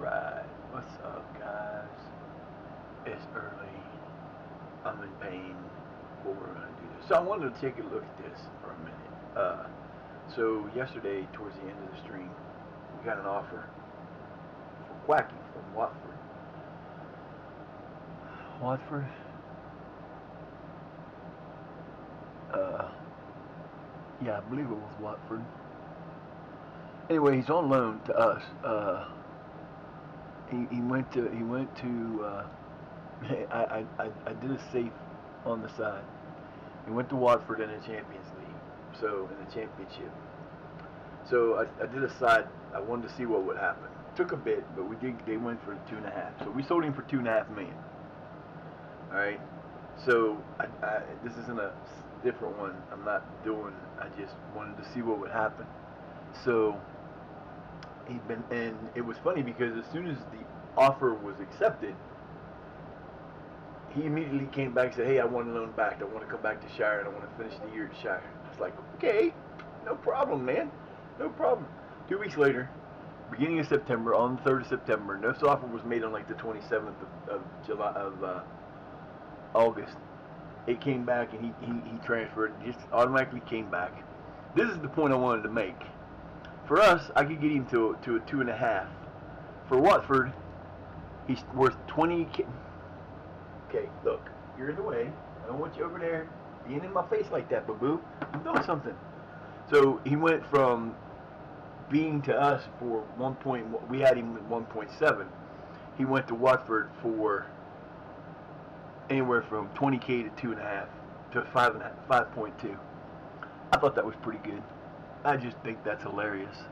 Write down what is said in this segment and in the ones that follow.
Alright, what's up guys? It's early. I'm in pain, but we're gonna do this. So I wanted to take a look at this for a minute. So yesterday, towards the end of the stream, we got an offer for Quacky from Watford. Watford? Yeah, I believe it was Watford. Anyway, he's on loan to us. He went to I did a safe on the side. He went to Watford in the Champions League, so in the championship. So I did a side. I wanted to see what would happen. Took a bit, but we did. They went for 2.5. So we sold him for $2.5 million. All right. So this isn't a different one. I'm not doing. I just wanted to see what would happen. So he'd been, and it was funny because as soon as the offer was accepted, he immediately came back and said, "Hey, I want a loan back. I want to come back to Shire and I want to finish the year at Shire." I was like, "Okay, no problem, man, no problem." 2 weeks later, beginning of September, on the 3rd of September, this offer was made on like the 27th of July of August. It came back and he transferred. Just automatically came back. This is the point I wanted to make. For us, I could get him to a 2.5. For Watford, he's worth 20. Okay, look, you're in the way. I don't want you over there being in my face like that, boo-boo. I'm doing something. So he went from being to us for 1 point. We had him at 1.7. He went to Watford for anywhere from 20K to 2.5 to 5.2. I thought that was pretty good. I just think that's hilarious.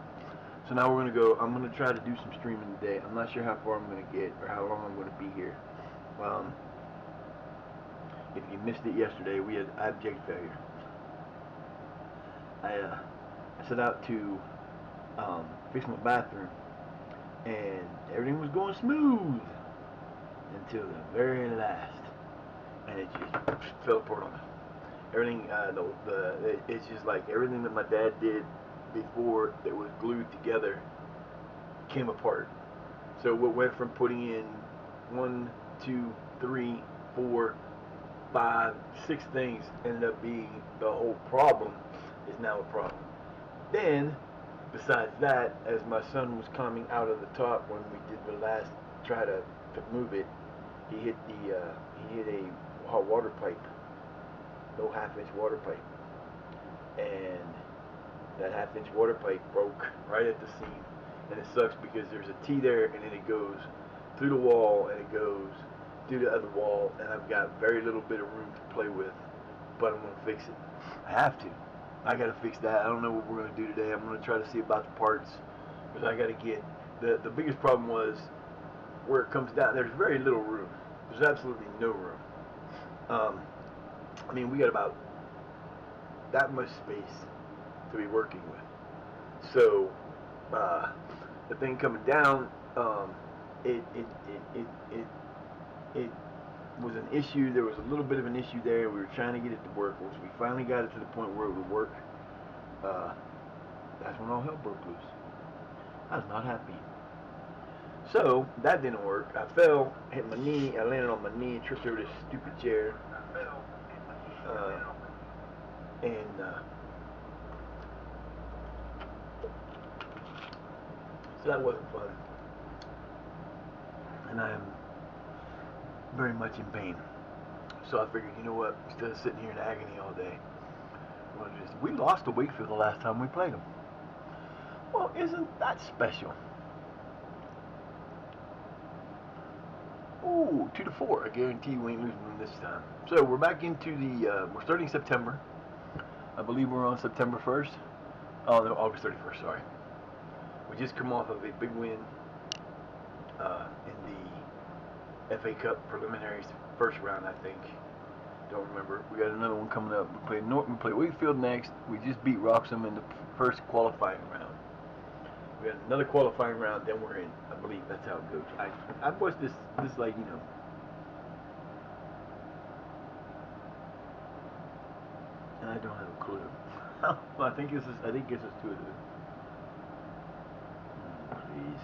So now we're gonna go. I'm gonna try to do some streaming today. I'm not sure how far I'm gonna get or how long I'm gonna be here. If you missed it yesterday, we had abject failure. I set out to fix my bathroom, and everything was going smooth until the very last, and it just fell apart on me. Everything, it's just like everything that my dad did before that was glued together came apart. So what went from putting in 1, 2, 3, 4, 5, 6 things ended up being the whole problem is now a problem. Then, besides that, as my son was coming out of the top when we did the last try to move it, he hit a hot water pipe, no half-inch water pipe, and that half-inch water pipe broke right at the seam, and it sucks because there's a T there, and then it goes through the wall, and it goes through the other wall, and I've got very little bit of room to play with, but I'm going to fix it. I have to. I got to fix that. I don't know what we're going to do today. I'm going to try to see about the parts, because I got to get, the biggest problem was where it comes down, there's very little room. There's absolutely no room. I mean, we got about that much space to be working with. So, the thing coming down, it was an issue. There was a little bit of an issue there. We were trying to get it to work. Once we finally got it to the point where it would work, that's when all hell broke loose. I was not happy. So that didn't work. I fell, hit my knee. I landed on my knee, tripped over this stupid chair. I fell, hit my knee, so that wasn't fun. And I am very much in pain. So I figured, you know what? Instead of sitting here in agony all day, we lost to Wakefield the last time we played them. Well, isn't that special? Ooh, 2-4. I guarantee you ain't losing them this time. So we're back into the. We're starting September. I believe we're on September 1st. Oh no, August 31st. Sorry. We just come off of a big win in the FA Cup preliminaries, first round, I think. Don't remember. We got another one coming up. We play Wakefield next. We just beat Wroxham in the first qualifying round. We got another qualifying round, then we're in. I believe that's how it goes. I watched this like, you know. I don't have a clue. Well, I think this is 2 of them. Please.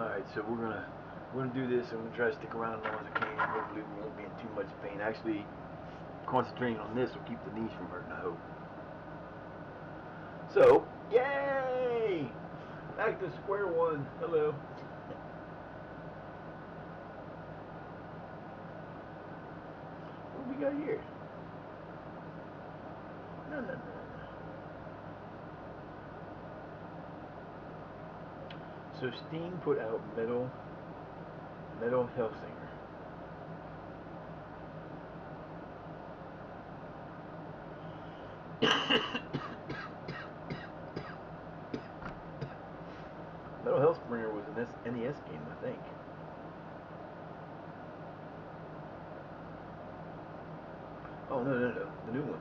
Alright, so we're gonna do this. I'm gonna try to stick around as long as I can. Hopefully we won't be in too much pain. Actually, concentrating on this will keep the knees from hurting, I hope. So, yay! Back to square one. Hello. What we got here? No. So Steam put out Metal Hellsinger. Metal Hellsinger was an NES game, I think. Oh no, the new one.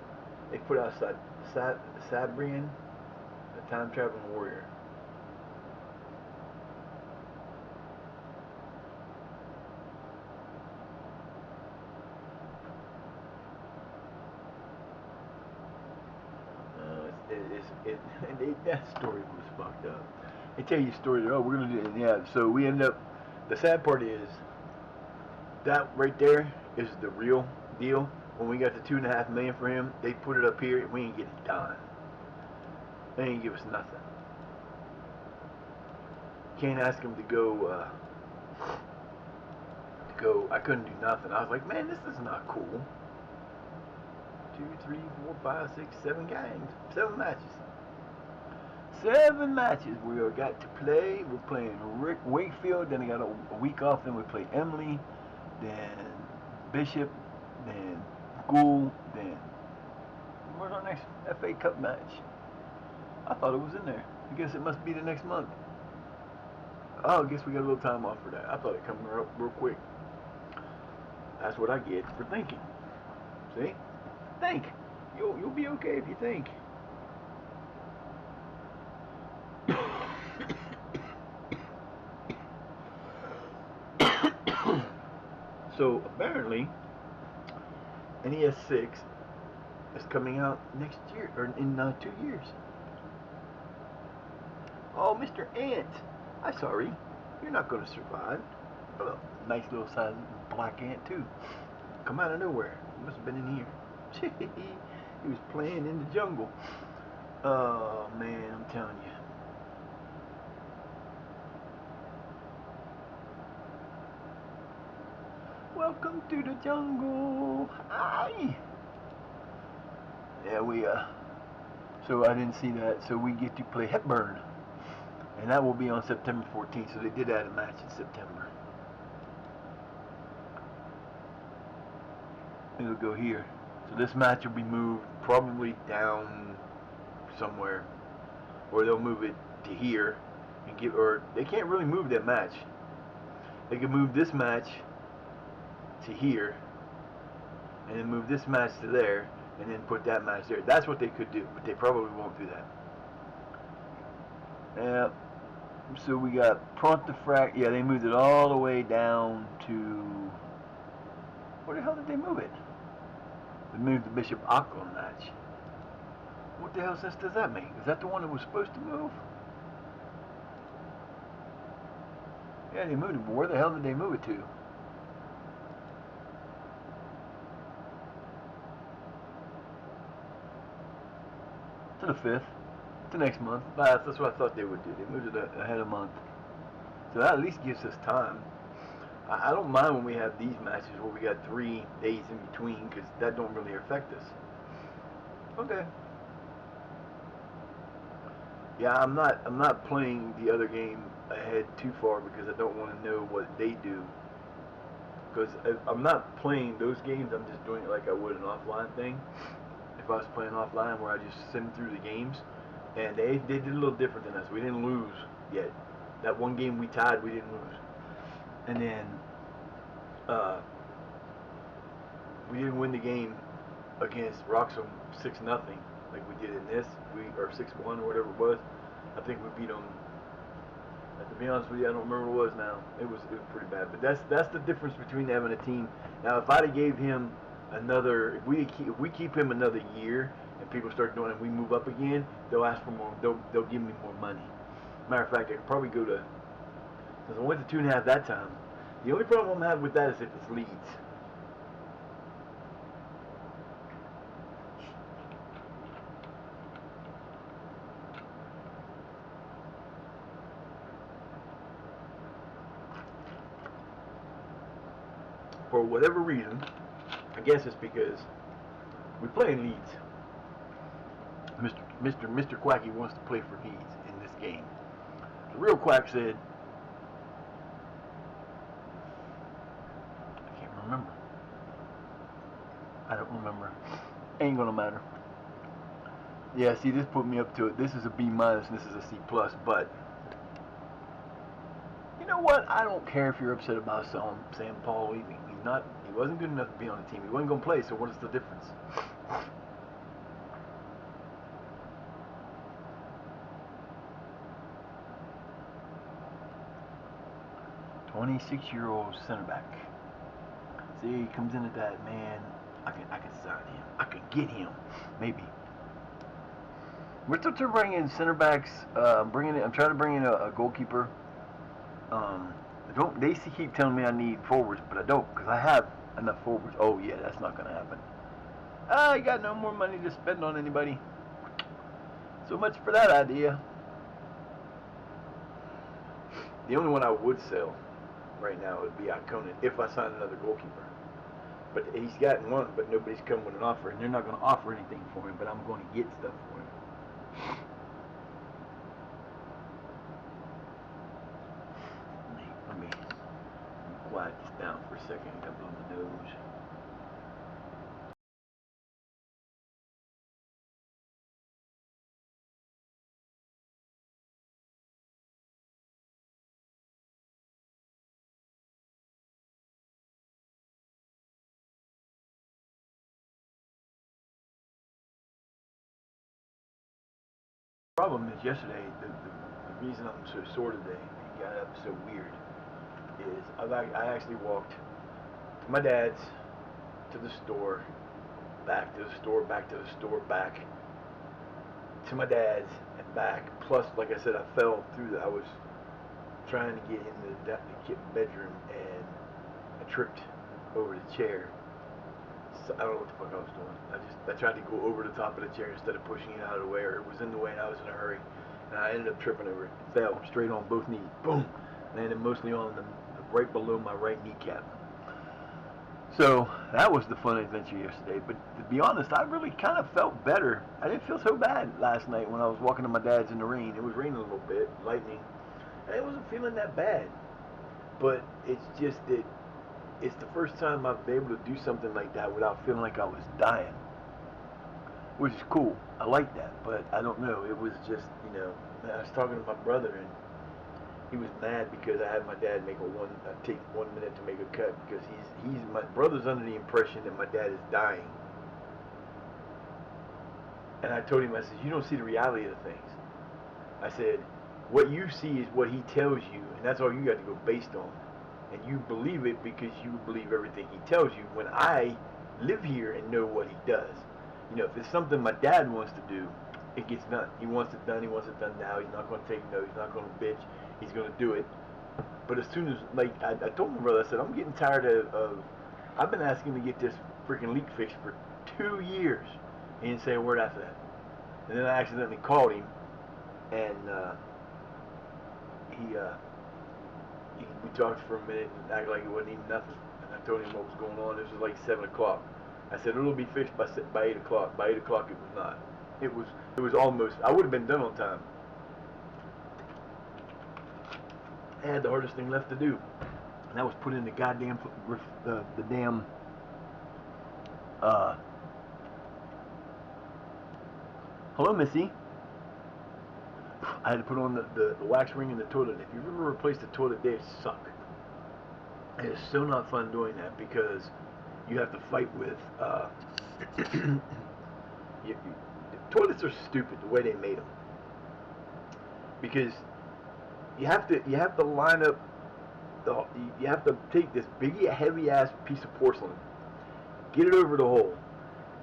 They put out Sabrian, the time traveling warrior. That story was fucked up. They tell you a story. Oh, we're gonna do it. Yeah. So we end up. The sad part is that right there is the real deal. When we got the $2.5 million for him, they put it up here, and we ain't get a dime. They ain't give us nothing. Can't ask him to go. I couldn't do nothing. I was like, man, this is not cool. 2, 3, 4, 5, 6, 7 games, 7 matches. 7 matches we got to play. We're playing Rick Wakefield, then I got a week off, then we play Emily, then Bishop, then Gould, then where's our next FA Cup match? I thought it was in there. I guess it must be the next month. Oh, I guess we got a little time off for that. I thought it coming up real quick. That's what I get for thinking. See? Think. You'll be okay if you think. So apparently, NES 6 is coming out next year, or in 2 years. Oh, Mr. Ant, I'm sorry, you're not going to survive. Oh, nice little size black ant too. Come out of nowhere. He must have been in here. He was playing in the jungle. Oh man, I'm telling you. Welcome to the jungle. Aye. Yeah, so I didn't see that. So we get to play Hepburn. And that will be on September 14th. So they did add a match in September. It'll go here. So this match will be moved probably down somewhere. Or they'll move it to here. Or they can't really move that match. They can move this match to here, and then move this match to there, and then put that match there. That's what they could do, but they probably won't do that. Yeah. So we got Pontefract. Yeah, they moved it all the way down to. Where the hell did they move it? They moved the Bishop Auckland match. What the hell sense does that make? Is that the one that was supposed to move? Yeah, they moved it, but where the hell did they move it to? To the 5th, to next month. That's what I thought they would do. They moved it ahead a month. So that at least gives us time. I don't mind when we have these matches where we got 3 days in between, because that don't really affect us. Okay. Yeah, I'm not playing the other game ahead too far because I don't want to know what they do. Because I'm not playing those games, I'm just doing it like I would an offline thing. If I was playing offline where I just send through the games, and they did a little different than us. We didn't lose yet. That one game we tied, we didn't lose. And then we didn't win the game against Roxham 6-0 like we did in this, or 6-1 or whatever it was. I think we beat them. To be honest with you, I don't remember what it was now. It was pretty bad. But that's the difference between having a team. Now, if I'd have gave him another, if we keep him another year and people start doing it and we move up again, they'll ask for more. They'll give me more money. Matter of fact, I could probably go to Because I went to 2.5 that time. The only problem I'm having with that is if it's leads. For whatever reason, I guess it's because we're playing leads. Mr. Quacky wants to play for leads in this game. The real Quack said, I can't remember. I don't remember. Ain't gonna matter. Yeah, see, this put me up to it. This is a B minus, and this is a C plus. But you know what? I don't care if you're upset about Sam Paul leaving. He wasn't good enough to be on the team. He wasn't gonna play. So what is the difference? 26-year-old center back. See, he comes in at that, man. I can sign him. I can get him, maybe. We're still bringing in center backs. I'm trying to bring in a goalkeeper. They keep telling me I need forwards, but I don't, because I have enough forwards. Oh yeah, that's not gonna happen. I got no more money to spend on anybody. So much for that idea. The only one I would sell right now would be Ikonen if I sign another goalkeeper. But he's gotten one, but nobody's come with an offer, and they're not going to offer anything for him, but I'm going to get stuff for him. Let me quiet this down for a second. I got to blow my nose. The problem is yesterday, the reason I'm so sore today and got up so weird is I actually walked to my dad's, to the store, back to the store, back to the store, back to my dad's, and back. Plus, like I said, I fell through I was trying to get in the bedroom, and I tripped over the chair. So I don't know what the fuck I was doing. I tried to go over the top of the chair instead of pushing it out of the way, or it was in the way and I was in a hurry. And I ended up tripping over it. Fell straight on both knees. Boom! Landed mostly on right below my right kneecap. So that was the fun adventure yesterday. But to be honest, I really kind of felt better. I didn't feel so bad last night when I was walking to my dad's in the rain. It was raining a little bit, lightning. And I wasn't feeling that bad. But it's just that it's the first time I've been able to do something like that without feeling like I was dying, which is cool. I like that, but I don't know. It was just, I was talking to my brother, and he was mad because I had my dad take 1 minute to make a cut, because my brother's under the impression that my dad is dying. And I told him, I said, you don't see the reality of things. I said, what you see is what he tells you, and that's all you got to go based on. And you believe it because you believe everything he tells you. When I live here and know what he does, if it's something my dad wants to do, it gets done. He wants it done. He wants it done now. He's not going to take no. He's not going to bitch. He's going to do it. But as soon as, I told my brother, I said, I'm getting tired of I've been asking to get this freaking leak fixed for 2 years. He didn't say a word after that. And then I accidentally called him, and we talked for a minute and acted like it wasn't even nothing. And I told him what was going on. This was like 7 o'clock. I said, it'll be fixed by 8 o'clock. By 8 o'clock it was not. It was almost, I would have been done on time. I had the hardest thing left to do. And that was put in the goddamn, the damn, hello, Missy. I had to put on the wax ring in the toilet. If you've ever replaced the toilet, they suck. It is so not fun doing that, because you have to fight with, toilets are stupid the way they made them. Because you have to line up, you have to take this big, heavy ass piece of porcelain, get it over the hole,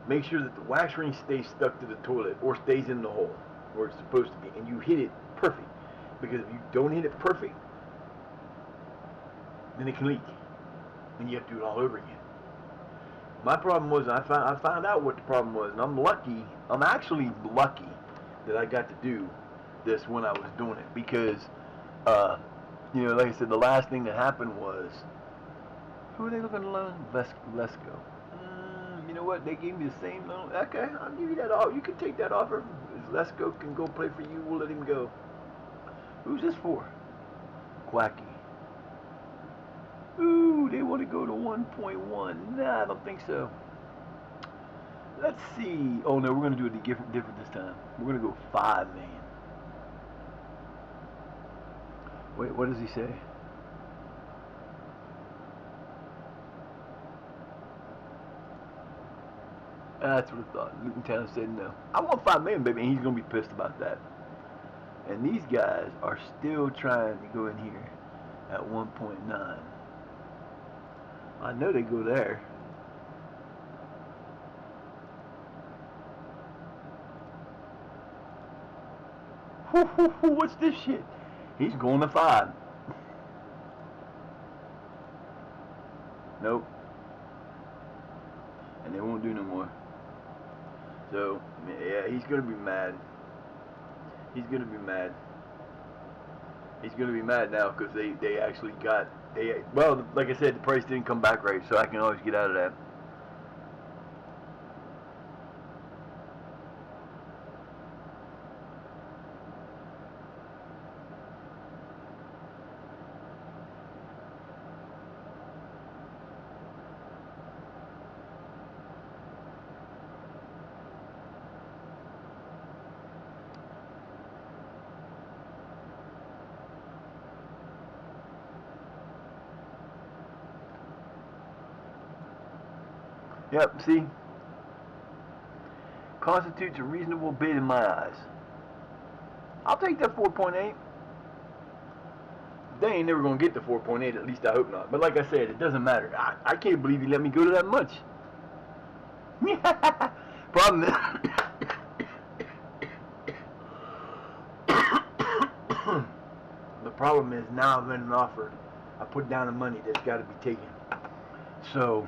make sure that the wax ring stays stuck to the toilet or stays in the hole where it's supposed to be, and you hit it perfect. Because if you don't hit it perfect, then it can leak, and you have to do it all over again. My problem was I found out what the problem was, and I'm lucky. I'm actually lucky that I got to do this when I was doing it because, like I said, the last thing that happened was, who are they looking to loan? Lesko. You know what? They gave me the same loan. Okay, I'll give you that offer. You can take that offer. If Lesko can go play for you, we'll let him go. Who's this for? Quacky. Ooh, they want to go to 1.1. Nah, I don't think so. Let's see. Oh no, we're gonna do it different this time. We're gonna go 5 million. Wait, what does he say? That's what I thought. Luton Town said no. I want 5 million, baby, and he's gonna be pissed about that. And these guys are still trying to go in here at 1.9. I know they go there. What's this shit? He's going to 5. Nope. And they won't do no more. So, yeah, he's going to be mad. He's going to be mad. He's going to be mad now because they actually got... Well, like I said, the price didn't come back right, so I can always get out of that. Yep, see? Constitutes a reasonable bid in my eyes. I'll take that 4.8. They ain't never going to get the 4.8, at least I hope not. But like I said, it doesn't matter. I can't believe he let me go to that much. Problem is... the problem is now I've been offered. I put down the money that's got to be taken. So...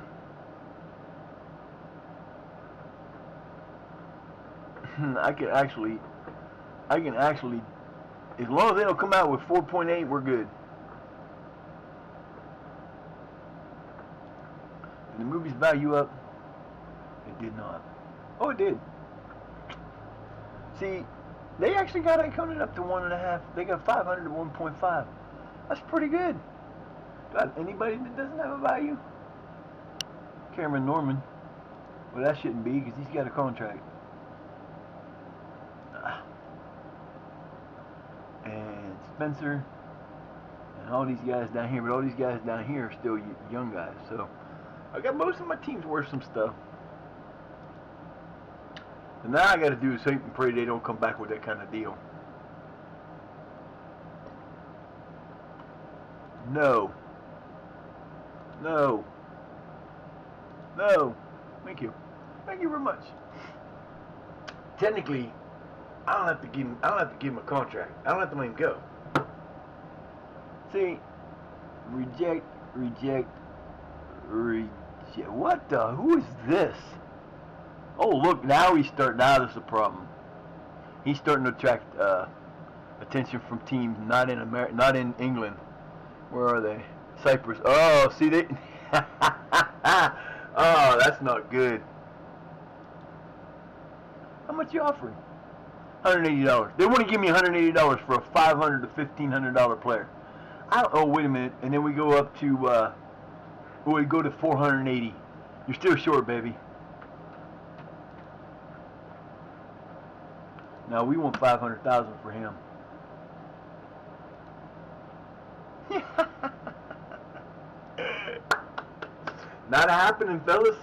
I can actually, as long as they don't come out with 4.8, we're good. Did the movie's value up? It did not. Oh, it did. See, they actually got it coming up to 1.5. They got 500 to 1.5. That's pretty good. Got anybody that doesn't have a value? Cameron Norman. Well, that shouldn't be because he's got a contract. And Spencer and all these guys down here, but all these guys down here are still young guys. So I got most of my teams worth some stuff. And now I got to do is hope and pray they don't come back with that kind of deal. No. No. No. Thank you. Thank you very much. Technically, I don't have to give him a contract. I don't have to let him go. See, reject. What the? Who is this? Oh, look, now he's starting. Now there's a problem. He's starting to attract attention from teams not in America, not in England. Where are they? Cyprus. Oh, see they. Oh, that's not good. How much you offering? $180. They want to give me $180 for a $500 to $1,500 player. Oh, wait a minute. And then we go up to, we go to $480. You're still short, baby. Now we want $500,000 for him. Not happening, fellas.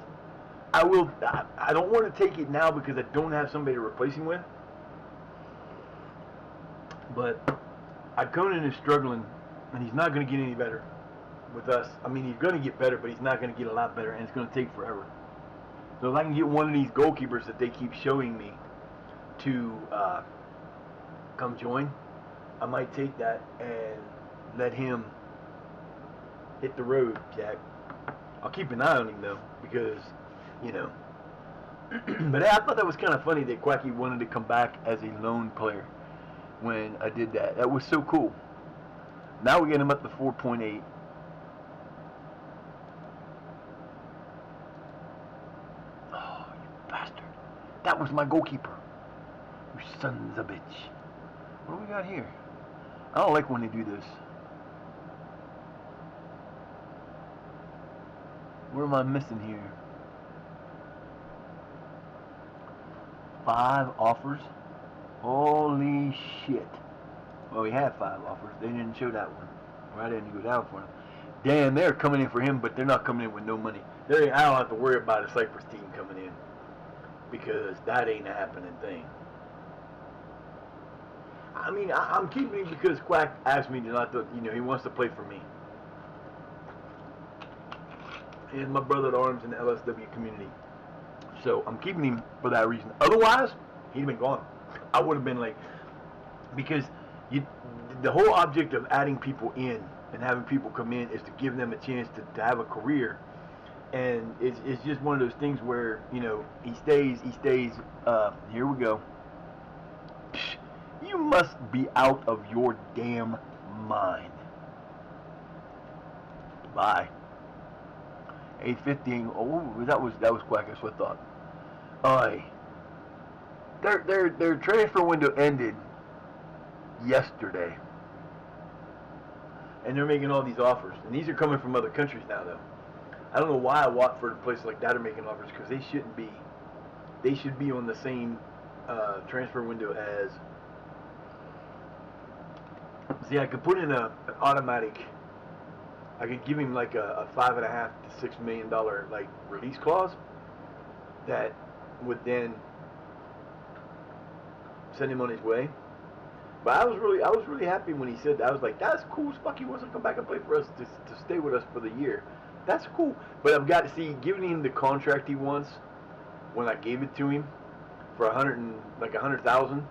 I don't want to take it now because I don't have somebody to replace him with. But Conan is struggling, and he's not going to get any better with us. I mean, he's going to get better, but he's not going to get a lot better, and it's going to take forever. So if I can get one of these goalkeepers that they keep showing me to come join, I might take that and let him hit the road, Jack. I'll keep an eye on him though, because, you know. But I thought that was kind of funny that Quacky wanted to come back as a lone player when I did that. That was so cool. Now we get him up to 4.8. Oh, you bastard. That was my goalkeeper. You sons of a bitch. What do we got here? I don't like when they do this. What am I missing here? 5 offers? Holy shit. Well, we had 5 offers. They didn't show that one. Or I didn't go down for them. Damn, they're coming in for him, but they're not coming in with no money. I don't have to worry about a Cyprus team coming in, because that ain't a happening thing. I mean, I'm keeping him because Quack asked me to not to, he wants to play for me. He's my brother at arms in the LSW community. So I'm keeping him for that reason. Otherwise, he'd been gone. I would have been like, because the whole object of adding people in and having people come in is to give them a chance to have a career. And it's just one of those things where, he stays. Here we go. You must be out of your damn mind. Bye. 8:15. Oh, that was Quack. That's what I thought. Aye. Their transfer window ended yesterday, and they're making all these offers. And these are coming from other countries now, though. I don't know why Watford and places like that are making offers, because they shouldn't be. They should be on the same transfer window as. See, I could put in an automatic. I could give him like a $5.5 to $6 million like release clause that would then send him on his way. But I was really happy when he said that. I was like, that's cool as fuck. He wants to come back and play for us to stay with us for the year. That's cool. But I've got to see, giving him the contract he wants when I gave it to him for $100,000.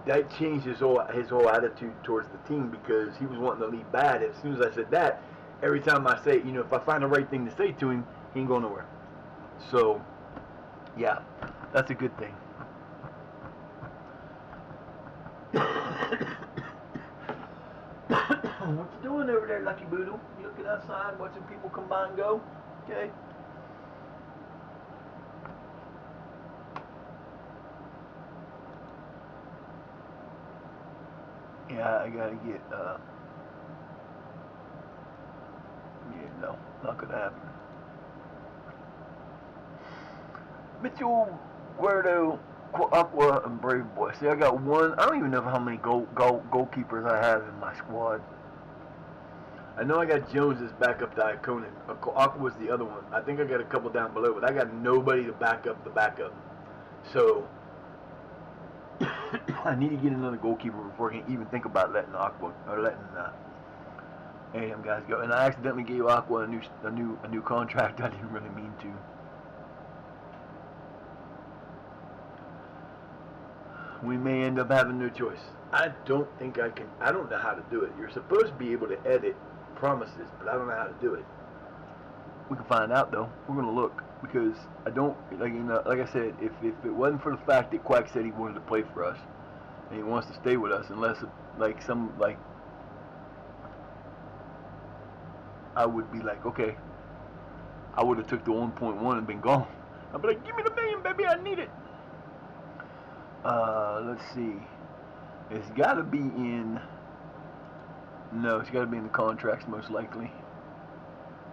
That changed his whole attitude towards the team, because he was wanting to leave bad. And as soon as I said that, every time I say, if I find the right thing to say to him, he ain't going nowhere. So, yeah, that's a good thing. What you doing over there, Lucky Boodle? You looking outside, watching people come by and go? Okay. Yeah, I gotta get, no, not gonna happen. Mitchell, Guerdo, Aqua, and Brave Boy. See, I got one. I don't even know how many goalkeepers I have in my squad. I know I got Jones as backup to Ikonen. Aqua was the other one. I think I got a couple down below, but I got nobody to back up the backup. So I need to get another goalkeeper before I can even think about letting Aqua or letting any of them guys go. And I accidentally gave Aqua a new contract. I didn't really mean to. We may end up having no choice. I don't think I can. I don't know how to do it. You're supposed to be able to edit promises, but I don't know how to do it. We can find out though. We're gonna look, because I don't like I said, if it wasn't for the fact that Quack said he wanted to play for us and he wants to stay with us, unless I would be like, okay, I would have took the 1.1 and been gone. I'd be like, give me the $1 million, baby, I need it. Let's see. It's got to be in. No, it's got to be in the contracts most likely.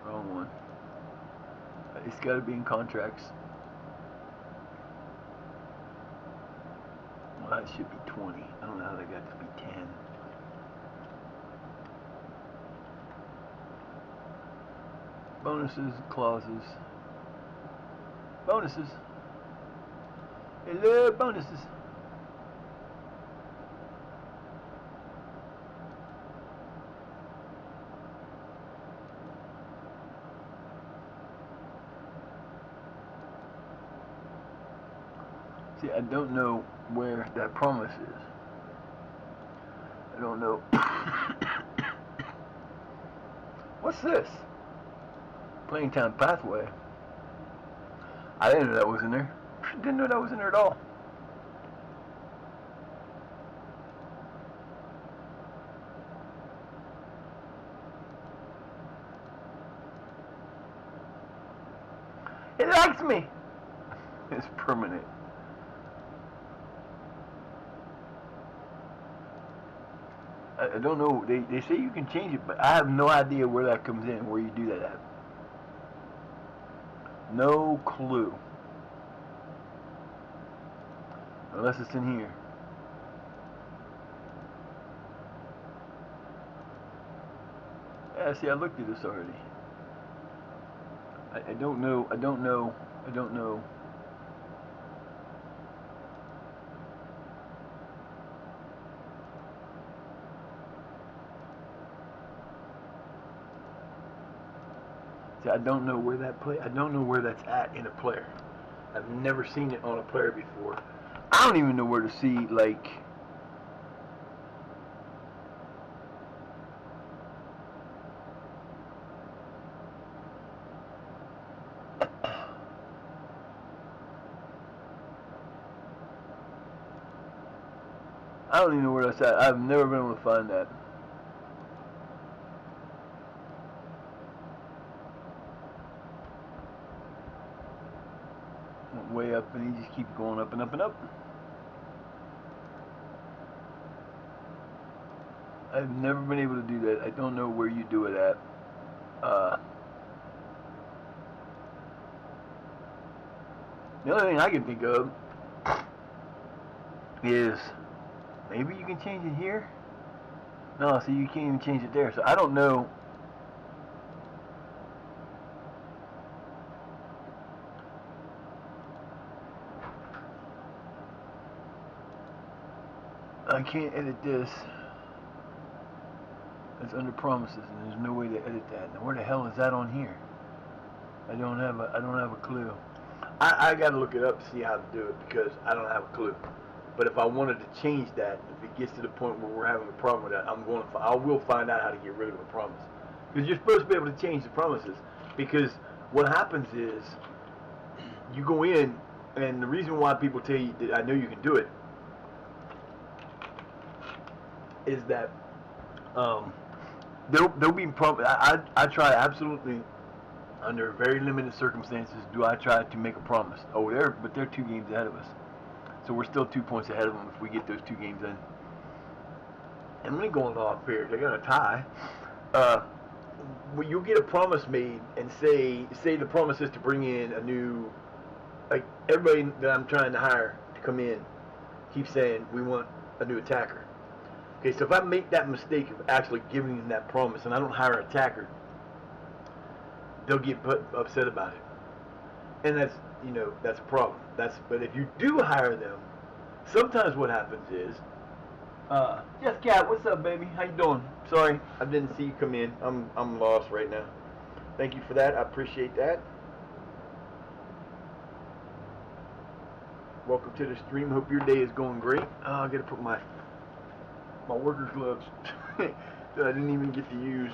Wrong one. It's got to be in contracts. Well, that should be 20. I don't know how they got to be 10. Bonuses, clauses. Bonuses. Hello, bonuses. See, I don't know where that promise is. I don't know. What's this? Playing time pathway. I didn't know that was in there. Didn't know that was in there at all. It likes me. It's permanent. I don't know. They say you can change it, but I have no idea where that comes in, where you do that at. No clue. Unless it's in here. Yeah, see, I looked at this already. I don't know. I don't know. I don't know. See, I don't know where that play. I don't know where that's at in a player. I've never seen it on a player before. I don't even know where to see, like, I don't even know where that's at. I've never been able to find that. Went way up, and he just keeps going up and up and up. I've never been able to do that. I don't know where you do it at. The only thing I can think of is maybe you can change it here. No, see, you can't even change it there. So I don't know. I can't edit this. It's under promises, and there's no way to edit that. Now, where the hell is that on here? I don't have a clue. I got to look it up to see how to do it because I don't have a clue. But if I wanted to change that, if it gets to the point where we're having a problem with that, I will find out how to get rid of a promise. Because you're supposed to be able to change the promises. Because what happens is you go in, and the reason why people tell you that I know you can do it is that there'll be I try absolutely under very limited circumstances do I try to make a promise. But they're 2 games ahead of us, so we're still 2 points ahead of them if we get those 2 games in. And let me go off here. They got a tie. When you get a promise made and say the promise is to bring in a new, like everybody that I'm trying to hire to come in keeps saying we want a new attacker. Okay, so if I make that mistake of actually giving them that promise and I don't hire an attacker, they'll get upset about it. And that's a problem. But if you do hire them, sometimes what happens is, yes, Cat, what's up, baby? How you doing? Sorry, I didn't see you come in. I'm lost right now. Thank you for that. I appreciate that. Welcome to the stream. Hope your day is going great. I gotta put my worker's gloves that I didn't even get to use.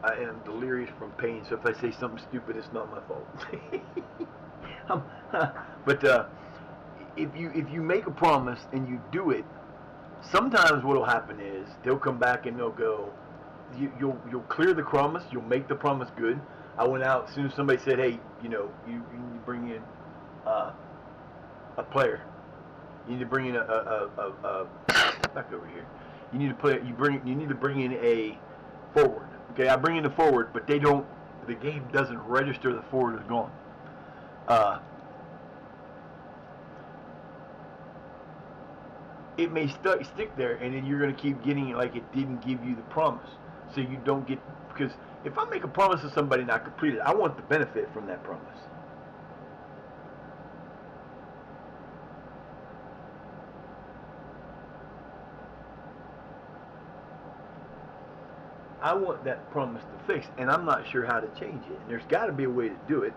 I am delirious from pain, so if I say something stupid, it's not my fault. But if you make a promise and you do it, sometimes what will happen is they'll come back and they'll go, you'll clear the promise, you'll make the promise good. I went out as soon as somebody said, hey, you need to bring in a player. You need to bring in a back over here. You need to bring in a forward. Okay, I bring in the forward, but the game doesn't register the forward is gone. It may stick there, and then you're going to keep getting it like it didn't give you the promise. So you don't get, because if I make a promise to somebody and I complete it, I want the benefit from that promise. I want that promise to fix, and I'm not sure how to change it. And there's got to be a way to do it,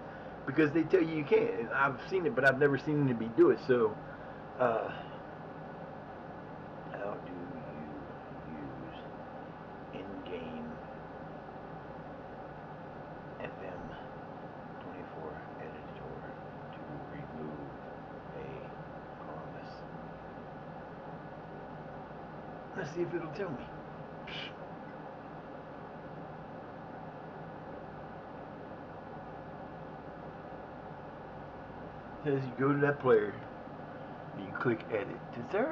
because they tell you can't. And I've seen it, but I've never seen anybody do it. So, Let's see if it'll tell me. It says you go to that player, you click edit.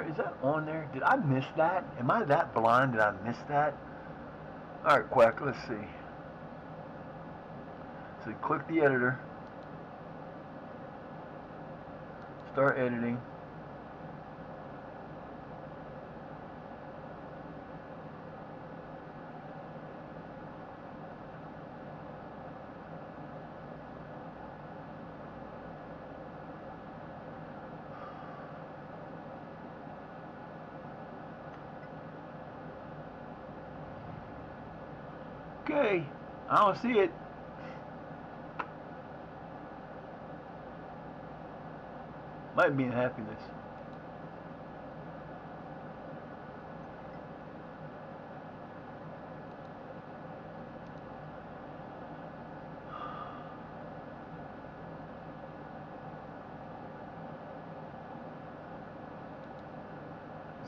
Is that on there? Did I miss that? Am I that blind? Did I miss that? Alright, Quack, let's see. So you click the editor, start editing. Okay, I don't see it. Might be in happiness.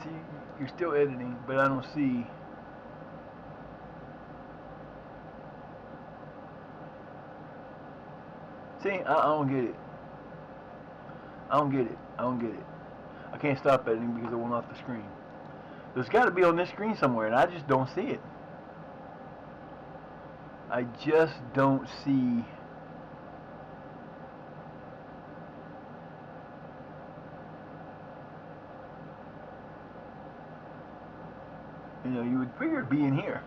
See, you're still editing, but I don't see. See, I don't get it. I don't get it. I don't get it. I can't stop editing because it went off the screen. There's got to be on this screen somewhere, and I just don't see it. I just don't see. You know, you would figure it'd be in here.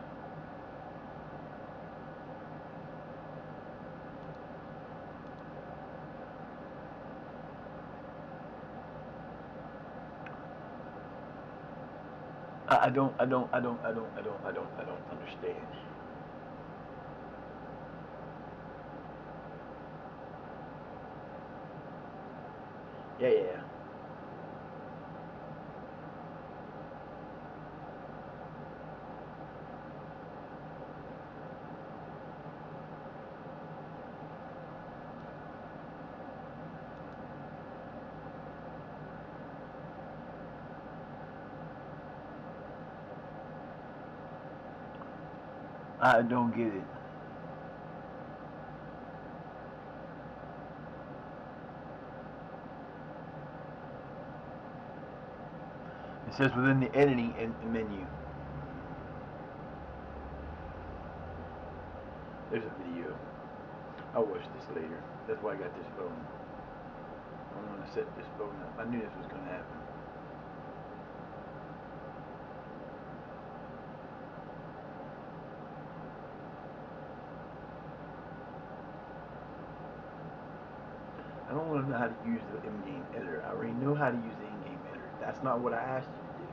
I don't understand. Yeah. I don't get it. It says within the editing menu. There's a video. I'll watch this later. That's why I got this phone. I'm going to set this phone up. I knew this was going to happen. I don't want to know how to use the in-game editor. I already know how to use the in-game editor. That's not what I asked you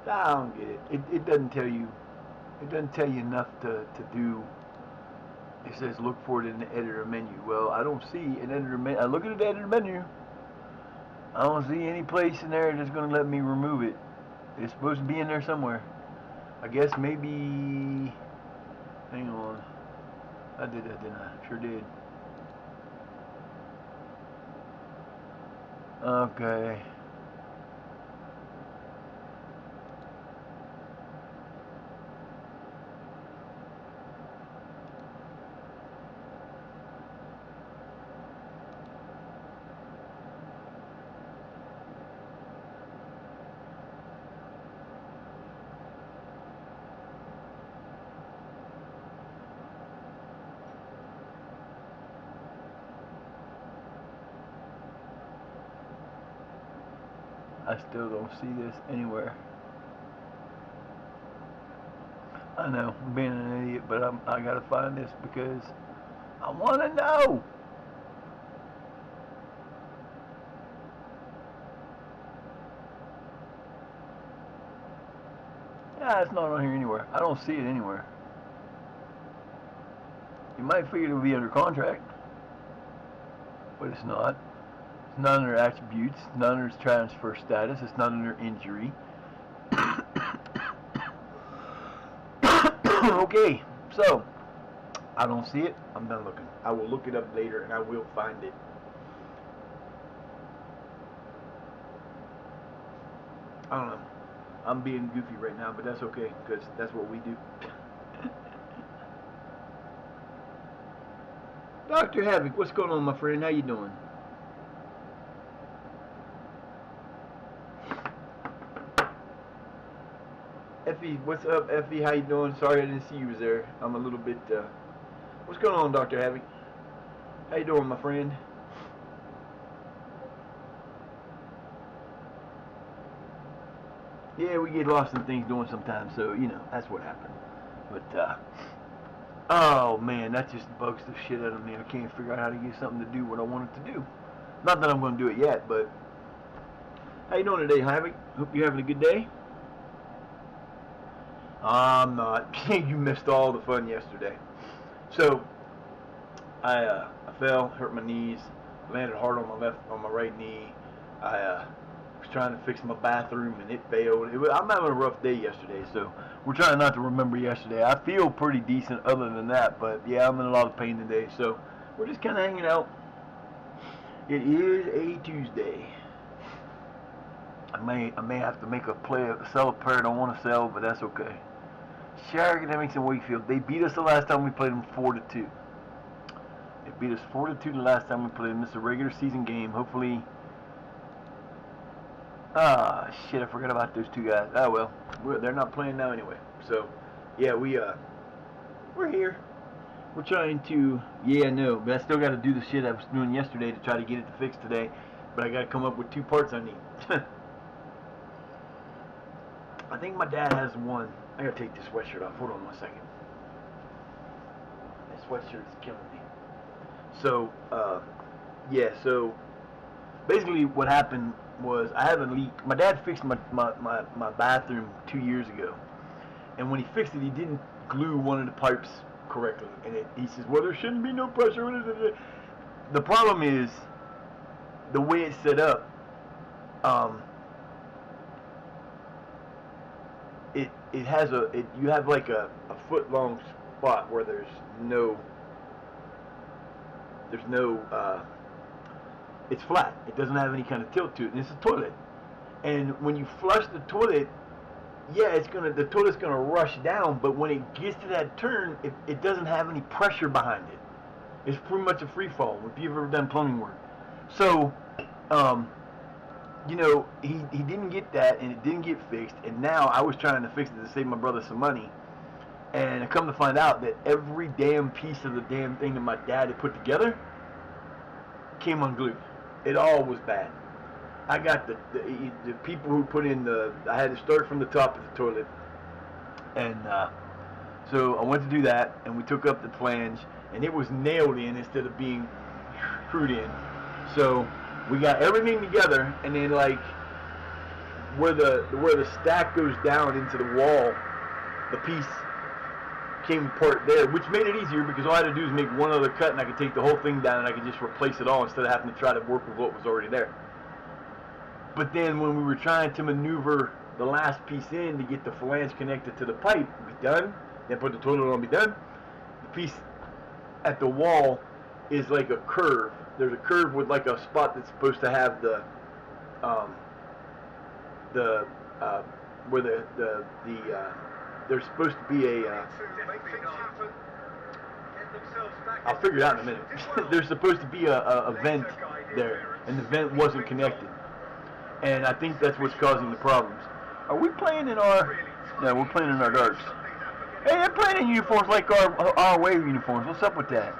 to do. I don't get it. It doesn't tell you. It doesn't tell you enough to do. It says look for it in the editor menu. Well, I don't see an editor menu. I look at the editor menu. I don't see any place in there that's going to let me remove it. It's supposed to be in there somewhere. I guess maybe. Hang on. I did that, didn't I? Sure did. Okay. I still don't see this anywhere. I know, I'm being an idiot, but I gotta find this because I want to know. Yeah, it's not on here anywhere. I don't see it anywhere. You might figure it would be under contract, but it's not. It's not under attributes. It's not under transfer status. It's not under injury. Okay, so I don't see it. I'm done looking. I will look it up later and I will find it. I don't know. I'm being goofy right now, but that's okay, because that's what we do. Dr. Havoc, what's going on, my friend? How you doing? Effie, what's up, Effie? How you doing? Sorry I didn't see you was there. I'm a little bit, what's going on, Dr. Havoc? How you doing, my friend? Yeah, we get lost in things doing sometimes, so, you know, that's what happened. But, oh, man, that just bugs the shit out of me. I can't figure out how to get something to do what I wanted to do. Not that I'm going to do it yet, but how you doing today, Havoc? Hope you're having a good day. I'm not. You missed all the fun yesterday. So, I fell, hurt my knees, landed hard on my right knee. I was trying to fix my bathroom and it failed. I'm having a rough day yesterday, so we're trying not to remember yesterday. I feel pretty decent other than that, but yeah, I'm in a lot of pain today, so we're just kind of hanging out. It is a Tuesday. I may have to make a play, sell a pair I don't want to sell, but that's okay. Shire Academics in Wakefield. They beat us the last time we played them 4-2. They beat us 4-2 the last time we played them. It's a regular season game. Hopefully. Ah, shit! I forgot about those two guys. Ah, well, they're not playing now anyway. So, yeah, we're here. We're trying to. Yeah, no, but I still got to do the shit I was doing yesterday to try to get it to fix today. But I got to come up with 2 parts I need. I think my dad has one. I gotta take this sweatshirt off. Hold on 1 second. This sweatshirt is killing me. So, yeah, so basically what happened was I had a leak. My dad fixed my bathroom 2 years ago. And when he fixed it, he didn't glue one of the pipes correctly. And he says, well, there shouldn't be no pressure. The problem is the way it's set up. It has you have like a foot long spot where there's no it's flat. It doesn't have any kind of tilt to it, and it's a toilet. And when you flush the toilet, yeah, the toilet's gonna rush down, but when it gets to that turn, it doesn't have any pressure behind it. It's pretty much a free fall if you've ever done plumbing work. So, you know, he didn't get that, and it didn't get fixed, and now I was trying to fix it to save my brother some money, and I come to find out that every damn piece of the damn thing that my dad had put together came unglued. It all was bad. I got the people who put in I had to start from the top of the toilet, and so I went to do that, and we took up the flange, and it was nailed in instead of being screwed in. So we got everything together, and then like where the stack goes down into the wall, the piece came apart there, which made it easier because all I had to do is make one other cut, and I could take the whole thing down, and I could just replace it all instead of having to try to work with what was already there. But then when we were trying to maneuver the last piece in to get the flange connected to the pipe, be done, then put the toilet on, be done. The piece at the wall is like a curve. There's a curve with like a spot that's supposed to have there's supposed to be a I'll figure it out in a minute. There's supposed to be a vent there, and the vent wasn't connected, and I think that's what's causing the problems. Are we playing in our? No, we're playing in our darts. Hey, they're playing in uniforms like our away uniforms. What's up with that?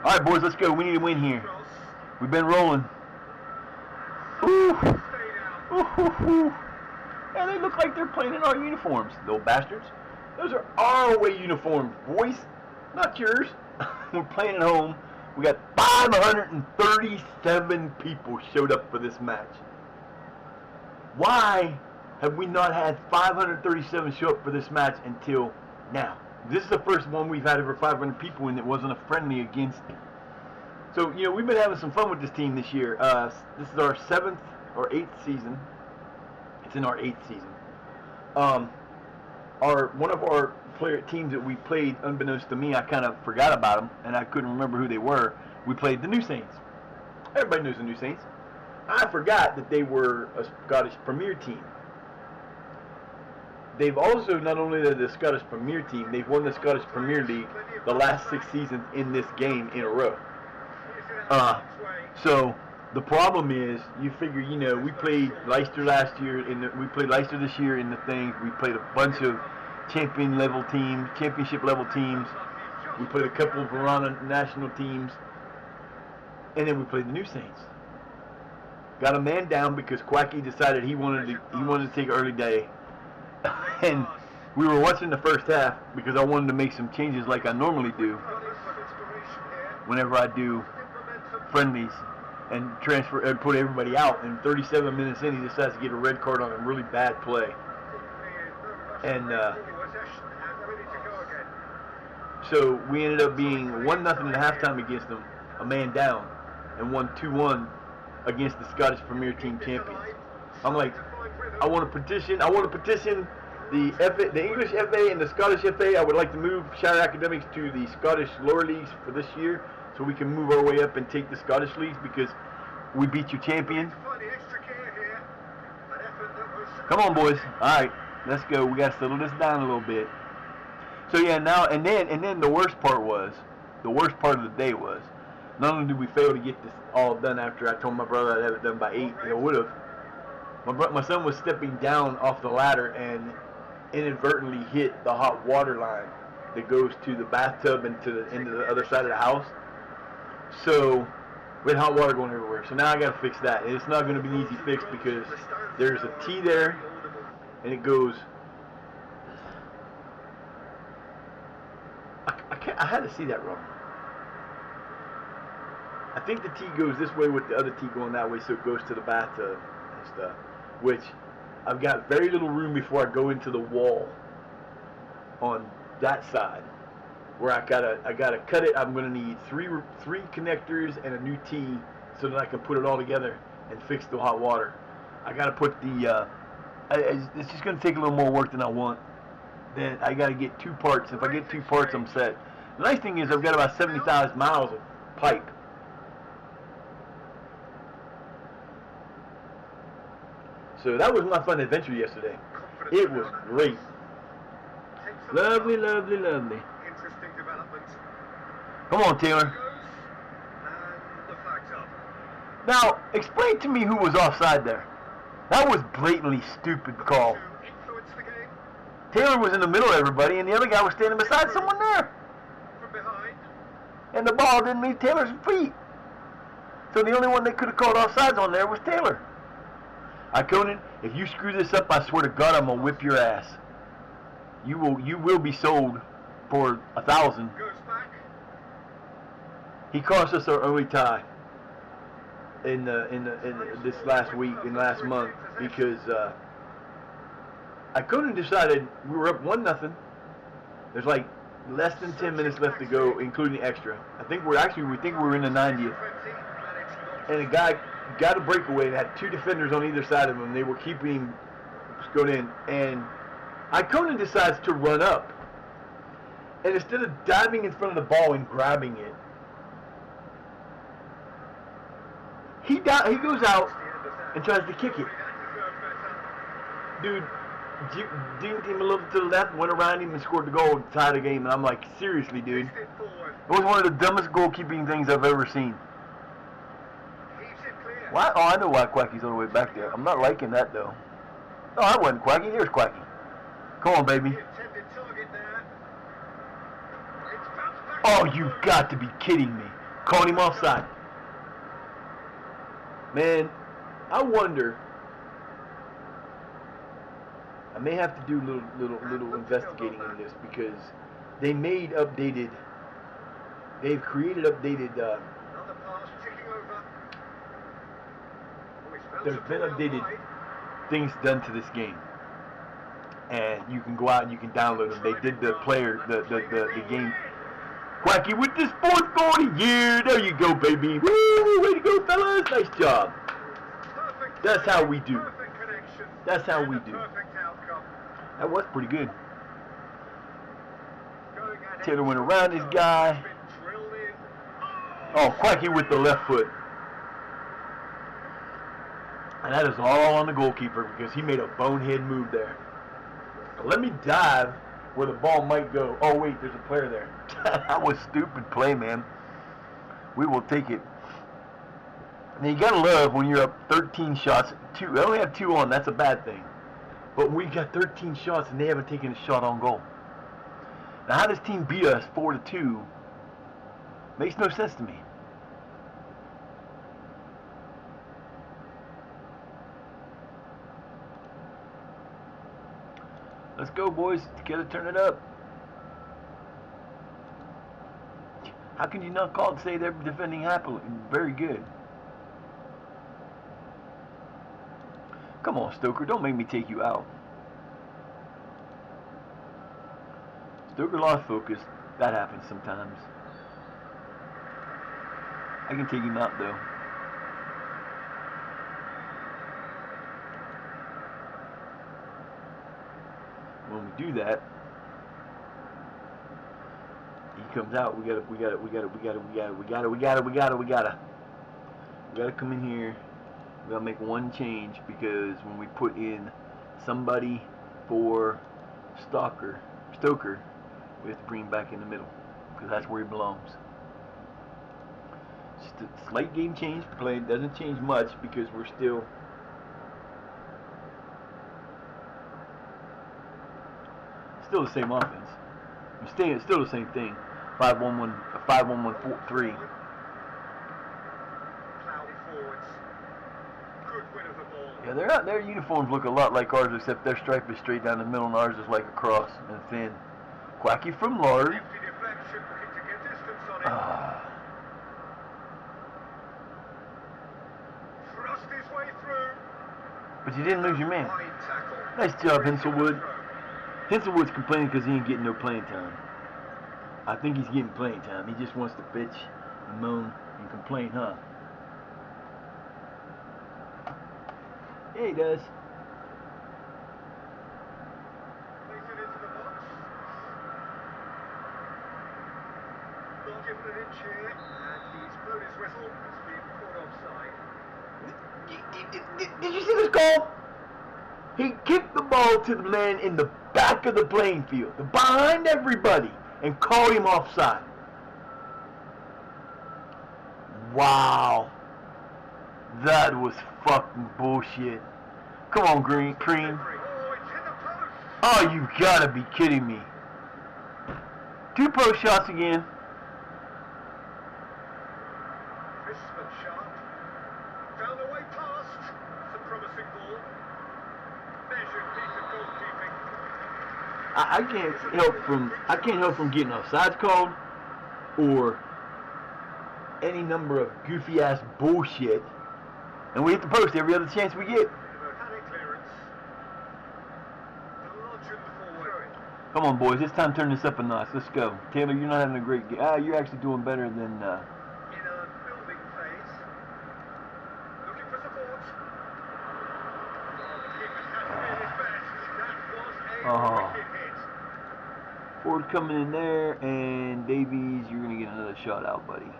All right, boys, let's go. We need to win here. We've been rolling. Ooh. Ooh, ooh, ooh. Yeah, they look like they're playing in our uniforms, little bastards. Those are our away uniforms, boys, not yours. We're playing at home. We got 537 people showed up for this match. Why have we not had 537 show up for this match until now? This is the first one we've had over 500 people in that wasn't a friendly against. So, you know, we've been having some fun with this team this year. This is our 7th or 8th season. It's in our 8th season. One of our teams that we played, unbeknownst to me, I kind of forgot about them, and I couldn't remember who they were. We played the New Saints. Everybody knows the New Saints. I forgot that they were a Scottish Premier team. They've also, not only the Scottish Premier team, they've won the Scottish Premier League the last 6 seasons in this game in a row. So the problem is, you figure, we played Leicester last year, we played Leicester this year in the thing. We played a bunch of championship level teams. We played a couple of Verona national teams, and then we played the New Saints. Got a man down because Quacky decided he wanted to take an early day, and we were watching the first half because I wanted to make some changes like I normally do whenever I do friendlies and transfer and put everybody out. And 37 minutes in, he decides to get a red card on a really bad play, and so we ended up being 1-0 at halftime against them, a man down, and won 2-1 against the Scottish Premier Team champions. I'm like, I want to petition the FA, the English FA and the Scottish FA. I would like to move Shire Academics to the Scottish lower leagues for this year, so we can move our way up and take the Scottish leagues because we beat your champion. Come on, boys. All right, let's go. We got to settle this down a little bit. So yeah, now and then the worst part of the day was, not only did we fail to get this all done after I told my brother I'd have it done by 8, I would have. My son was stepping down off the ladder and inadvertently hit the hot water line that goes to the bathtub and into the other side of the house. So we had hot water going everywhere. So now I got to fix that, and it's not going to be an easy fix because there's a T there, and it goes. I had to see that wrong. I think the T goes this way with the other T going that way, so it goes to the bathtub and stuff. Which I've got very little room before I go into the wall on that side, where I gotta cut it. I'm gonna need three connectors and a new T so that I can put it all together and fix the hot water. I gotta put the. It's just gonna take a little more work than I want. Then I gotta get 2 parts. If I get 2 parts, I'm set. The nice thing is I've got about 70,000 miles of pipe. So that was my fun adventure yesterday. It was great. Lovely, lovely, lovely. Interesting development. Come on, Taylor. And the flag's up. Now, explain to me who was offside there. That was blatantly stupid call. To influence the game Taylor was in the middle of everybody, and the other guy was standing beside someone there. from behind. And the ball didn't meet Taylor's feet. So the only one they could have called offsides on there was Taylor. Conan, if you screw this up, I swear to God, I'm gonna whip your ass. You will be sold for 1,000. Goes back. He cost us our early tie in this last week, in last month, because Conan decided we were up 1-0. There's like less than 10 minutes left to go, including extra. We think we're in the 90th, and a guy got a breakaway and had 2 defenders on either side of him. They were keeping him going in, and Conan decides to run up, and instead of diving in front of the ball and grabbing it, he goes out and tries to kick it. Dude dinged him a little to the left, went around him and scored the goal to tie the game, and I'm like, seriously, dude, it was one of the dumbest goalkeeping things I've ever seen. Why? Oh, I know why Quacky's all the way back there. I'm not liking that, though. No, that wasn't Quacky. There's Quacky. Come on, baby. Oh, you've got to be kidding me. Called him offside. Man, I wonder. I may have to do little investigating in this because they've created updated. There's been updated things done to this game, and you can go out and you can download them. They did the game. Quacky with this 4th goal of the year. There you go, baby. Woo! Way to go, fellas. Nice job. That's how we do. That's how we do. That was pretty good. Taylor went around this guy. Oh, Quacky with the left foot. And that is all on the goalkeeper because he made a bonehead move there. Let me dive where the ball might go. Oh, wait, there's a player there. That was stupid play, man. We will take it. Now, you got to love when you're up 13 shots. I only have 2 on. That's a bad thing. But we got 13 shots, and they haven't taken a shot on goal. Now, how this team beat us 4-2 makes no sense to me. Let's go, boys. Together, turn it up. How can you not call it say they're defending happily? Very good. Come on, Stoker. Don't make me take you out. Stoker lost focus. That happens sometimes. I can take him out, though. When we do that, he comes out. We gotta come in here. We gotta make one change because when we put in somebody for Stoker, we have to bring him back in the middle because that's where he belongs. Just a slight game change. Play doesn't change much because we're still. Still the same offense. It's still the same thing. 5-1-1, 5-1-1-3. Yeah, their uniforms look a lot like ours, except their stripe is straight down the middle, and ours is like a cross and thin. Quacky from Lard. But you didn't lose your man. Nice job, Henselwood. Henselwood's complaining because he ain't getting no playing time. I think he's getting playing time. He just wants to bitch and moan and complain, huh? Yeah, he does. Did you see this goal? He kicked the ball to the man in the back of the playing field, behind everybody, and called him offside. Wow. That was fucking bullshit. Come on, Cream. Oh, you gotta be kidding me. 2 post shots again. Found a way past. It's a promising ball. Measured piece of goalkeeping. I can't help from getting offsides called or any number of goofy ass bullshit. And we hit the post every other chance we get. Come on, boys. It's time to turn this up a notch. Let's go. Taylor, you're not having a great game. You're actually doing better than... In a building phase. Looking for support. The keeper has made his best. That was a wicked hit. Ford coming in there, and Davies, you're going to get another shot out, buddy.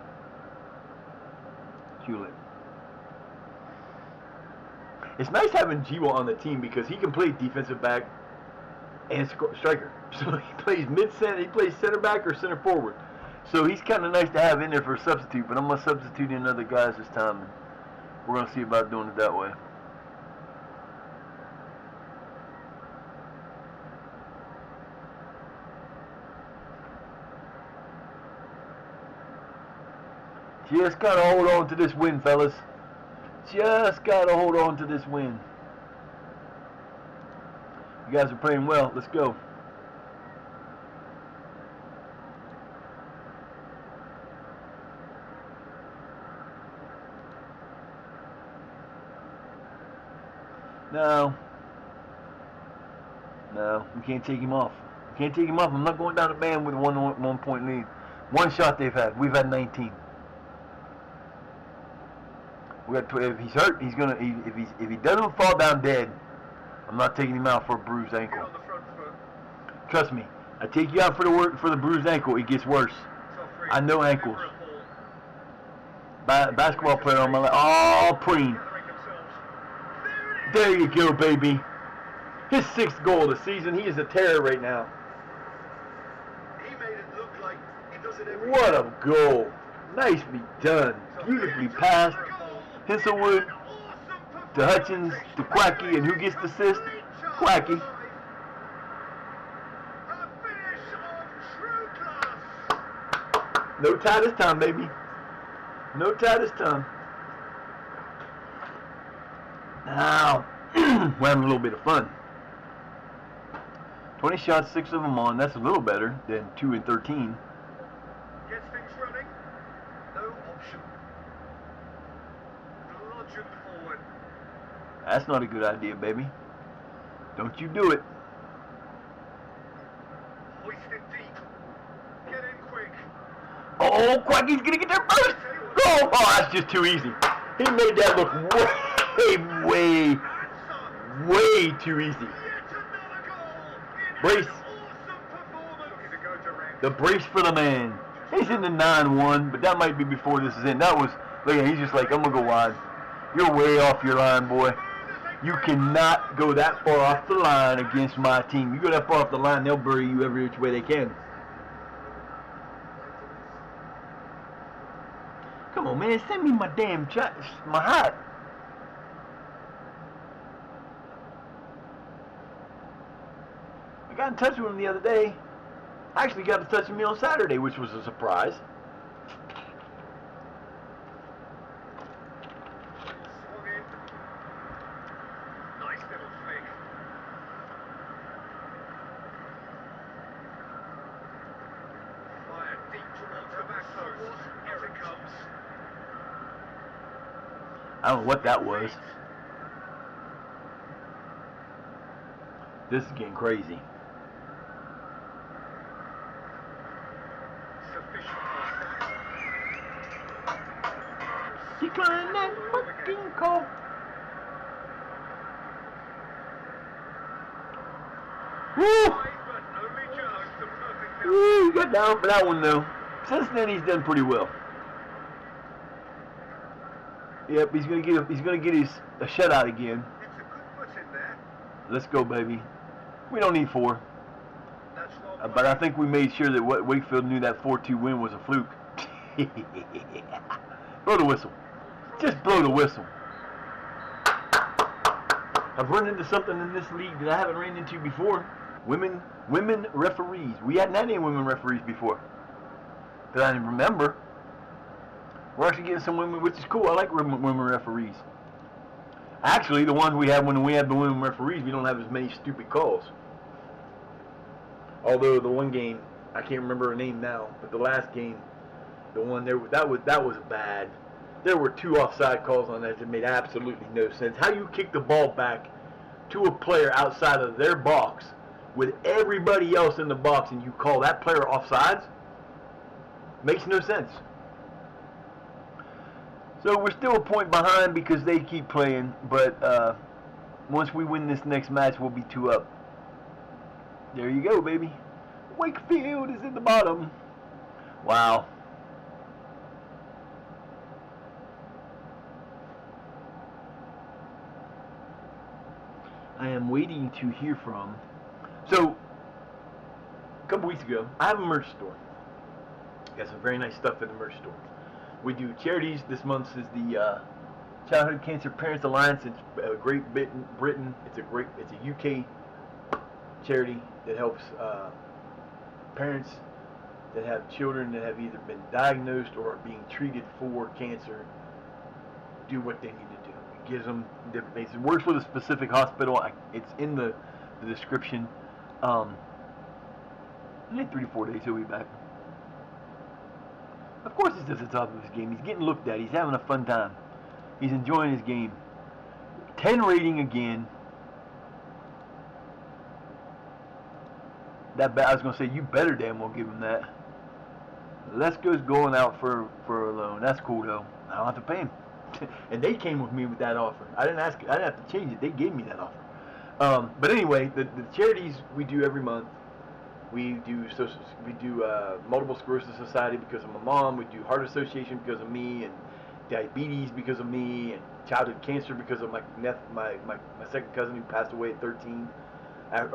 Hewlett. It's nice having Jiwa on the team because he can play defensive back and striker. So he plays mid-center, he plays center back or center forward. So he's kind of nice to have in there for a substitute, but I'm going to substitute in other guys this time. And we're going to see about doing it that way. Just got to hold on to this win, fellas. Just got to hold on to this win. You guys are playing well. Let's go. No, we can't take him off. We can't take him off. I'm not going down the band with a 1 point lead. One shot they've had. We've had 19. We got if he's hurt, he's gonna. If he doesn't fall down dead, I'm not taking him out for a bruised ankle. Trust me. I take you out for the bruised ankle. It gets worse. I know ankles. Basketball player on my left. Oh, Preem. There you go, baby. His 6th goal of the season. He is a terror right now. He made it look like he does it every What a goal. Nicely done. Beautifully passed. Hisselwood to Hutchins to Quacky, and who gets the assist? Quacky. A finish of true class. No tie this time, baby. No tie this time. Now, we're having a little bit of fun. 20 shots, 6 of them on. That's a little better than 2 and 13. Gets things running. No option. Bludgeon forward. That's not a good idea, baby. Don't you do it. Hoist it deep. Get in quick. Oh, Quacky's gonna get there first. Oh, that's just too easy. He made that look way too easy. Yet another goal. Brace. Awesome performance. Looking to go direct. The brace for the man. He's in the 9-1, but that might be before this is in. That was, look at, he's just like, I'm gonna go wide. You're way off your line, boy. You cannot go that far off the line against my team. You go that far off the line, they'll bury you every which way they can. Come on, man, send me my damn my hat. I got in touch with him the other day. I actually got in touch with me on Saturday, which was a surprise. Swung in. Nice little flick. Fired deep towards the back post. Here it comes. I don't know what that was. This is getting crazy. Sufficient contact. Decline that fucking call. Woo! Wide, but only just. The perfect Woo! You got down for that one though. Cincinnati's done pretty well. Yep, he's gonna get a shutout again. It's a good foot in there. Let's go, baby. We don't need 4. That's well But I think we made sure that Wakefield knew that 4-2 win was a fluke. Blow the whistle. Just blow the whistle. I've run into something in this league that I haven't ran into before. Women referees. We hadn't had any women referees before that I didn't remember. We're actually getting some women, which is cool. I like women referees. Actually, the ones we have when we have the women referees, we don't have as many stupid calls. Although the one game, I can't remember her name now, but the last game, the one there, that was bad. There were 2 offside calls on that made absolutely no sense. How you kick the ball back to a player outside of their box with everybody else in the box and you call that player offsides makes no sense. So we're still a point behind because they keep playing, but once we win this next match, we'll be 2 up. There you go, baby. Wakefield is in the bottom. Wow. I am waiting to hear from. So, a couple weeks ago, I have a merch store. Got some very nice stuff in the merch store. We do charities. This month is the Childhood Cancer Parents Alliance in Great Britain. It's a UK charity that helps parents that have children that have either been diagnosed or are being treated for cancer do what they need to do. It gives them different things. It works with a specific hospital. It's in the description. In 3 to 4 days he'll be back. Of course he's at the top of his game. He's getting looked at. He's having a fun time. He's enjoying his game. 10 rating again. I was going to say, you better damn well give him that. Let's Go's going out for a loan. That's cool, though. I don't have to pay him. And they came with me with that offer. I didn't have to change it. They gave me that offer. But anyway, the charities we do every month. We do Multiple Sclerosis Society because of my mom. We do Heart Association because of me, and diabetes because of me, and childhood cancer because of my second cousin who passed away at 13, at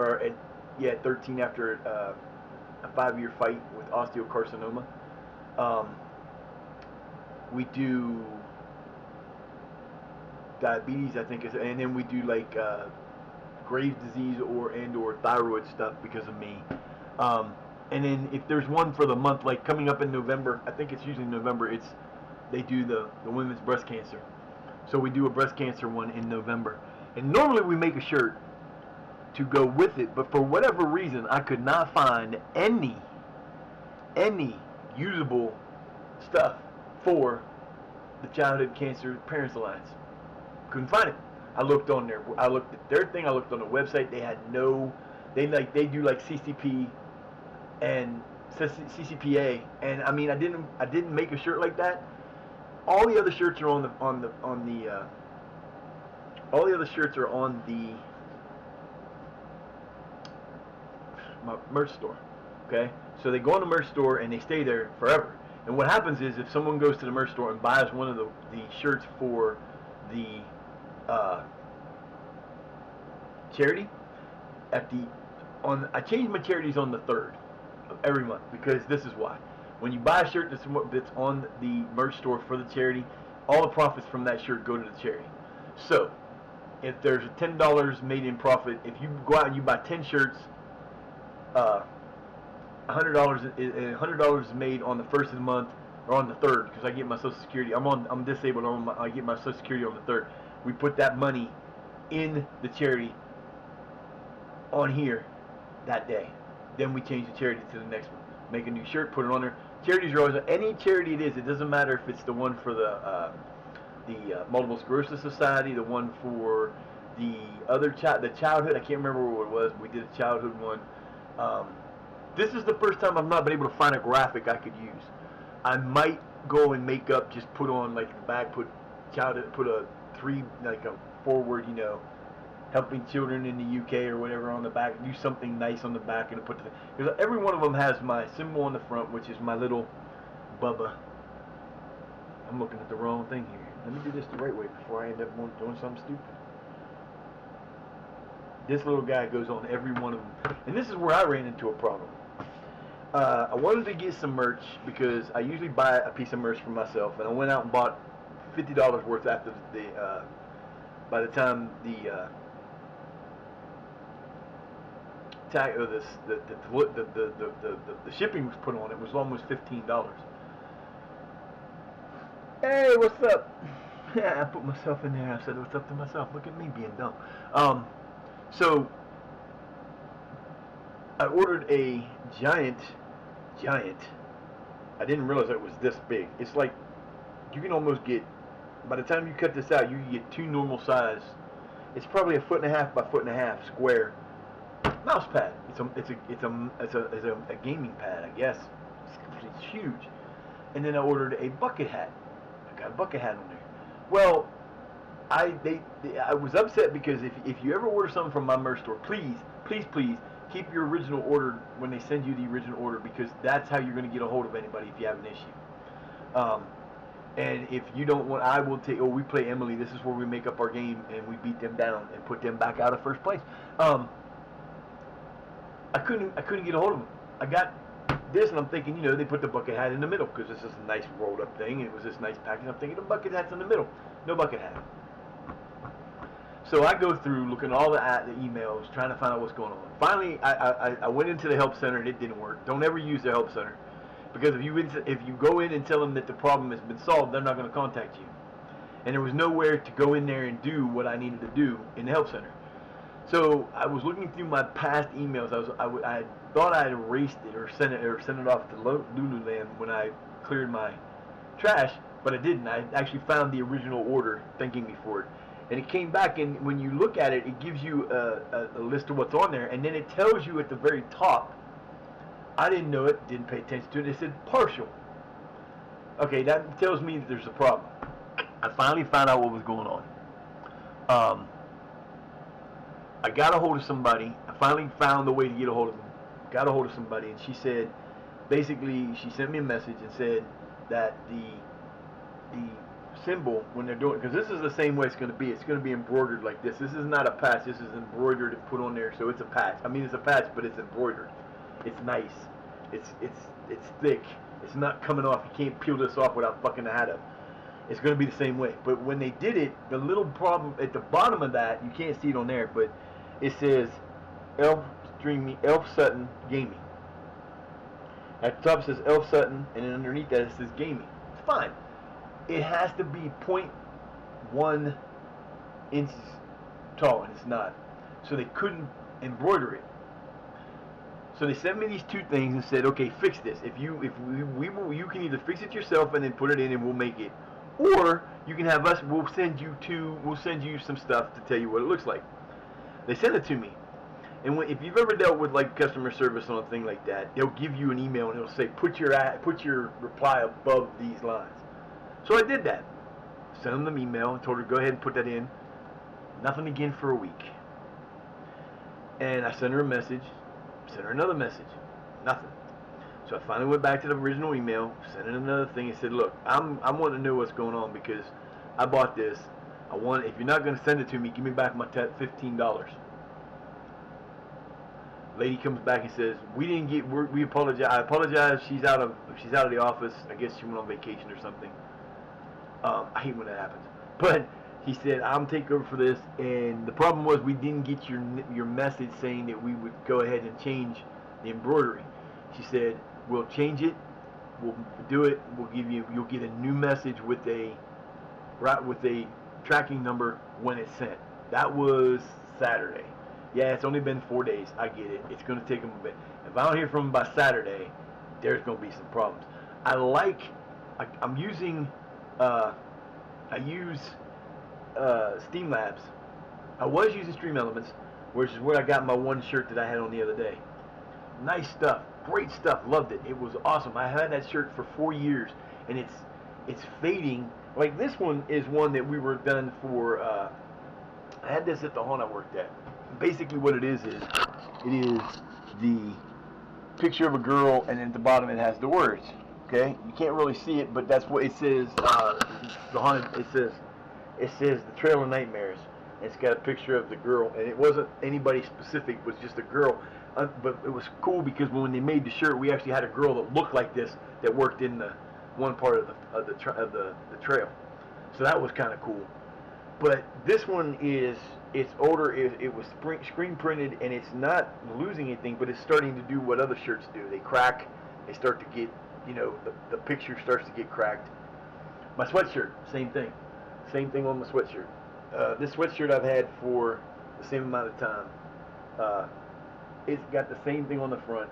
13 after a 5-year fight with osteocarcinoma. We do diabetes, I think, and then we do like Graves' disease or thyroid stuff because of me. And then if there's one for the month, like coming up in November, I think it's usually November. They do the women's breast cancer, so we do a breast cancer one in November. And normally we make a shirt to go with it, but for whatever reason, I could not find any usable stuff for the Childhood Cancer Parents Alliance. Couldn't find it. I looked at their thing. I looked on the website. They had no. They do like CCP and CCPA, and I mean I didn't make a shirt like that. All the other shirts are on the all the other shirts are on my merch store. Okay, so they go on the merch store and they stay there forever. And what happens is if someone goes to the merch store and buys one of the shirts for the charity, I change my charities on the 3rd of every month, because this is why. When you buy a shirt that's on the merch store for the charity, all the profits from that shirt go to the charity. So if there's $10 made in profit, if you go out and you buy 10 shirts, $100 is made on the 1st of the month, or on the 3rd, because I get my Social Security. I'm disabled. I get my Social Security on the 3rd. We put that money in the charity on here that day. Then we change the charity to the next one. Make a new shirt, put it on there. Charities are always, any charity it is. It doesn't matter if it's the one for the Multiple Sclerosis Society, the one for the other the childhood. I can't remember what it was. We did a childhood one. This is the first time I've not been able to find a graphic I could use. I might go and make up, just put on like the back, put a forward, helping children in the UK or whatever on the back. Do something nice on the back and put because every one of them has my symbol on the front, which is my little Bubba. I'm looking at the wrong thing here. Let me do this the right way before I end up doing something stupid. This little guy goes on every one of them, and this is where I ran into a problem. I wanted to get some merch because I usually buy a piece of merch for myself, and I went out and bought $50 worth after by the time the shipping was put on, it was almost $15. Hey, what's up? I put myself in there. I said what's up to myself. Look at me being dumb. So I ordered a giant. I didn't realize it was this big. It's like you can almost get, by the time you cut this out, you can get 2 normal size. It's probably 1.5 by 1.5 square mouse pad. It's a gaming pad, I guess. It's huge. And then I ordered a bucket hat. I got a bucket hat on there. Well, I was upset because if you ever order something from my merch store, please keep your original order when they send you the original order, because that's how you're going to get a hold of anybody if you have an issue. And if you don't want, I will take. Oh, we play Emily. This is where we make up our game and we beat them down and put them back out of first place. I couldn't get a hold of them. I got this, and I'm thinking, they put the bucket hat in the middle because this is a nice rolled up thing. And it was this nice package. I'm thinking the bucket hat's in the middle. No bucket hat. So I go through looking at all the emails, trying to find out what's going on. Finally, I went into the help center, and it didn't work. Don't ever use the help center, because if you go in and tell them that the problem has been solved, they're not going to contact you. And there was nowhere to go in there and do what I needed to do in the help center. So I was looking through my past emails. I thought I had erased it or sent it off to Lululand when I cleared my trash, but I didn't. I actually found the original order, thanking me for it. And it came back, and when you look at it, it gives you a list of what's on there, and then it tells you at the very top. I didn't know it, didn't pay attention to it. It said partial. Okay, that tells me that there's a problem. I finally found out what was going on. I got a hold of somebody. I finally found the way to get a hold of them. Got a hold of somebody, and she said, basically, she sent me a message and said that the symbol when they're doing, because this is the same way it's going to be. It's going to be embroidered like this. This is not a patch. This is embroidered and put on there, so it's a patch. I mean, it's a patch, but it's embroidered. It's nice. It's thick. It's not coming off. You can't peel this off without fucking the hat up. It's going to be the same way. But when they did it, the little problem at the bottom of that, you can't see it on there, but it says Elf Sutton Gaming. At the top it says Elf Sutton, and then underneath that it says Gaming. It's fine. It has to be 0.1 inches tall, and it's not. So they couldn't embroider it. So they sent me these two things and said, okay, fix this. You can either fix it yourself and then put it in and we'll make it, or you can have us. We'll send you some stuff to tell you what it looks like. They sent it to me, and if you've ever dealt with like customer service on a thing like that, they'll give you an email and it'll say put your reply above these lines. So I did that. Sent them the email and told her go ahead and put that in. Nothing again for a week. And I sent her a message. Sent her another message. Nothing. So I finally went back to the original email, sent in another thing, and said, look, I'm wanting to know what's going on because I bought this. If you're not going to send it to me, give me back my $15. Lady comes back and says, we apologize. I apologize. She's out of the office. I guess she went on vacation or something. I hate when that happens. But he said, I'm taking over for this, and the problem was we didn't get your message saying that we would go ahead and change the embroidery. She said, we'll change it, we'll do it, you'll get a new message with a tracking number when it's sent. That was Saturday. Yeah, it's only been 4 days. I get it. It's going to take them a bit. If I don't hear from them by Saturday, there's going to be some problems. I'm using, I use Steam Labs. I was using Stream Elements, which is where I got my one shirt that I had on the other day. Nice stuff, great stuff, loved it. It was awesome. I had that shirt for 4 years, and it's fading. Like this one is one that we were done for. I had this at the haunt I worked at. Basically, what it is the picture of a girl, and then at the bottom it has the words. Okay, you can't really see it, but that's what it says. The haunted. It says the Trail of Nightmares. It's got a picture of the girl, and it wasn't anybody specific. It was just a girl. But it was cool because when they made the shirt, we actually had a girl that looked like this that worked in the one part of the trail. So that was kind of cool. But this one it's older. It was screen printed, and it's not losing anything, but it's starting to do what other shirts do. They crack. They start to get, the picture starts to get cracked. My sweatshirt, same thing. Same thing on my sweatshirt. This sweatshirt I've had for the same amount of time. It's got the same thing on the front.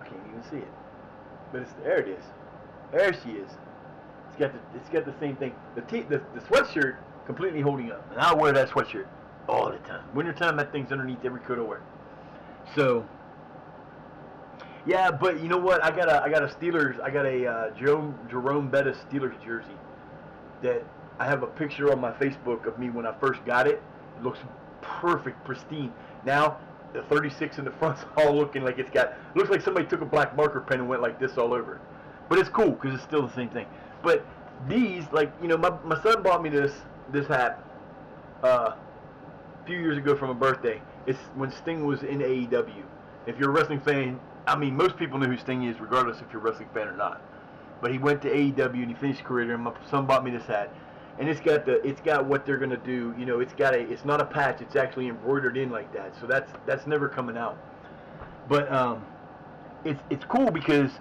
I can't even see it, but there it is. There she is. It's got the same thing. The sweatshirt completely holding up, and I wear that sweatshirt all the time. Wintertime, that thing's underneath every coat I wear. So, yeah, but you know what? I got a Steelers. I got a Jerome Bettis Steelers jersey that I have a picture on my Facebook of me when I first got it. It looks perfect, pristine. Now the 36 in the front's all looking like looks like somebody took a black marker pen and went like this all over it. But it's cool because it's still the same thing. But these, my son bought me this hat a few years ago for my birthday. It's when Sting was in AEW. If you're a wrestling fan, I mean, most people know who Sting is, regardless if you're a wrestling fan or not. But he went to AEW and he finished his career there, and my son bought me this hat. And it's got what they're gonna do. It's not a patch. It's actually embroidered in like that. So that's never coming out. But it's cool because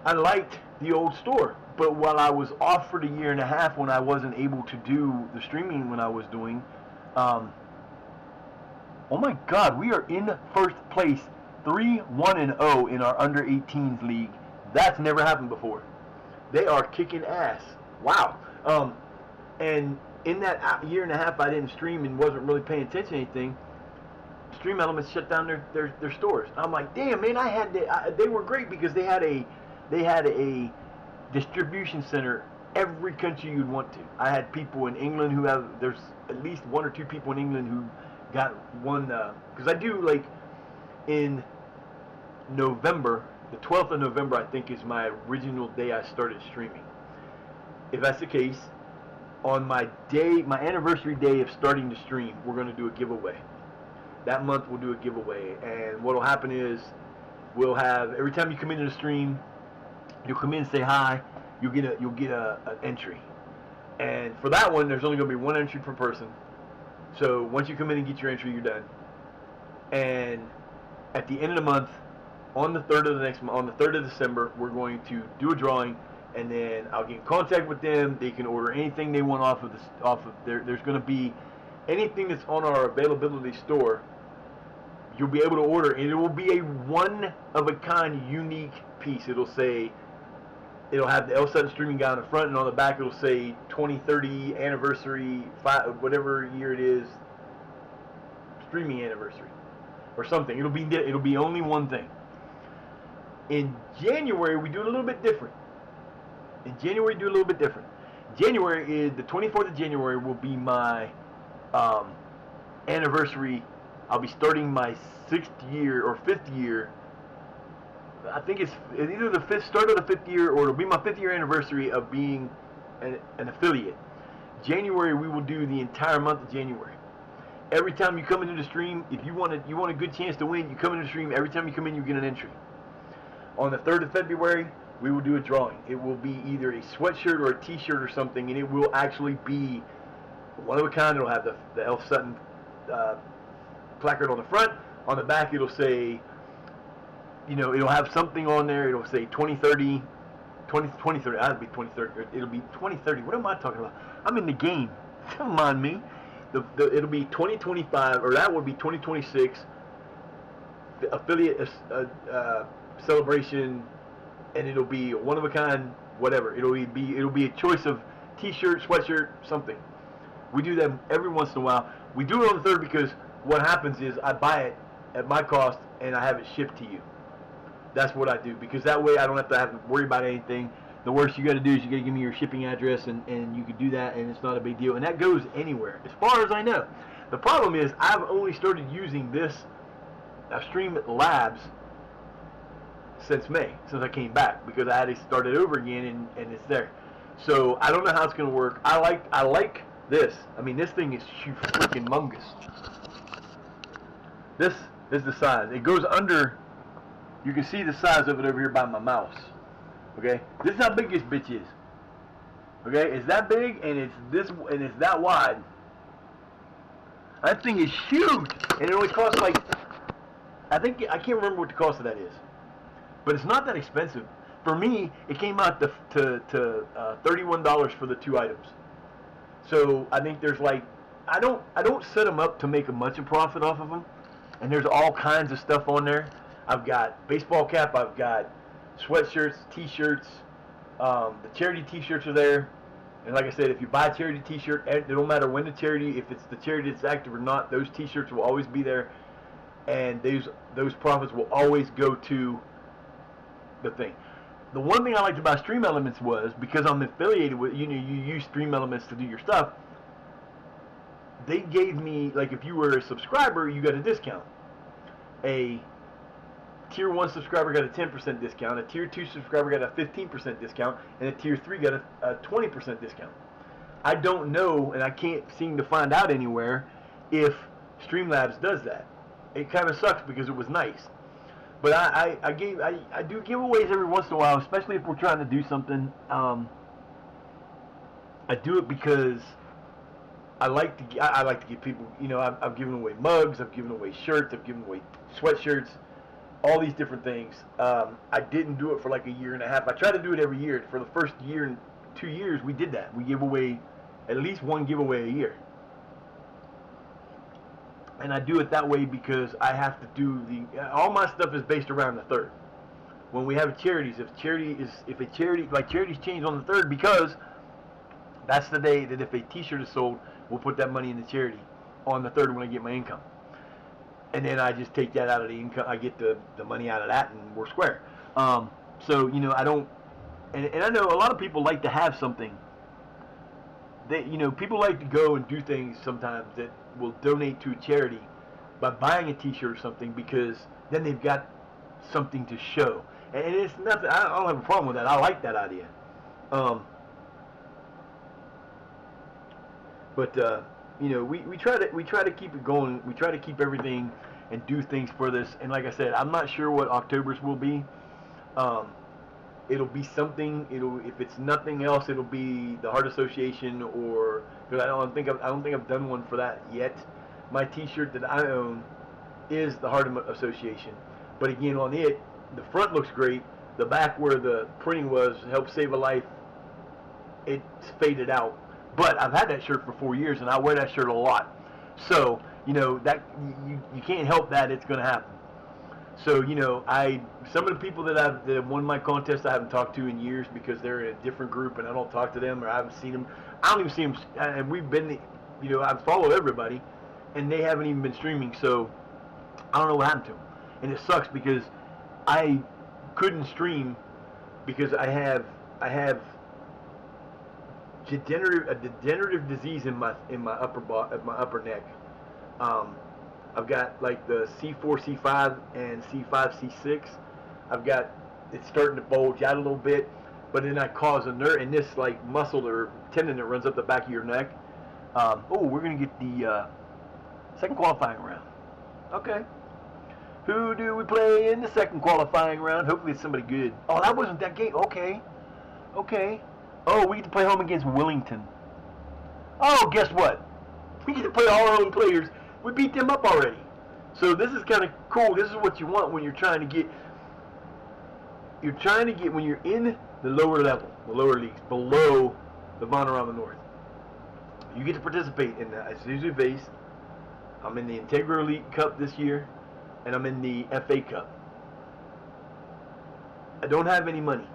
I liked the old store. But while I was off for the year and a half when I wasn't able to do the streaming when I was doing, oh my God, we are in first place, 3-1-0 in our under 18s league. That's never happened before. They are kicking ass. Wow. And in that year and a half I didn't stream and wasn't really paying attention to anything, Stream Elements shut down their stores. I'm like, damn, man, they were great because they had a distribution center every country you'd want to. I had people in England there's at least one or two people in England who got one, because I do in November, the 12th of November I think is my original day I started streaming. if that's the case, on my anniversary day of starting to stream, we're going to do a giveaway. That month we'll do a giveaway, and what will happen is we'll have, every time you come into the stream, you'll come in and say hi. You'll get an entry, and for that one, there's only going to be one entry per person. So once you come in and get your entry, you're done. And at the end of the month, on the 3rd of the next month, on the 3rd of December, we're going to do a drawing, and then I'll get in contact with them. They can order anything they want off of there's going to be anything that's on our availability store. You'll be able to order, and it will be a one-of-a-kind, unique piece. It'll have the El Sutton Streaming Guy on the front, and on the back it'll say 2030 anniversary, whatever year it is, streaming anniversary, or something. It'll be only one thing. In January, we do it a little bit different. January is the 24th of January will be my anniversary. I'll be starting my 6th year or 5th year. I think it's either the start of the 5th year, or it'll be my 5th year anniversary of being an affiliate. January, we will do the entire month of January. Every time you come into the stream, if you want a good chance to win, you come into the stream. Every time you come in, you get an entry. On the 3rd of February, we will do a drawing. It will be either a sweatshirt or a t-shirt or something, and it will actually be one of a kind. It'll have the Elf Sutton placard on the front. On the back, it'll say, it'll have something on there. It'll say 2030, 2030. That'll be 2030. It'll be 2030. What am I talking about? I'm in the game. Come on, me. It'll be 2025, or that would be 2026. The affiliate celebration, and it'll be one of a kind, whatever. It'll be a choice of t-shirt, sweatshirt, something. We do them every once in a while. We do it on the 3rd because what happens is I buy it at my cost and I have it shipped to you. That's what I do, because that way I don't have to worry about anything. The worst you got to do is you got to give me your shipping address, and you can do that, and it's not a big deal. And that goes anywhere, as far as I know. The problem is I've only started using this Stream Labs since May, since I came back, because I had to start it over again, and it's there. So I don't know how it's going to work. I like this. I mean, this thing is freaking humongous. This is the size. It goes under. You can see the size of it over here by my mouse. Okay, this is how big this bitch is. Okay, it's that big, and it's that wide. That thing is huge, and it only costs like, I can't remember what the cost of that is, but it's not that expensive. For me, it came out to $31 for the 2 items. So I think there's like, I don't set them up to make a much of profit off of them, and there's all kinds of stuff on there. I've got baseball cap, I've got sweatshirts, t-shirts, the charity t-shirts are there. And like I said, if you buy a charity t-shirt, it don't matter when if it's the charity that's active or not, those t-shirts will always be there, and those profits will always go to the thing. The one thing I liked about Stream Elements was, because I'm affiliated with, you use Stream Elements to do your stuff, they gave me, like, if you were a subscriber, you got a discount. A Tier 1 subscriber got a 10% discount, a Tier 2 subscriber got a 15% discount, and a Tier 3 got a 20% discount. I don't know, and I can't seem to find out anywhere, if Streamlabs does that. It kind of sucks because it was nice. But I do giveaways every once in a while, especially if we're trying to do something. I do it because I like to give people, I've given away mugs, I've given away shirts, I've given away sweatshirts, all these different things. I didn't do it for like a year and a half. I try to do it every year. For the first year and 2 years, we did that. We give away at least one giveaway a year. And I do it that way because I have to do all my stuff is based around the 3rd. When we have charities, charities change on the 3rd, because that's the day that if a t-shirt is sold, we'll put that money in the charity on the 3rd when I get my income. And then I just take that out of the income. I get the money out of that, and we're square. So, I don't, and I know a lot of people like to have something. People like to go and do things sometimes that will donate to a charity by buying a t-shirt or something, because then they've got something to show. And it's nothing, I don't have a problem with that. I like that idea. But we try to keep it going. We try to keep everything and do things for this. And like I said, I'm not sure what October's will be. Um, it'll be something. If it's nothing else, it'll be the Heart Association, or because I don't think I've done one for that yet. My T-shirt that I own is the Heart Association, but again, on it, the front looks great. The back where the printing was, help save a life, it's faded out. But I've had that shirt for 4 years, and I wear that shirt a lot. So that you can't help that it's going to happen. So some of the people that have won my contest I haven't talked to in years because they're in a different group and I don't talk to them or I haven't seen them. I don't even see them. And we've been, I follow everybody, and they haven't even been streaming. So I don't know what happened to them, and it sucks because I couldn't stream because I have a degenerative disease in my upper neck. I've got like the C4, C5, and C5, C6. I've got it's starting to bulge out a little bit, but then I cause a nerve in this like muscle or tendon that runs up the back of your neck. We're gonna get the second qualifying round. Okay. Who do we play in the second qualifying round? Hopefully it's somebody good. Oh, that wasn't that game. Okay. Oh, we get to play home against Willington. Oh, guess what? We get to play all our own players. We beat them up already. So this is kind of cool. This is what you want when you're trying to get when you're in the lower level, the lower leagues, below the Vanarama North. You get to participate in that. It's usually based. I'm in the Integra Elite Cup this year, and I'm in the FA Cup. I don't have any money.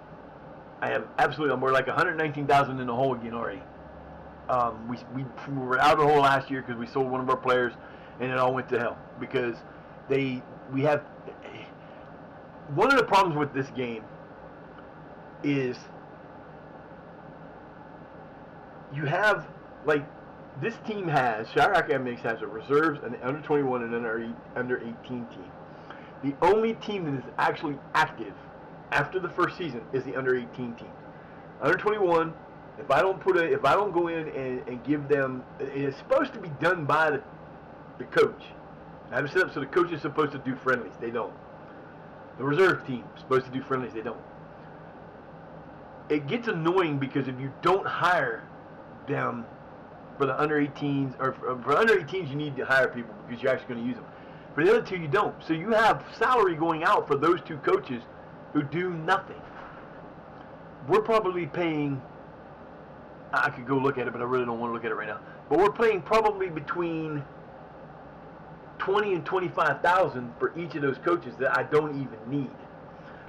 We're like 119,000 in the hole again already. We were out of the hole last year because we sold one of our players, and it all went to hell because we have one of the problems with this game is you have like this team has Shire Academics has a reserves, an under 21 and an under 18 team. The only team that is actually active after the first season is the under 18 team. Under 21, if I don't go in and give them, it's supposed to be done by the coach. I have it set up so the coach is supposed to do friendlies. They don't. The reserve team is supposed to do friendlies. They don't. It gets annoying because if you don't hire them for the under 18s, or for under 18s, you need to hire people because you're actually going to use them. For the other two, you don't. So you have salary going out for those two coaches who do nothing. We're probably paying, I could go look at it, but I really don't want to look at it right now. But we're paying probably between 20 and 25,000 for each of those coaches that I don't even need.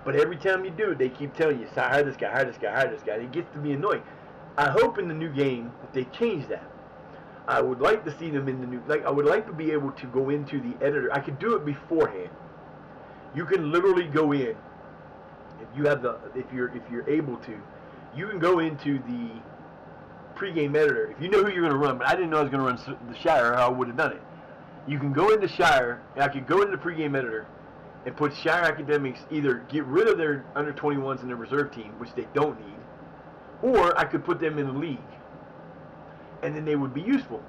But every time you do it, they keep telling you, hire this guy, hire this guy, hire this guy. It gets to be annoying. I hope in the new game that they change that. I would like to see them in the new, I would like to be able to go into the editor. I could do it beforehand. You can literally go in, if you're able to, you can go into the pregame editor. If you know who you're going to run, but I didn't know I was going to run the Shire, I would have done it. You can go into Shire, I could go into the pregame editor and put Shire Academics, either get rid of their under 21s and their reserve team, which they don't need, or I could put them in the league. And then they would be useful.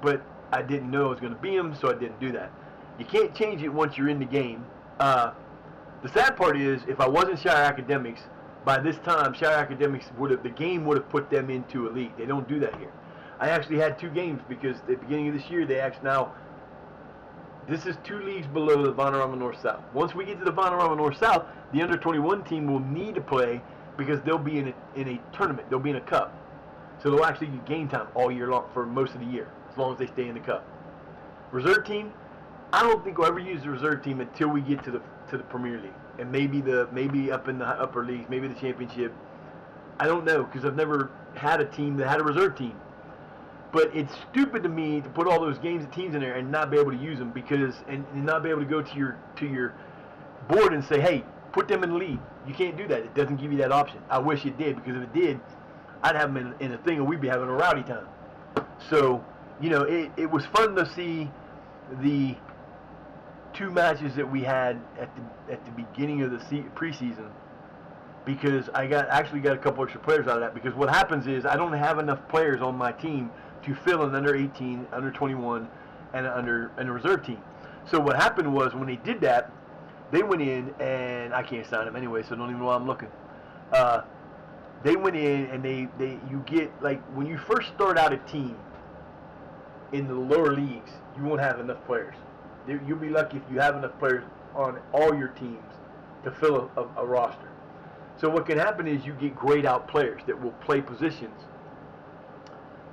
But I didn't know I was going to be them, so I didn't do that. You can't change it once you're in the game. The sad part is, if I wasn't Shire Academics, by this time, Shire Academics the game would have put them into a league. They don't do that here. I actually had 2 games because at the beginning of this year, this is 2 leagues below the Vanarama North South. Once we get to the Vanarama North South, the under 21 team will need to play because they'll be in a tournament. They'll be in a cup. So they'll actually get game time all year long for most of the year, as long as they stay in the cup. Reserve team, I don't think we'll ever use the reserve team until we get to the Premier League, and maybe up in the upper leagues, maybe the championship. I don't know because I've never had a team that had a reserve team. But it's stupid to me to put all those teams in there and not be able to use them and not be able to go to your board and say, hey, put them in the league. You can't do that. It doesn't give you that option. I wish it did, because if it did, I'd have them in a thing and we'd be having a rowdy time. So, it was fun to see the 2 matches that we had at the beginning of the preseason, because I actually got a couple extra players out of that, because what happens is I don't have enough players on my team to fill an under 18, under 21, and a reserve team. So what happened was when they did that, they went in and I can't sign them anyway, so don't even know why I'm looking. They went in and you get, like, when you first start out a team in the lower leagues, you won't have enough players. You'll be lucky if you have enough players on all your teams to fill a roster. So what can happen is you get grayed out players that will play positions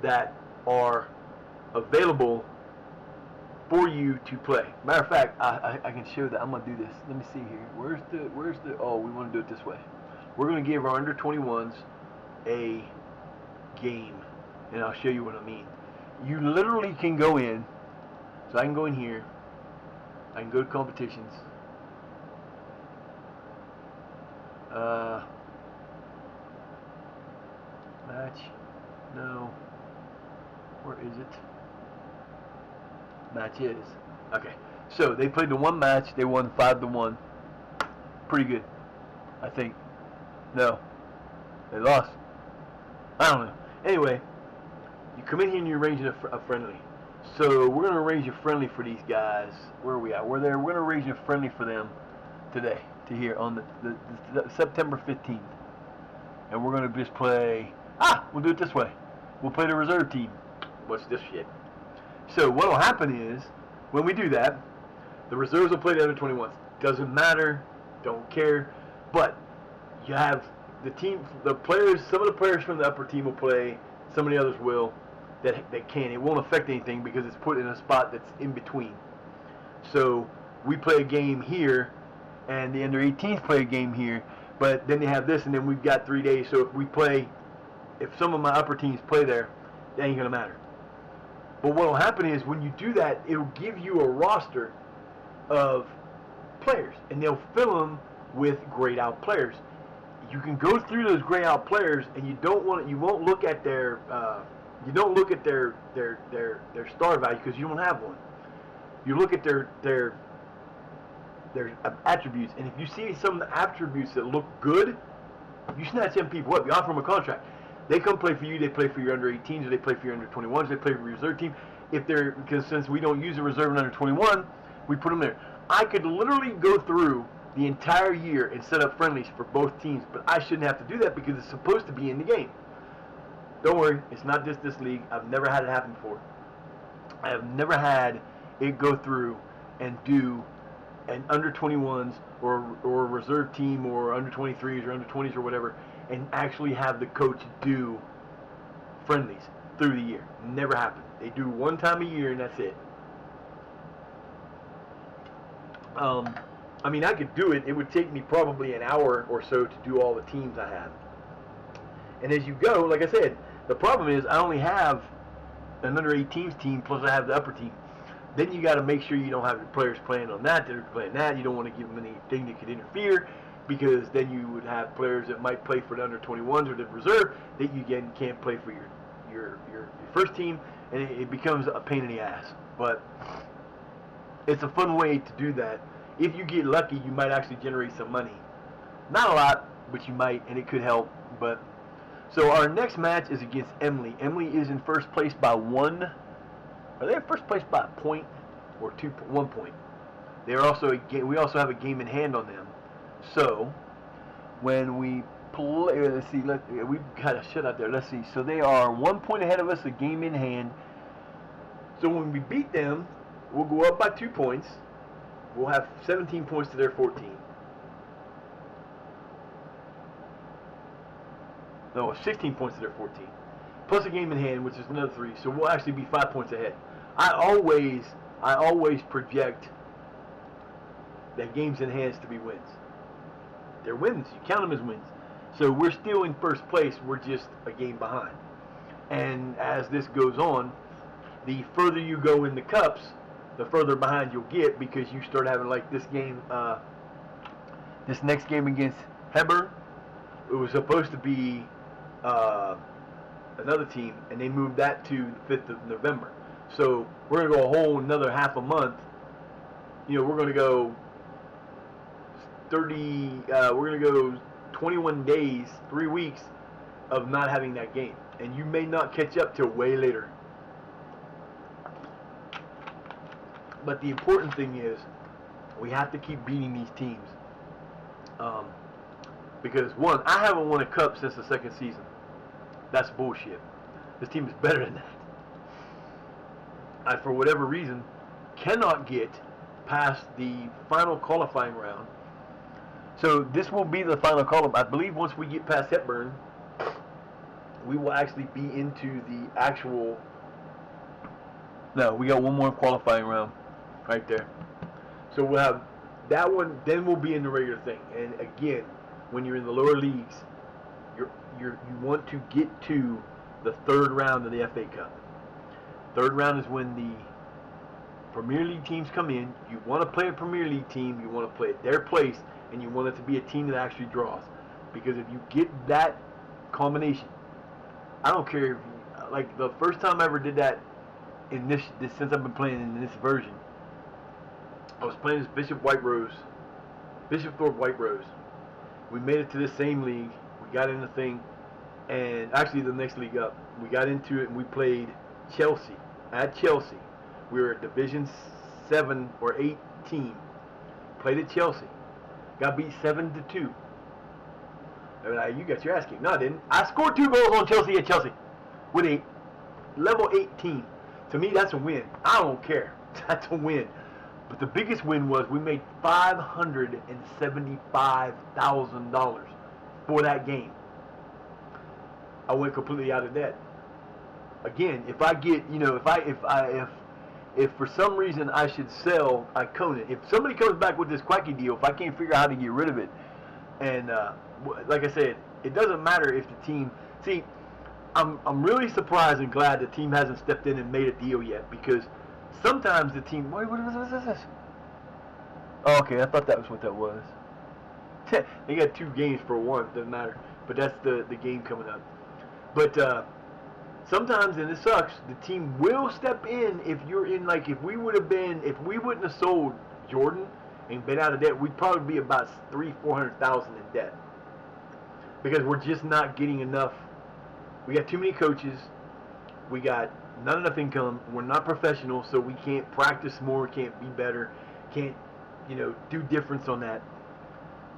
that are available for you to play. Matter of fact, I can show that. I'm gonna do this. Let me see here. Where's the? Oh, we want to do it this way. We're gonna give our under 21s a game, and I'll show you what I mean. You literally can go in. So I can go in here. I can go to competitions. Match. No. Where is it? Matches. Okay. So they played the one match. They won 5-1. Pretty good, I think. No. They lost. I don't know. Anyway, you come in here and you're arranging a friendly. So we're going to arrange a friendly for these guys. Where are we at? We're there. We're going to arrange a friendly for them today, to here on the September 15th. And we're going to just play. We'll do it this way. We'll play the reserve team. What's this shit? So what will happen is, when we do that, the reserves will play the under 21s. Doesn't matter. Don't care. But you have the team, the players, some of the players from the upper team will play. Some of the others will. That can. It won't affect anything because it's put in a spot that's in between. So we play a game here, and the under 18s play a game here. But then they have this, and then we've got 3 days. So if some of my upper teams play there, that ain't gonna matter. But what will happen is when you do that, it'll give you a roster of players, and they'll fill them with grayed out players. You can go through those grayed out players, and you won't look at their star value because you don't have one. You look at their attributes, and if you see some of the attributes that look good, you snatch them people up. You offer them a contract. They come play for you. They play for your under 18s, or they play for your under 21s. They play for your reserve team. Because since we don't use a reserve and under 21, we put them there. I could literally go through the entire year and set up friendlies for both teams, but I shouldn't have to do that because it's supposed to be in the game. Don't worry, it's not just this league. I've never had it happen before. I have never had it go through and do an under 21s or a reserve team or under 23s or under 20s or whatever, and actually have the coach do friendlies through the year. Never happened. They do one time a year and that's it. I mean, I could do it. It would take me probably an hour or so to do all the teams I have. And as you go, like I said, the problem is I only have an under 18s team plus I have the upper team. Then you got to make sure you don't have your players playing on that. They're playing that. You don't want to give them anything that could interfere, because then you would have players that might play for the under 21s or the reserve that you again can't play for your first team, and it becomes a pain in the ass. But it's a fun way to do that. If you get lucky, you might actually generate some money. Not a lot, but you might, and it could help. But so our next match is against Emily. Emily is in first place by 1. Are they in first place by a point or 1 point? They are also we also have a game in hand on them. So when we play, let's see, we got a shutout there. Let's see. So they are 1 point ahead of us, a game in hand. So when we beat them, we'll go up by 2 points. We'll have 17 points to their 14. No, 16 points to their 14. Plus a game in hand, which is another 3. So we'll actually be 5 points ahead. I always project that games in hands to be wins. They're wins. You count them as wins. So we're still in first place. We're just a game behind. And as this goes on, the further you go in the cups, the further behind you'll get, because you start having, like, this game, this next game against Heber. It was supposed to be another team, and they moved that to the 5th of November. So we're going to go a whole another half a month. You know, we're going to go 21 days, 3 weeks of not having that game. And you may not catch up till way later. But the important thing is we have to keep beating these teams. Because one, I haven't won a cup since the second season. That's bullshit. This team is better than that. I, for whatever reason, cannot get past the final qualifying round. So this will be the final qualifying. I believe once we get past Hepburn, we will actually be into the actual. No, we got one more qualifying round right there. So we'll have that one. Then we'll be in the regular thing. And again, when you're in the lower leagues, you want to get to the third round of the FA Cup. Third round is when the Premier League teams come in. You want to play a Premier League team. You want to play at their place, and you want it to be a team that actually draws. Because if you get that combination, I don't care if you, like the first time I ever did that in this since I've been playing in this version, I was playing as Bishop Thorpe White Rose. We made it to this same league. We got in the thing, and actually the next league up, we got into it and we played Chelsea. At Chelsea, we were a Division 7 or 8 team. Played at Chelsea. Got beat 7-2. You got your ass kicked. No, I didn't. I scored 2 goals on Chelsea at Chelsea with a level 8 team. To me, that's a win. I don't care. That's a win. But the biggest win was we made $575,000 for that game. I went completely out of debt. Again, if I get, if for some reason I should sell Icona, if somebody comes back with this quacky deal, if I can't figure out how to get rid of it, and like I said, it doesn't matter if the team. See, I'm really surprised and glad the team hasn't stepped in and made a deal yet, because sometimes the team. Wait, what is this? Oh, okay, I thought that was what that was. They got 2 games for one. Doesn't matter, but that's the game coming up. But sometimes, and it sucks, the team will step in if you're in, like, if we wouldn't have sold Jordan and been out of debt, we'd probably be about $300,000-400,000 in debt. Because we're just not getting enough. We got too many coaches. We got not enough income. We're not professional, so we can't practice more, can't be better, can't, do difference on that.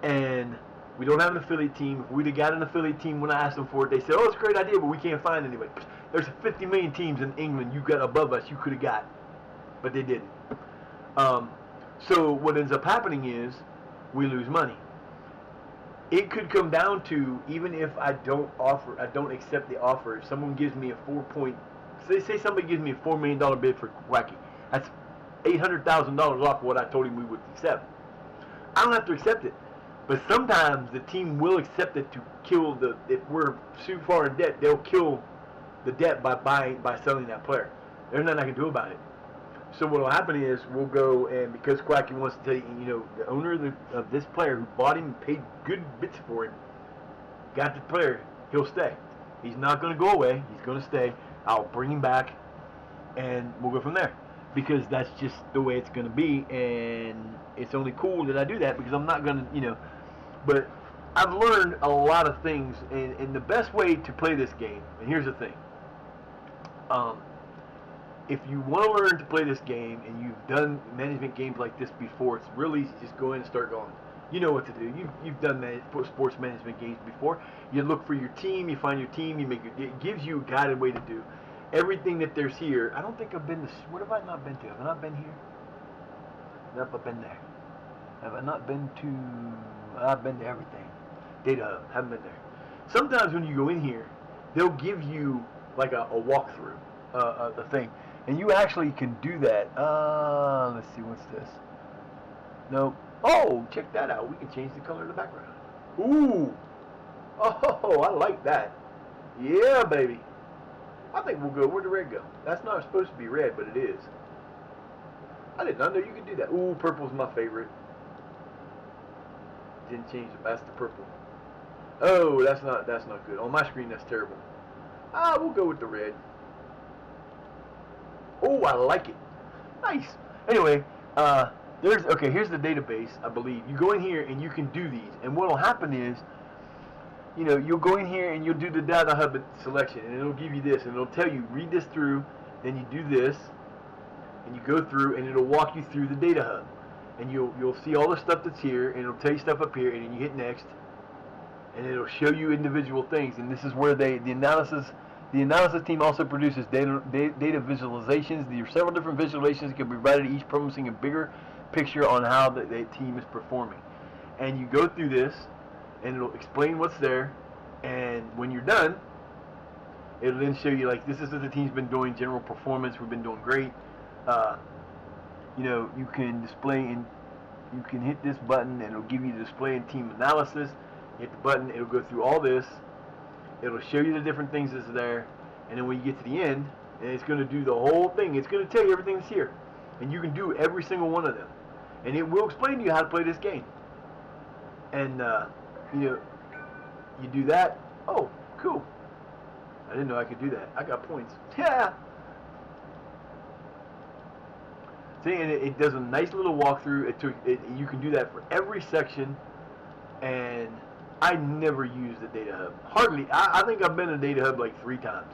And we don't have an affiliate team. If we'd have got an affiliate team when I asked them for it, they said, oh, it's a great idea, but we can't find anybody. There's 50 million teams in England you got above us you could have got. But they didn't. So what ends up happening is we lose money. It could come down to, even if I don't accept the offer, if someone gives me a say somebody gives me a $4 million bid for Wacky, that's $800,000 off what I told him we would accept. I don't have to accept it. But sometimes the team will accept it to kill if we're too far in debt, they'll kill the debt by selling that player. There's nothing I can do about it. So what will happen is we'll go, and because Quacky wants to take, the owner of this player who bought him and paid good bits for him, got the player, he'll stay. He's not going to go away. He's going to stay. I'll bring him back, and we'll go from there. Because that's just the way it's going to be, and it's only cool that I do that, because I'm not going to, but I've learned a lot of things, and the best way to play this game, and here's the thing, if you want to learn to play this game, and you've done management games like this before, it's really easy. Just go in and start going. You know what to do. You've done sports management games before. You look for your team, you find your team, it gives you a guided way to do everything that there's here. I don't think I've been to, what have I not been to? Have I not been here? Nope, I've been there. Have I not been to, I've been to everything. Data Hub, haven't been there. Sometimes when you go in here, they'll give you like a walkthrough, the thing. And you actually can do that. Let's see, what's this? Nope. Oh, check that out. We can change the color of the background. Ooh. Oh, I like that. Yeah, baby. I think we'll go. Where'd the red go? That's not supposed to be red, but it is. I did not know you could do that. Ooh, purple's my favorite. Didn't change it. That's the purple. Oh, that's not good. On my screen, that's terrible. We'll go with the red. Oh, I like it. Nice. Anyway, here's the database, I believe. You go in here and you can do these. And what will happen is, you'll go in here and you'll do the Data Hub selection, and it'll give you this, and it'll tell you, read this through, then you do this, and you go through, and it'll walk you through the data hub, and you'll see all the stuff that's here, and it'll tell you stuff up here, and then you hit next, and it'll show you individual things. And this is where the analysis team also produces data visualizations. There are several different visualizations that can be provided, each promising a bigger picture on how the team is performing. And you go through this, and it'll explain what's there, and when you're done, it'll then show you, like, this is what the team's been doing, general performance, we've been doing great. You can display, and you can hit this button, and it'll give you the display and team analysis. You hit the button, it'll go through all this, it'll show you the different things that's there, and then when you get to the end, and it's going to do the whole thing, it's going to tell you everything that's here, and you can do every single one of them, and it will explain to you how to play this game. And you do that. Oh, cool. I didn't know I could do that. I got points. Yeah. See, and it does a nice little walkthrough. You can do that for every section, and I never use the data hub. Hardly. I think I've been in the data hub like 3 times,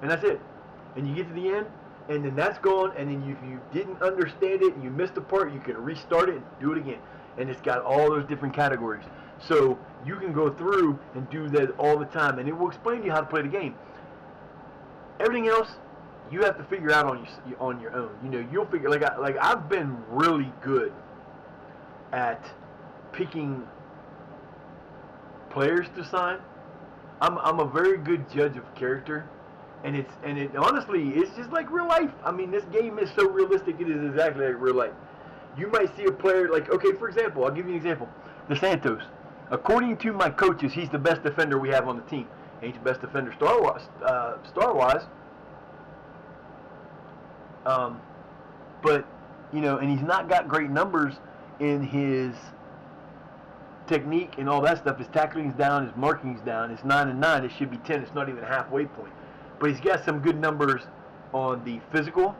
and that's it. And you get to the end, and then that's gone. And then if you didn't understand it and you missed a part, you can restart it and do it again. And it's got all those different categories, so you can go through and do that all the time, and it will explain to you how to play the game. Everything else, you have to figure out on your own. You'll figure. Like I've been really good at picking players to sign. I'm a very good judge of character, and it honestly, it's just like real life. I mean, this game is so realistic. It is exactly like real life. You might see a player like, okay, for example, I'll give you an example. The Santos. According to my coaches, he's the best defender we have on the team. And he's the best defender star-wise. But, and he's not got great numbers in his technique and all that stuff. His tackling's down, his marking's down. It's 9 and 9. It should be 10. It's not even a halfway point. But he's got some good numbers on the physical,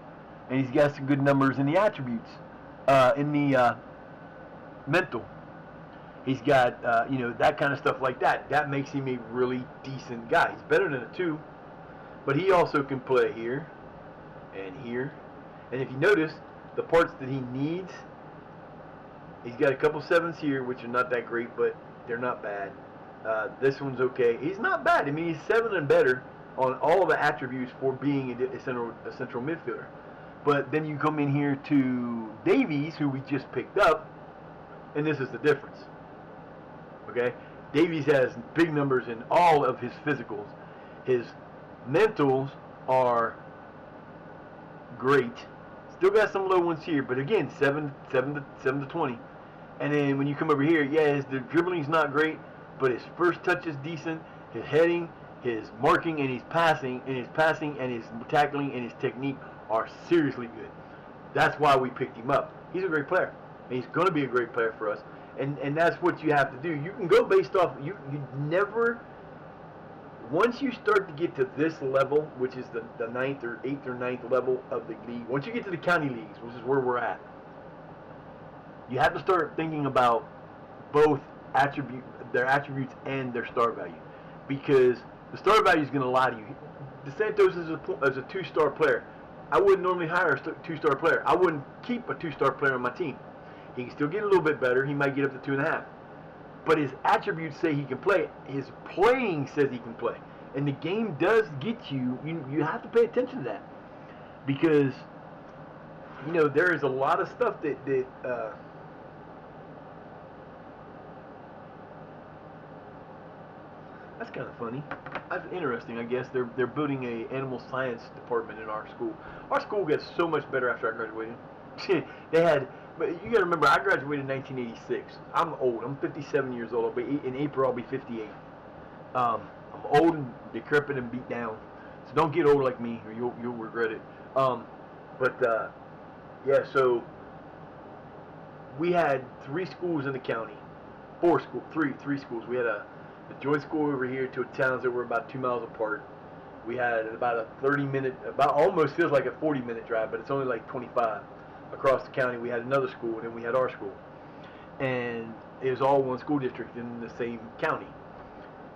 and he's got some good numbers in the attributes. In the mental, he's got that kind of stuff like that. That makes him a really decent guy. He's better than a 2, but he also can play here and here. And if you notice, the parts that he needs, he's got a couple 7s here, which are not that great, but they're not bad. This one's okay. He's not bad. I mean, he's 7 and better on all the attributes for being a central midfielder. But then you come in here to Davies, who we just picked up, and this is the difference. Okay? Davies has big numbers in all of his physicals. His mentals are great. Still got some low ones here, but again, 7 to 20. And then when you come over here, his dribbling's not great, but his first touch is decent. His heading, his marking, and his passing, and his tackling, and his technique are seriously good. That's why we picked him up. He's a great player. And he's going to be a great player for us. And that's what you have to do. You can go based off, you never, once you start to get to this level, which is the 9th or 8th or 9th level of the league, once you get to the county leagues, which is where we're at, you have to start thinking about both their attributes and their star value. Because the star value is going to lie to you. DeSantos is a 2-star player. I wouldn't normally hire a 2-star player. I wouldn't keep a 2-star player on my team. He can still get a little bit better. He might get up to 2.5. But his attributes say he can play. His playing says he can play. And the game does get you. You have to pay attention to that. Because, there is a lot of stuff that that's kind of funny. That's interesting, I guess. They're building a animal science department in our school. Our school gets so much better after I graduated. But you got to remember, I graduated in 1986. I'm old. I'm 57 years old. But in April, I'll be 58. I'm old and decrepit and beat down. So don't get old like me, or you'll regret it. So we had 3 schools in the county. 3 schools. We had the joint school over here, 2 towns that were about 2 miles apart. We had about a 30-minute, about almost feels like a 40-minute drive, but it's only like 25. Across the county, we had another school, and then we had our school. And it was all one school district in the same county.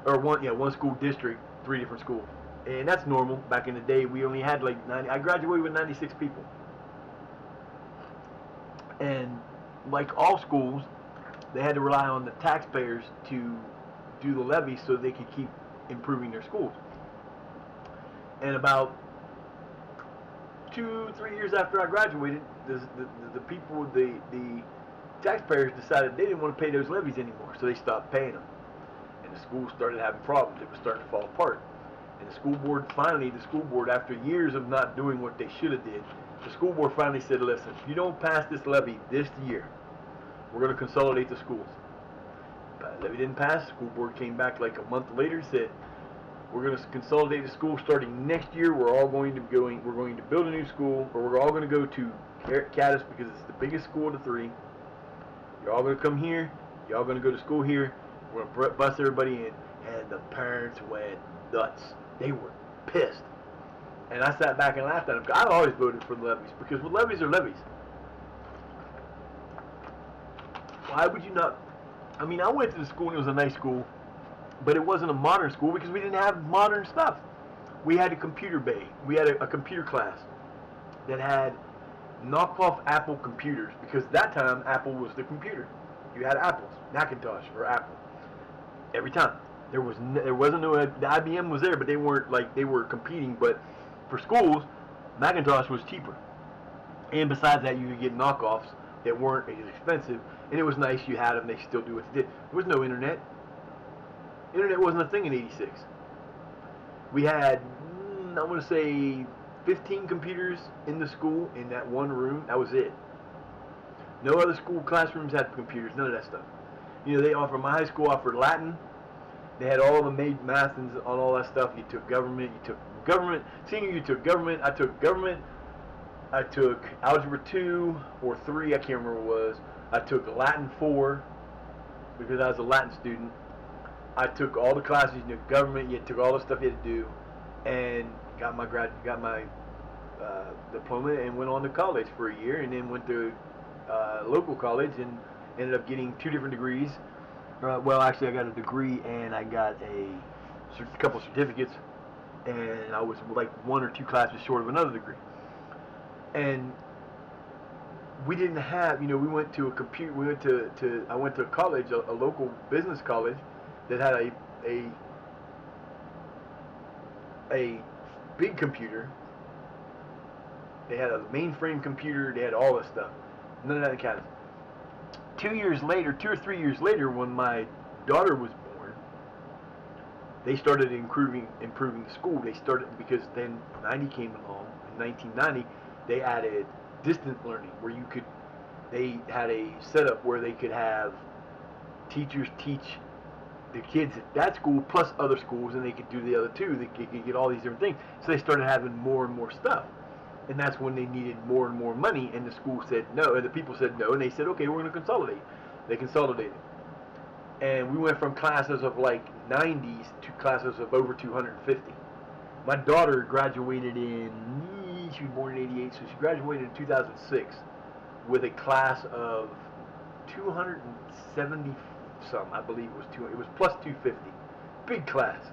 Or one school district, 3 different schools. And that's normal. Back in the day, we only had like 90. I graduated with 96 people. And like all schools, they had to rely on the taxpayers to do the levies so they could keep improving their schools. And about 2, 3 years after I graduated, the people, the taxpayers decided they didn't want to pay those levies anymore, so they stopped paying them. And the school started having problems. It was starting to fall apart. And the school board after years of not doing what they should have did, the school board finally said, listen, if you don't pass this levy this year, we're going to consolidate the schools. But the levy didn't pass. The school board came back like a month later and said, we're going to consolidate the school starting next year. We're going to build a new school, or we're all going to go to Caddis because it's the biggest school of the three. You're all going to come here. You're all going to go to school here. We're going to bus everybody in. And the parents went nuts. They were pissed. And I sat back and laughed at them. I always voted for the levies because levies are levies. Why would you not? I mean, I went to the school and it was a nice school, but it wasn't a modern school because we didn't have modern stuff. We had a computer bay. We had a computer class that had knockoff Apple computers because at that time Apple was the computer. You had Apples, Macintosh or Apple. Every time there wasn't no, the IBM was there, but they were competing. But for schools, Macintosh was cheaper, and besides that, you could get knockoffs that weren't as expensive, and it was nice. You had them; they still do what they did. There was no internet. Internet wasn't a thing in '86. We had, I want to say, 15 computers in the school in that one room. That was it. No other school classrooms had computers. None of that stuff. You know, my high school offered Latin. They had all the math and on all that stuff. You took government. Senior, you took government. I took government. I took Algebra 2 or 3. I can't remember what it was. I took Latin 4 because I was a Latin student. I took all the classes. You took government. You took all the stuff you had to do, and got my diploma and went on to college for a year, and then went to local college and ended up getting 2 different degrees. Well, actually, I got a degree and I got a couple certificates, and I was like 1 or 2 classes short of another degree. And we didn't have, we went to I went to a college, a local business college that had a big computer. They had a mainframe computer. They had all this stuff. None of that counted. 2 or 3 years later, when my daughter was born, they started improving the school. They started because then 90 came along. In 1990, they added distant learning, where they had a setup where they could have teachers teach the kids at that school plus other schools, and they could do the other 2. They could get all these different things. So they started having more and more stuff. And that's when they needed more and more money, and the school said no, and the people said no, and they said, okay, we're going to consolidate. They consolidated. And we went from classes of like 90s to classes of over 250. My daughter graduated she was born in 88, so she graduated in 2006 with a class of 270 some, I believe it was plus 250. Big class.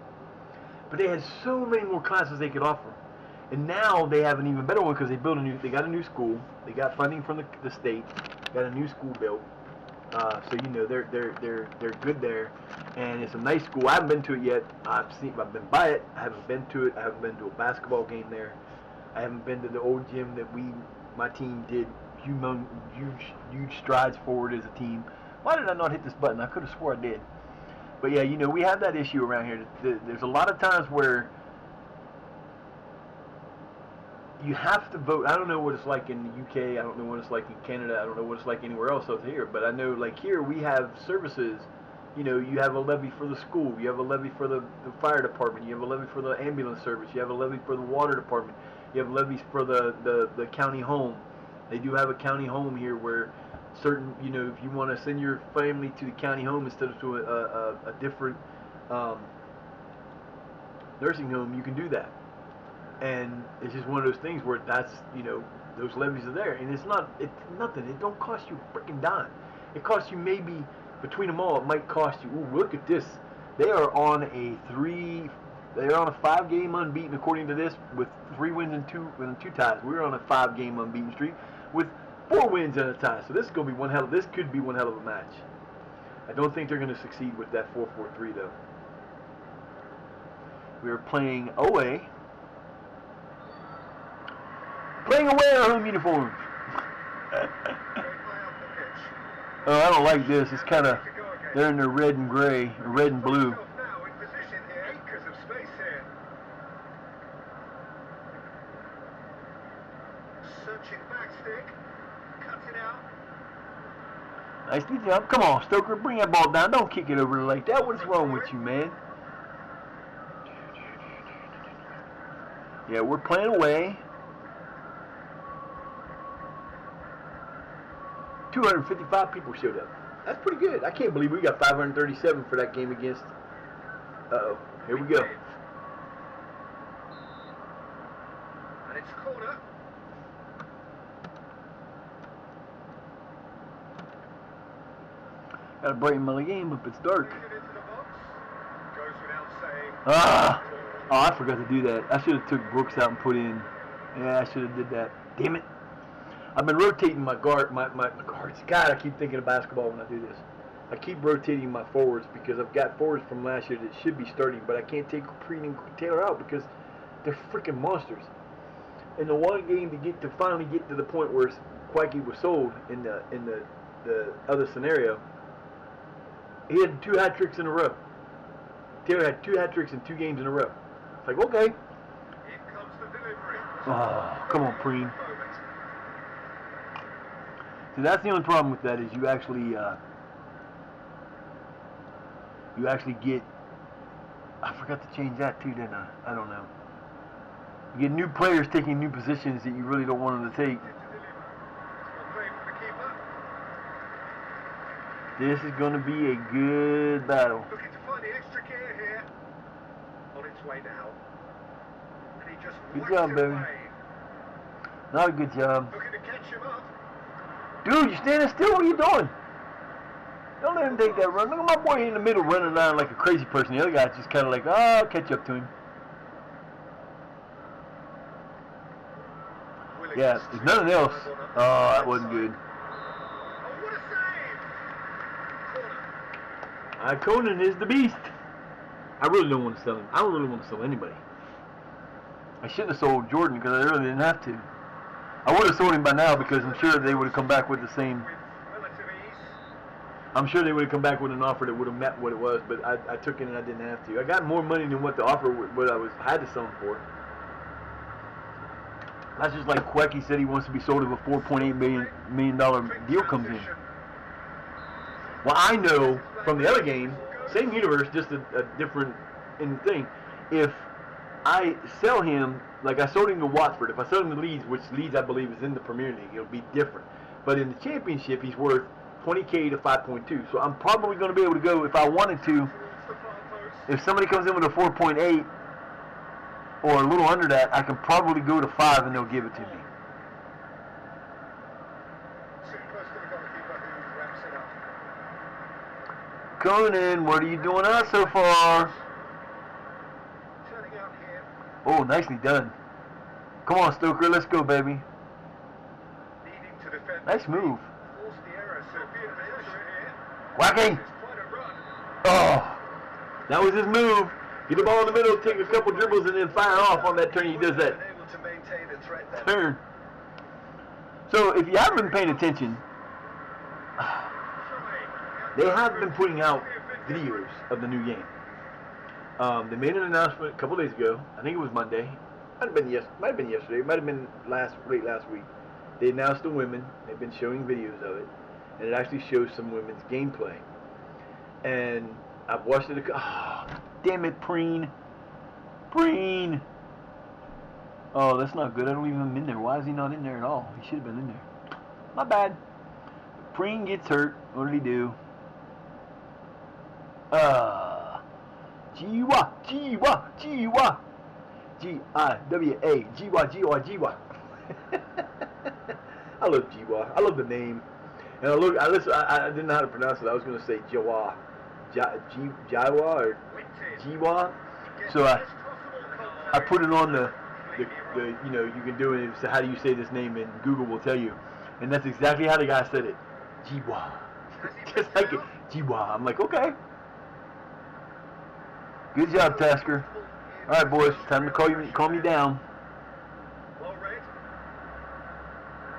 But they had so many more classes they could offer. And now they have an even better one because they got a new school. They got funding from the state. Got a new school built. So they're good there, and it's a nice school. I haven't been to it yet. I've been by it. I haven't been to it. I haven't been to a basketball game there. I haven't been to the old gym that my team did huge strides forward as a team. Why did I not hit this button? I could have swore I did. But yeah, we have that issue around here. There's a lot of times where you have to vote. I don't know what it's like in the UK. I don't know what it's like in Canada. I don't know what it's like anywhere else out here. But I know, like here, we have services. You have a levy for the school. You have a levy for the fire department. You have a levy for the ambulance service. You have a levy for the water department. You have levies for the county home. They do have a county home here where certain, if you want to send your family to the county home instead of to a different nursing home, you can do that. And it's just one of those things where that's, those levies are there. And it's nothing. It don't cost you a freaking dime. It costs you maybe, between them all, it might cost you, ooh, look at this. They are on a 5-game unbeaten, according to this, with 3 wins and two ties. We're on a 5-game unbeaten streak with 4 wins and a tie. So this is gonna be one hell. This could be one hell of a match. I don't think they're gonna succeed with that 4-4-3 though. We are playing away. Playing away in our home uniforms. Oh, I don't like this. It's kind of, they're in their red and gray, or red and blue. Now in position here, acres of space here. Searching back stick, cuts it out. Nicely jumped. Come on, Stoker, bring that ball down. Don't kick it over like that. What's wrong with you, man? Yeah, we're playing away. 255 people showed up. That's pretty good. I can't believe we got 537 for that game against. Uh-oh. Here we go. And it's corner. Gotta brighten my game up. It's dark. Into the box. Goes without saying. Ah! Oh, I forgot to do that. I should have took Brooks out and put in. Yeah, I should have did that. Damn it. I've been rotating my guards. God, I keep thinking of basketball when I do this. I keep rotating my forwards because I've got forwards from last year that should be starting, but I can't take Creed and Taylor out because they're freaking monsters. In the one game to finally get to the point where Quikey was sold in the other scenario, he had 2 hat tricks in a row. Taylor had 2 hat tricks in 2 games in a row. It's like, okay. In comes the delivery. Oh, come on, Preen. See, that's the only problem with that is you actually get. I forgot to change that too, didn't I? I don't know. You get new players taking new positions that you really don't want them to take. This is going to be a good battle. Looking to find the extra gear here. On its way now. And he just Good job, baby. away. Not a good job. Looking to catch him up. Dude, you're standing still. What are you doing? Don't let him take that run. Look at my boy in the middle running around like a crazy person. The other guy's just kind of like, oh, I'll catch up to him. Yeah, there's nothing else. Oh, that wasn't good. Oh, what a save! Corner. Conan is the beast. I really don't want to sell him. I don't really want to sell anybody. I shouldn't have sold Jordan because I really didn't have to. I would have sold him by now because I'm sure they would have come back with the same. I'm sure they would have come back with an offer that would have met what it was, but I took it and I didn't have to. I got more money than what the offer, what I had to sell him for. That's just like Quecky said he wants to be sold if a $4.8 million deal comes in. Well, I know from the other game, same universe, just a different thing. If I sell him, like I sold him to Watford, if I sell him to Leeds, which Leeds I believe is in the Premier League, it'll be different. But in the Championship, he's worth $20K to 5.2. So I'm probably going to be able to go, if I wanted to, if somebody comes in with a 4.8 or a little under that, I can probably go to 5 and they'll give it to me. Conan, what are you doing out so far? Oh, nicely done. Come on, Stoker, let's go, baby. Nice move. Whacking! Oh, that was his move. Get the ball in the middle, take a couple dribbles, and then fire off on that turn. He does that turn. So if you haven't been paying attention, they have been putting out videos of the new game. They made an announcement a couple days ago. I think it was Monday. Might have been yesterday. It might have been late last week. They announced the women. They've been showing videos of it, and it actually shows some women's gameplay. And I've watched it. Oh, damn it, Preen. Oh, that's not good. I don't even have him in there. Why is he not in there at all? He should have been in there. My bad. Preen gets hurt. What did he do? G-Y. G-I-W-A. G-Y. I love G-Y. I love the name. And I didn't know how to pronounce it. I was going to say Jawa. Jawa or Jiwa. So I put it on the you know, you can do it. So how do you say this name? And Google will tell you. And that's exactly how the guy said it. Jiwa. Just like it. Jiwa. I'm like, okay. Good job, Tasker. All right, boys. Time to calm you down. Well read.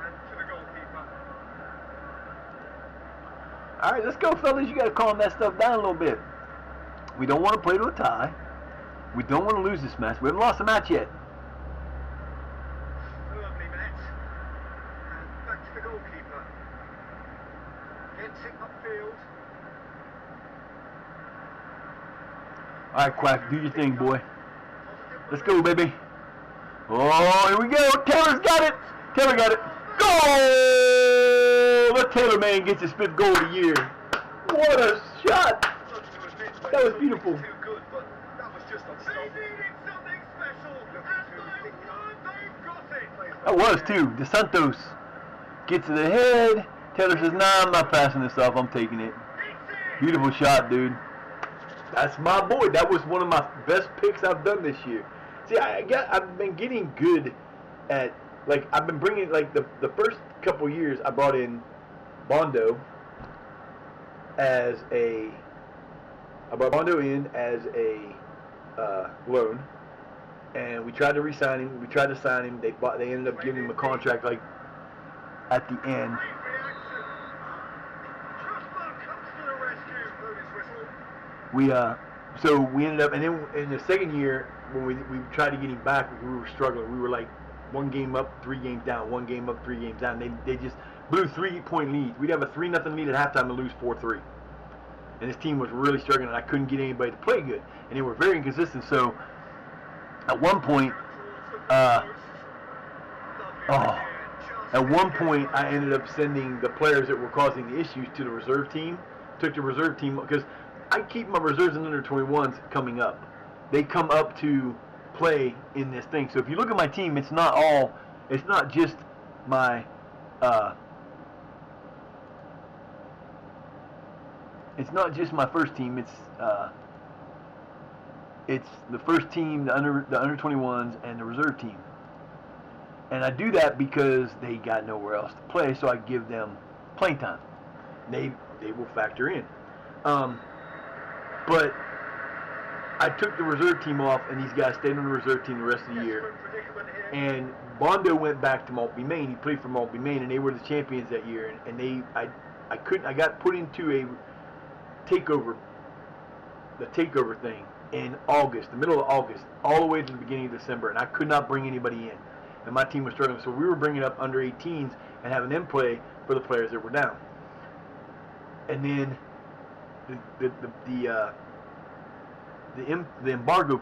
And to the goalkeeper. All right, let's go, fellas. You got to calm that stuff down a little bit. We don't want to play to a tie. We don't want to lose this match. We haven't lost a match yet. Lovely met. And back to the goalkeeper. Gets it upfield. All right, Quack, do your thing, boy. Let's go, baby. Oh, here we go. Taylor's got it. Taylor got it. Goal! The Taylor man gets his 5th goal of the year. What a shot! That was beautiful. Too good, but that was just unstoppable. They needed something special, and by one, they've got it. That was too. De Santos gets to the head. Taylor says, "Nah, I'm not passing this off. I'm taking it." Beautiful shot, dude. That's my boy. That was one of my best picks I've done this year. See, I've been getting good at, like, I've been bringing, like, the first couple years I brought in Bondo as a, I brought Bondo in as a loan, and we tried to re-sign him. We tried to sign him. They ended up giving him a contract, like, at the end. So we ended up, and then in the second year, when we tried to get him back, we were struggling. We were like 1 game up, 3 games down, 1 game up, 3 games down. They just blew 3-point leads. We'd have a 3-0 lead at halftime and lose 4-3. And this team was really struggling, and I couldn't get anybody to play good. And they were very inconsistent. So at one point, I ended up sending the players that were causing the issues to the reserve team. Took the reserve team, because I keep my reserves and under 21s coming up. They come up to play in this thing. So if you look at my team, it's not just my first team. It's the first team, the under 21s, and the reserve team. And I do that because they got nowhere else to play, so I give them playing time. They will factor in. But I took the reserve team off, and these guys stayed on the reserve team the rest of the year. And Bondo went back to Maltby, Maine. He played for Maltby, Maine, and they were the champions that year. And I got put into a takeover thing in August, the middle of August, all the way to the beginning of December, and I could not bring anybody in. And my team was struggling, so we were bringing up under 18s and having them play for the players that were down. And then the embargo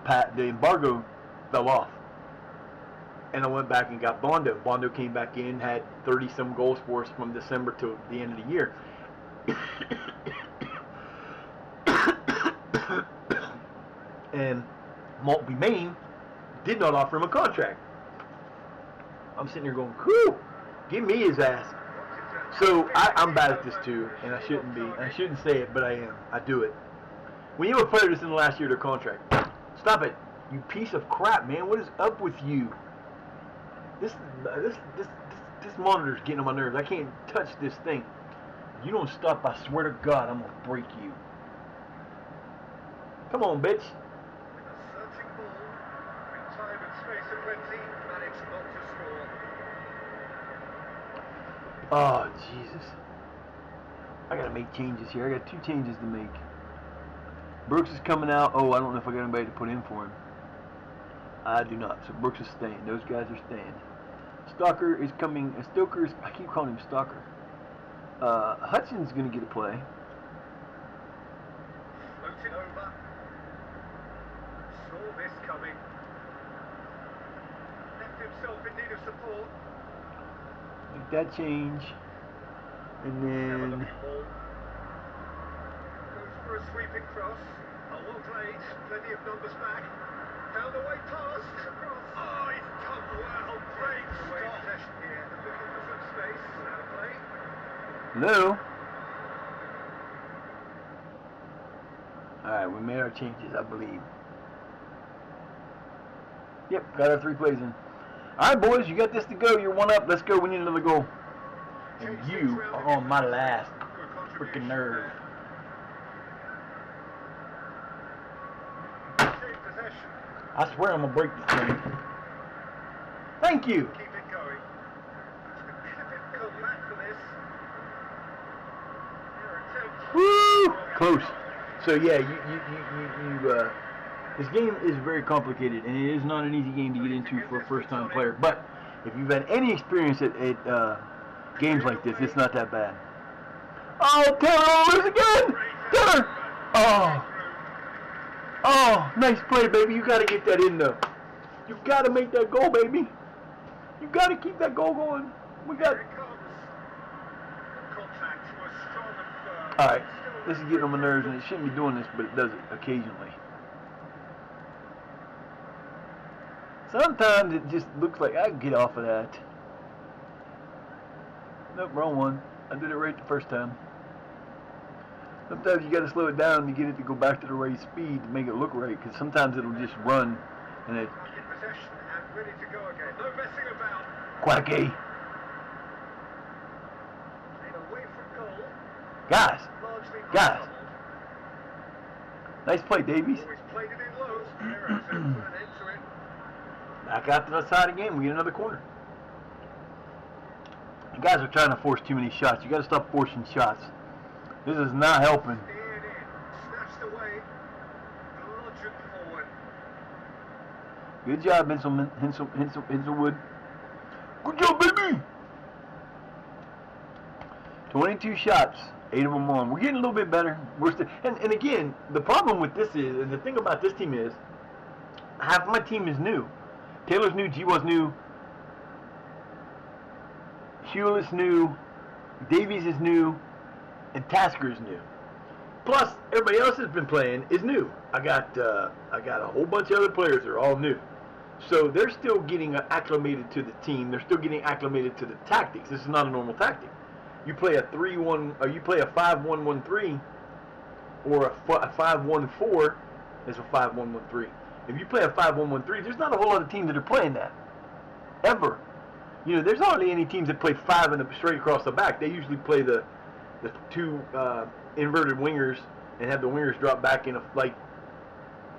fell off, and I went back and got Bondo. Bondo came back in, had 30-some goals for us from December to the end of the year. And Maltby, Maine did not offer him a contract. I'm sitting here going, "Whew, give me his ass." So I'm bad at this too, and I shouldn't be. I shouldn't say it, but I am. I do it. When you have a player that's in the last year of their contract, stop it, you piece of crap, man. What is up with you? This monitor's getting on my nerves. I can't touch this thing. You don't stop, I swear to God, I'm gonna break you. Come on, bitch. Searching ball, with time and space aplenty, managed not to score. Oh, Jesus. I gotta make changes here. I got 2 changes to make. Brooks is coming out. Oh, I don't know if I got anybody to put in for him. I do not. So Brooks is staying. Those guys are staying. Stalker is coming. Stoker's, I keep calling him Stalker. Hudson's gonna get a play. Floated over. Saw this coming. Left himself in need of support. Make that change. And then Goes for a sweeping cross. Oh, well played. Plenty of numbers back. Found a way past. Oh, he's done well. Great stop. Here, looking for some space. Out of play. hello. Alright, we made our changes, I believe. Yep, got our 3 plays in. Alright, boys, you got this to go. You're 1 up. Let's go. We need another goal. and you are on my last freaking nerve. I swear I'm gonna break this thing. Thank you. Keep it going. Come back for this. Woo! Close. So yeah, this game is very complicated, and it is not an easy game to get into for a first-time player. But if you've had any experience at games like this, it's not that bad. Oh, Taylor lose again! Taylor! Oh, nice play, baby. You got to get that in, though. You got to make that goal, baby. You got to keep that goal going. We got... All right, this is getting on my nerves, and it shouldn't be doing this, but it does it occasionally. Sometimes it just looks like I can get off of that. Nope, wrong one. I did it right the first time. Sometimes you got to slow it down to get it to go back to the right speed to make it look right, because sometimes it'll just run and it... Possession and ready to go again. No messing about. Quacky. Away from goal. Guys. Nice play, Davies. Always played it in lows. Put an end to it. Back out to the side again. We get another corner. You guys are trying to force too many shots. You got to stop forcing shots. This is not helping. Snatched away. Bludgeoned forward. Good job, Hinselwood. Good job, baby. 22 shots, 8 of them on. We're getting a little bit better. We're still, and again, the problem with this is, and the thing about this team is, half my team is new. Taylor's new, G-Wall's new, Hewlett's new, Davies is new, and Tasker's new. Plus, everybody else that's been playing is new. I got a whole bunch of other players that are all new. So they're still getting acclimated to the team. They're still getting acclimated to the tactics. This is not a normal tactic. You play a 3-1, or you play a 5-1-1-3, or a 5-1-4. It's a 5-1-1-3. If you play a 5-1-1-3, there's not a whole lot of teams that are playing that, ever. You know, there's hardly any teams that play 5 and straight across the back. They usually play the two inverted wingers and have the wingers drop back in a, like,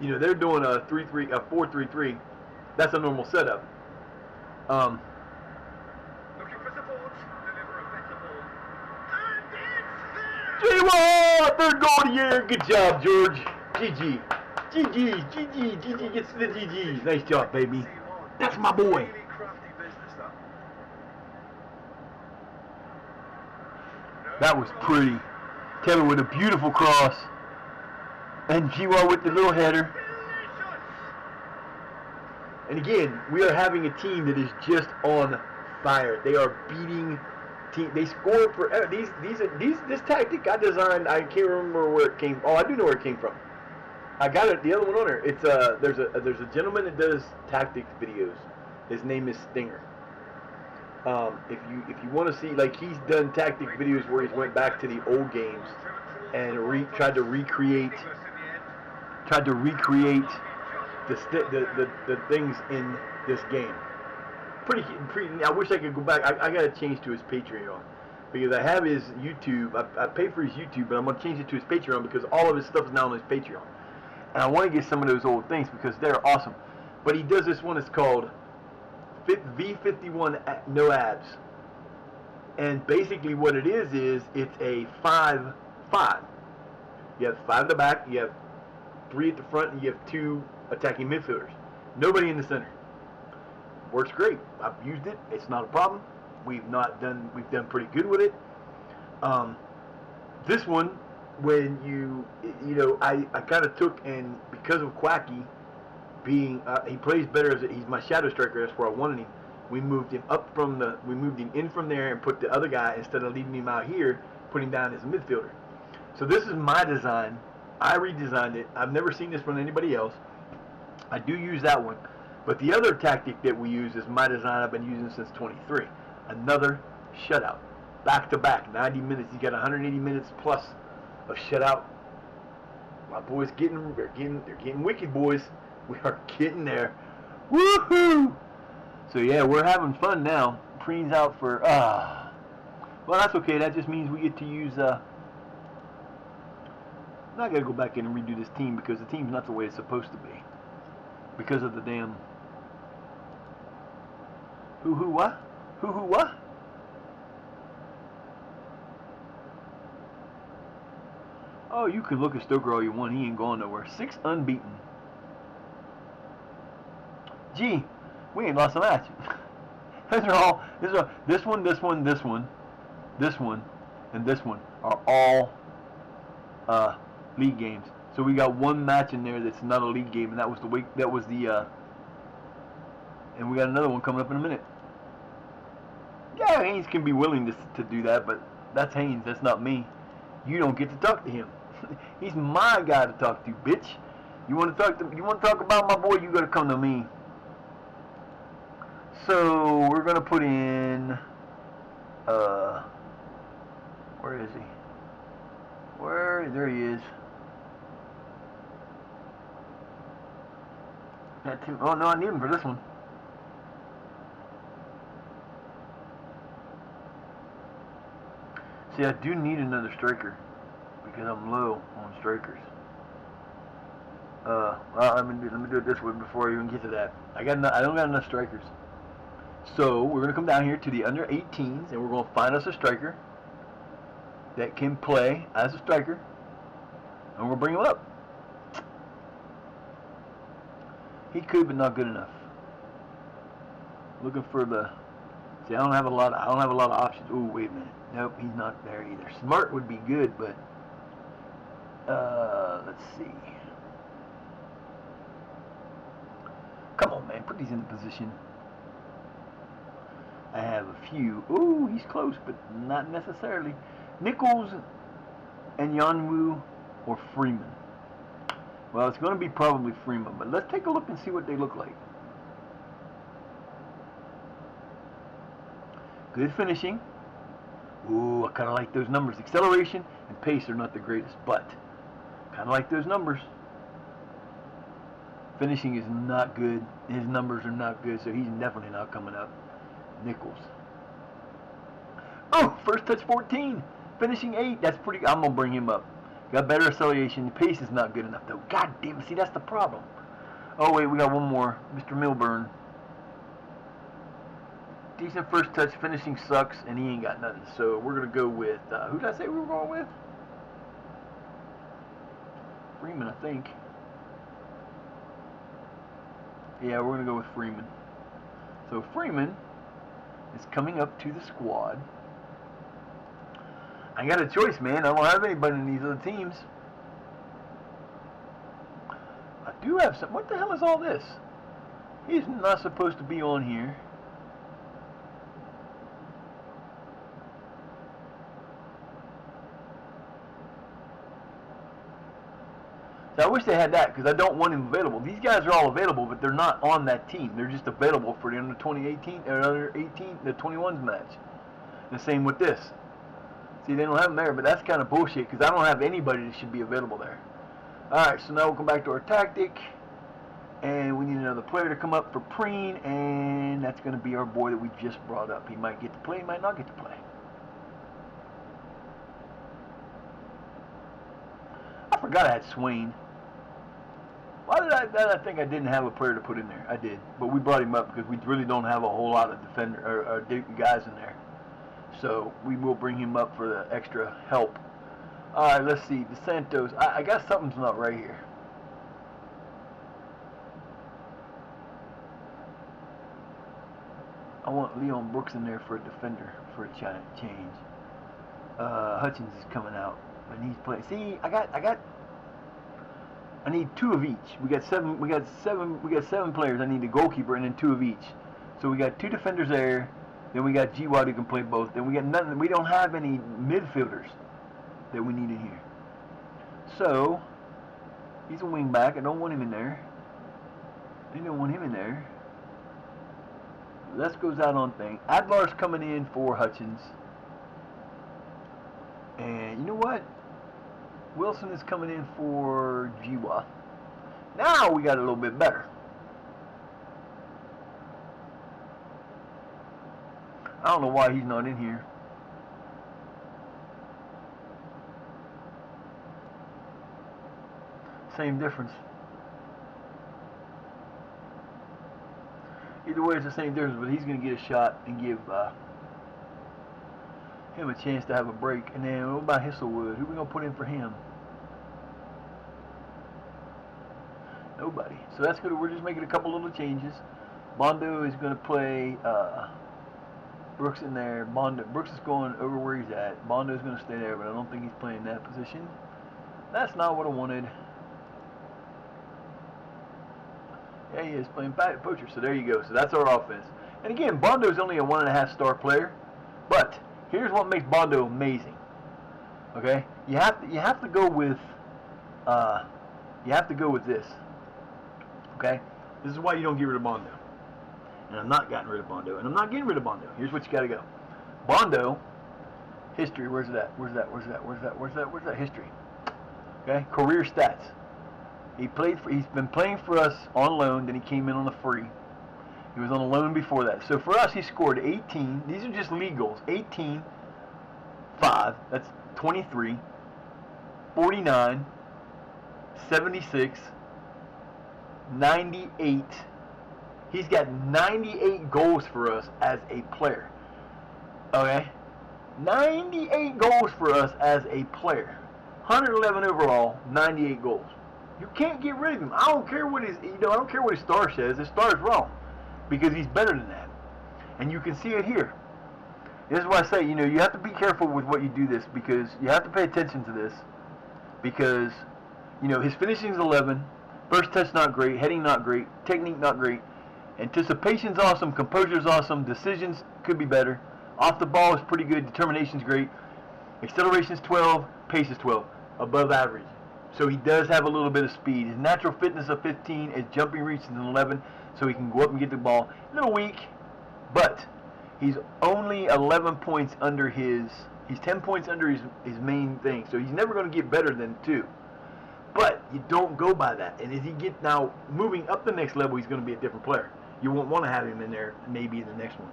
you know, they're doing a 3-3, a 4-3-3. That's a normal setup. Looking for support. Deliver a better ball. And it's there! G-Wall! Third goal of the year. Good job, George. GG. GG gets the GG. Nice job, baby. That's my boy. That was pretty. Taylor with a beautiful cross. And G-Wall with the little header. And again, we are having a team that is just on fire. They are beating team. They score for this tactic I designed. I can't remember where it came. Oh, I do know where it came from. I got it. The other one on there. It's there's a gentleman that does tactics videos. His name is Stinger. If you want to see, like, he's done tactic videos where he's went back to the old games and tried to recreate the things in this game. Pretty. I wish I could go back. I got to change to his Patreon because I have his YouTube. I pay for his YouTube, but I'm gonna change it to his Patreon because all of his stuff is now on his Patreon. And I want to get some of those old things because they're awesome. But he does this one. It's called V51 No Abs. And basically what it is it's a 5-5. You have 5 at the back, you have 3 at the front, and you have 2 attacking midfielders. Nobody in the center. Works great. I've used it. It's not a problem. We've done pretty good with it. This one, when I kind of took, and because of Quacky being, he plays better he's my shadow striker. That's where I wanted him. We moved him in from there and put the other guy, instead of leaving him out here, put him down as a midfielder. So this is my design. I redesigned it. I've never seen this from anybody else. I do use that one. But the other tactic that we use is my design I've been using since 23. Another shutout. Back to back. 90 minutes. You got 180 minutes plus of shutout. My boys they're getting wicked, boys. We are getting there. Woohoo! So yeah, we're having fun now. Preen's out for Well, that's okay. That just means we get to use. Now I gotta go back in and redo this team because the team's not the way it's supposed to be. Because of the damn. Who what? Who what? Oh, you can look at Stoker all you want. He ain't going nowhere. 6 unbeaten. Gee, we ain't lost a match. These are all. This one, this one, this one, this one, and this one are all league games. So we got one match in there that's not a league game, and that was the week. That was the. And we got another one coming up in a minute. Yeah, Haynes can be willing to do that, but that's Haynes. That's not me. You don't get to talk to him. He's my guy to talk to, bitch. You want to talk about my boy? You got to come to me. So we're gonna put in. Where is he? There he is. Oh no, I need him for this one. See, I do need another striker because I'm low on strikers. Well, let me do it this way before I even get to that. I don't got enough strikers. So we're gonna come down here to the under 18s and we're gonna find us a striker that can play as a striker, and we'll bring him up. He could, but not good enough. Looking for the. See, I don't have a lot of options. Ooh, wait a minute. Nope, he's not there either. Smart would be good, but let's see. Come on, man, put these in position. I have a few. Ooh, he's close, but not necessarily. Nichols and Yanwu or Freeman. Well, it's going to be probably Freeman, but let's take a look and see what they look like. Good finishing. Ooh, I kind of like those numbers. Acceleration and pace are not the greatest, but kind of like those numbers. Finishing is not good. His numbers are not good, so he's definitely not coming up. Nichols. Oh, first touch 14. Finishing 8. That's pretty good. I'm going to bring him up. Got better acceleration. The pace is not good enough, though. God damn it. See, that's the problem. Oh, wait, we got one more. Mr. Milburn. Decent first touch. Finishing sucks, and he ain't got nothing. So we're going to go with, who did I say we were going with? Freeman, I think. Yeah, we're going to go with Freeman. So Freeman is coming up to the squad. I got a choice, man. I don't have anybody in these other teams. I do have some. What the hell is all this? He's not supposed to be on here. So I wish they had that because I don't want him available. These guys are all available, but they're not on that team. They're just available for the under 2018 or under 18, the 21s match. The same with this. See, they don't have them there, but that's kind of bullshit because I don't have anybody that should be available there. Alright, so now we'll come back to our tactic. And we need another player to come up for Preen, and that's going to be our boy that we just brought up. He might get to play, he might not get to play. I forgot I had Swain. Why did I think I didn't have a player to put in there? I did, but we brought him up because we really don't have a whole lot of defender or guys in there. So we will bring him up for the extra help. Alright, let's see. DeSantos. I got something's not right here. I want Leon Brooks in there for a defender for a change. Hutchins is coming out, and he's playing. See, I need 2 of each. We got seven players. I need a goalkeeper and then 2 of each. So we got 2 defenders there. Then we got G-Wad who can play both. Then we got nothing. We don't have any midfielders that we need in here. So he's a wing back. I don't want him in there. I don't want him in there. Les goes out on thing. Adlar's coming in for Hutchins. And you know what? Wilson is coming in for Jiwa. Now we got a little bit better. I don't know why he's not in here. same difference. Either way, it's the same difference, but he's going to get a shot and give him a chance to have a break. And then what about Hisselwood? Who are we going to put in for him? Nobody. So that's good. We're just making a couple little changes. Bondo is going to play Brooks in there. Brooks is going over where he's at. Bondo is going to stay there, but I don't think he's playing that position. That's not what I wanted. Yeah, he is playing poacher. So there you go. So that's our offense. And again, Bondo is only a 1.5 star player, but here's what makes Bondo amazing. Okay, you have to go with this. Okay, this is why you don't get rid of Bondo. And I'm not getting rid of Bondo. And I'm not getting rid of Bondo. Here's what you got to go. Bondo history. Where's that? Where's that history? Okay, career stats. He's been playing for us on loan, then he came in on a free. He was on a loan before that. So for us, he scored 18. These are just league goals. 18, 5, that's 23, 49, 76, 98. He's got 98 goals for us as a player. Okay? 98 goals for us as a player. 111 overall, 98 goals. You can't get rid of him. I don't care what I don't care what his star says. His star is wrong because he's better than that, and you can see it here. This is why I say, you have to be careful with what you do this because you have to pay attention to this because, his finishing is 11, first touch not great, heading not great, technique not great, anticipation's awesome, composure's awesome, decisions could be better, off the ball is pretty good, determination's great, acceleration's 12, pace is 12, above average. So he does have a little bit of speed. His natural fitness of 15, his jumping reach is an 11, so he can go up and get the ball. A little weak, but he's only 11 points under he's 10 points under his main thing. So he's never going to get better than 2. But you don't go by that. And as he gets now moving up the next level, he's going to be a different player. You won't want to have him in there maybe in the next one.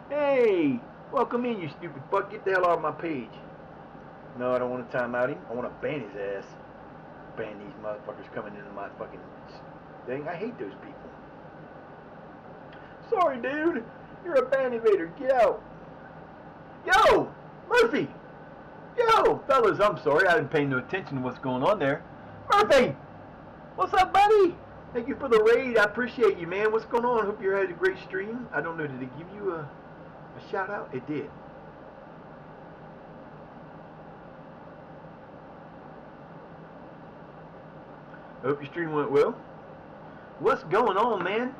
Hey, welcome in, you stupid fuck. Get the hell out of my page. No, I don't want to time out him. I want to ban his ass. Ban these motherfuckers coming into my fucking thing. I hate those people. Sorry, dude. You're a ban evader. Get out. Yo, Murphy. Yo, fellas, I'm sorry. I didn't pay no attention to what's going on there. Murphy. What's up, buddy? Thank you for the raid. I appreciate you, man. What's going on? Hope you had a great stream. I don't know. Did it give you a shout out? It did. I hope your stream went well. What's going on, man?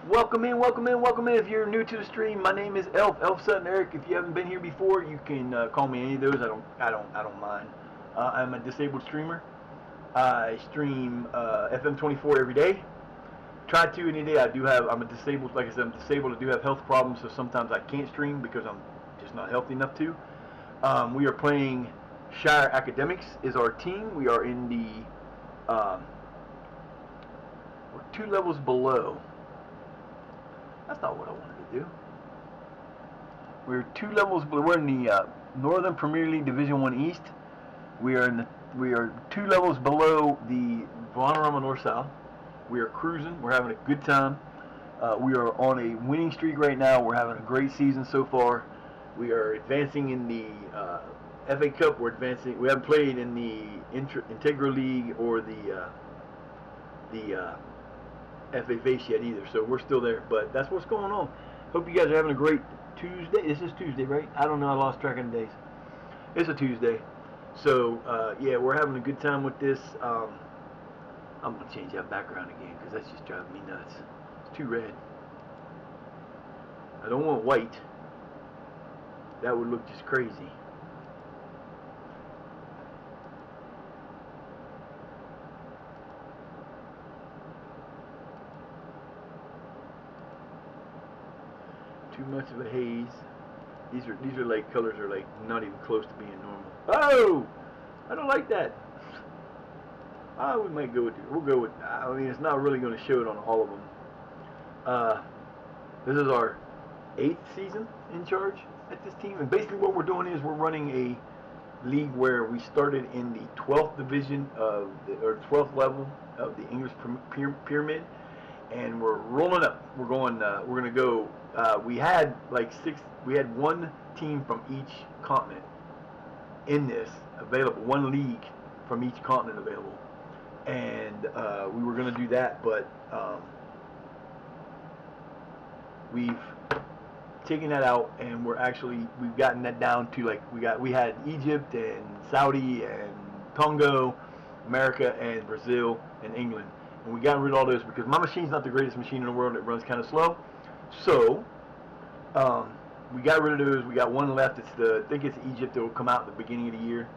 Welcome in. If you're new to the stream, my name is Elf Sutton Eric. If you haven't been here before, you can call me any of those. I don't mind. I'm a disabled streamer. I stream FM24 every day. Try to any day. I'm a disabled. Like I said, I'm disabled. I do have health problems, so sometimes I can't stream because I'm just not healthy enough to. We are playing Shire Academics is our team. We are in the we're 2 levels below. That's not what I wanted to do. We're 2 levels below. We're in the Northern Premier League Division 1 East. We are 2 levels below the Vanarama North South. We are cruising. We're having a good time. We are on a winning streak right now. We're having a great season so far. We are advancing in the FA Cup. We're advancing. We haven't played in the Integra League or the FA Vase yet either, so we're still there. But that's what's going on. Hope you guys are having a great Tuesday. This is Tuesday, right? I don't know. I lost track of the days. It's a Tuesday. So, yeah, we're having a good time with this. I'm going to change that background again because that's just driving me nuts. It's too red. I don't want white. That would look just crazy. Too much of a haze. These are like colors are like not even close to being normal. Oh, I don't like that. We might go with. We'll go with. I mean, it's not really going to show it on all of them. This is our 8th season in charge at this team, and basically what we're doing is we're running league where we started in the 12th division or 12th level of the English pyramid, and we're rolling up. We're going. We're going to go. We had like We had one team from each continent in this available. One league from each continent available, and we were going to do that, but we've taking that out, and we've gotten that down to like we had Egypt and Saudi and Congo, America and Brazil and England, and we got rid of all those because my machine's not the greatest machine in the world. It runs kind of slow, so we got rid of those. We got one left. I think it's Egypt that will come out at the beginning of the year,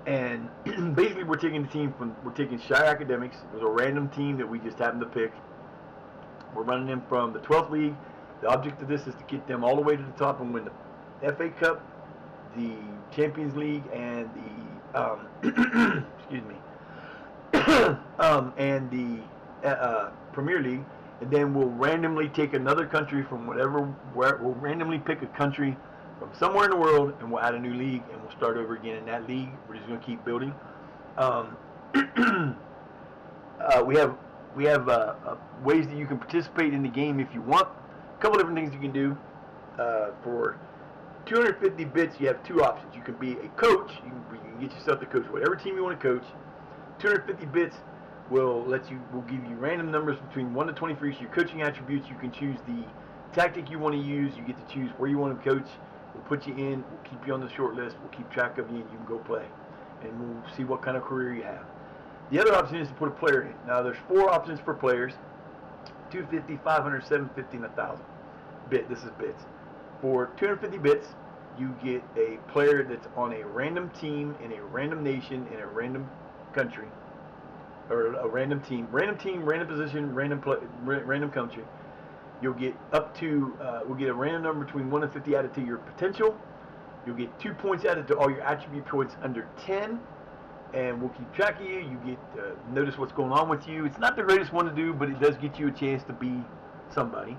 and basically we're taking Shire Academics. It was a random team that we just happened to pick. We're running them from the 12th league. The object of this is to get them all the way to the top and win the FA Cup, the Champions League, and the excuse me, and the Premier League. And then we'll randomly take another country from we'll randomly pick a country from somewhere in the world, and we'll add a new league, and we'll start over again in that league. We're just going to keep building. We have ways that you can participate in the game if you want. A couple different things you can do. For 250 bits, you have two options. You can be a coach. You can get yourself to coach whatever team you want to coach. 250 bits will give you random numbers between 1 to 20 for each of your coaching attributes. You can choose the tactic you want to use. You get to choose where you want to coach. We'll put you in. We'll keep you on the short list. We'll keep track of you, and you can go play. And we'll see what kind of career you have. The other option is to put a player in. Now, there's 4 options for players: 250, 500, 750, and 1,000. This is bits. For 250 bits, you get a player that's on a random team in a random nation in a random country, or a random team, random position, random country. You'll get we'll get a random number between 1 and 50 added to your potential. You'll get 2 points added to all your attribute points under 10. And we'll keep track of you. You get notice what's going on with you. It's not the greatest one to do, but it does get you a chance to be somebody.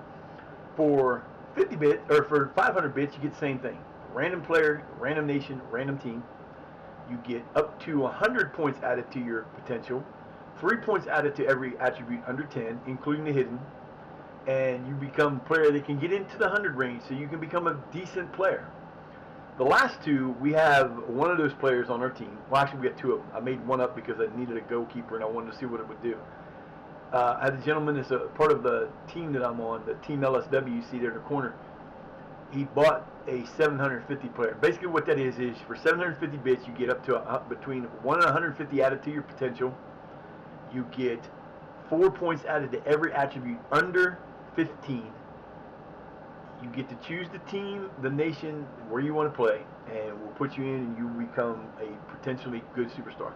For 50 bits, or for 500 bits, you get the same thing. Random player, random nation, random team. You get up to 100 points added to your potential. 3 points added to every attribute under 10, including the hidden. And you become a player that can get into the 100 range, so you can become a decent player. The last two, we have one of those players on our team. Well, actually, we got 2 of them. I made one up because I needed a goalkeeper and I wanted to see what it would do. I had a gentleman that's a part of the team that I'm on, the Team LSW, you see there in the corner. He bought a 750 player. Basically what that is for 750 bits, you get up to between 1 and 150 added to your potential. You get 4 points added to every attribute under 15. You get to choose the team, the nation, where you want to play, and we'll put you in and you become a potentially good superstar.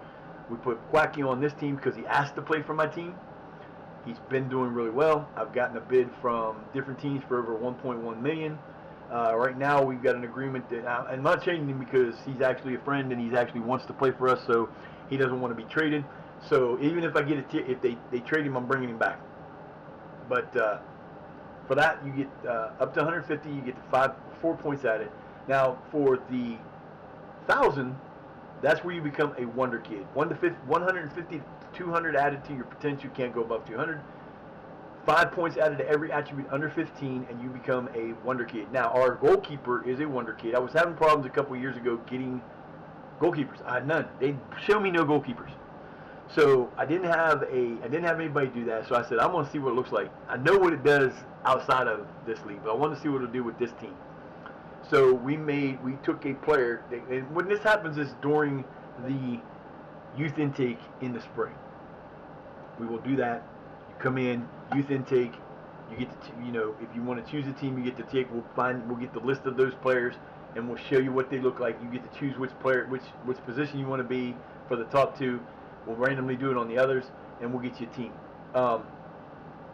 We put Quacky on this team because he asked to play for my team. He's been doing really well. I've gotten a bid from different teams for over 1.1 million. Right now we've got an agreement that I'm not changing him because he's actually a friend and he actually wants to play for us, so he doesn't want to be traded. So even if I get if they trade him, I'm bringing him back. But for that, you get up to 150. You get 4 points added. Now for the 1,000, that's where you become a wonder kid. 150 to 200 added to your potential. Can't go above 200. 5 points added to every attribute under 15, and you become a wonder kid. Now our goalkeeper is a wonder kid. I was having problems a couple years ago getting goalkeepers. I had none. They show me no goalkeepers. So I didn't have anybody do that. So I said, I'm going to see what it looks like. I know what it does outside of this league, but I want to see what it'll do with this team. So we took a player, and when this happens is during the youth intake in the spring. We will do that. You come in, youth intake. You get to, if you want to choose a team, you get to take. We'll get the list of those players, and we'll show you what they look like. You get to choose which position you want to be for the top 2. We'll randomly do it on the others, and we'll get you a team.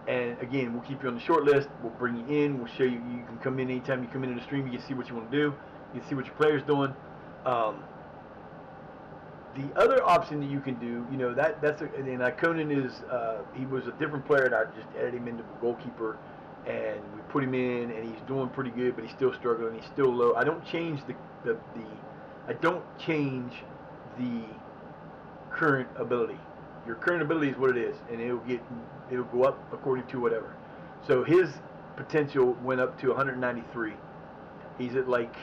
And again, we'll keep you on the short list. We'll bring you in. We'll show you. You can come in anytime you come into the stream. You can see what you want to do. You can see what your player's doing. The other option that you can do, Conan is he was a different player, and I just added him into a goalkeeper, and we put him in, and he's doing pretty good, but he's still struggling. He's still low. I don't change I don't change the current ability. Your current ability is what it is, and it'll go up according to whatever. So his potential went up to 193. He's at like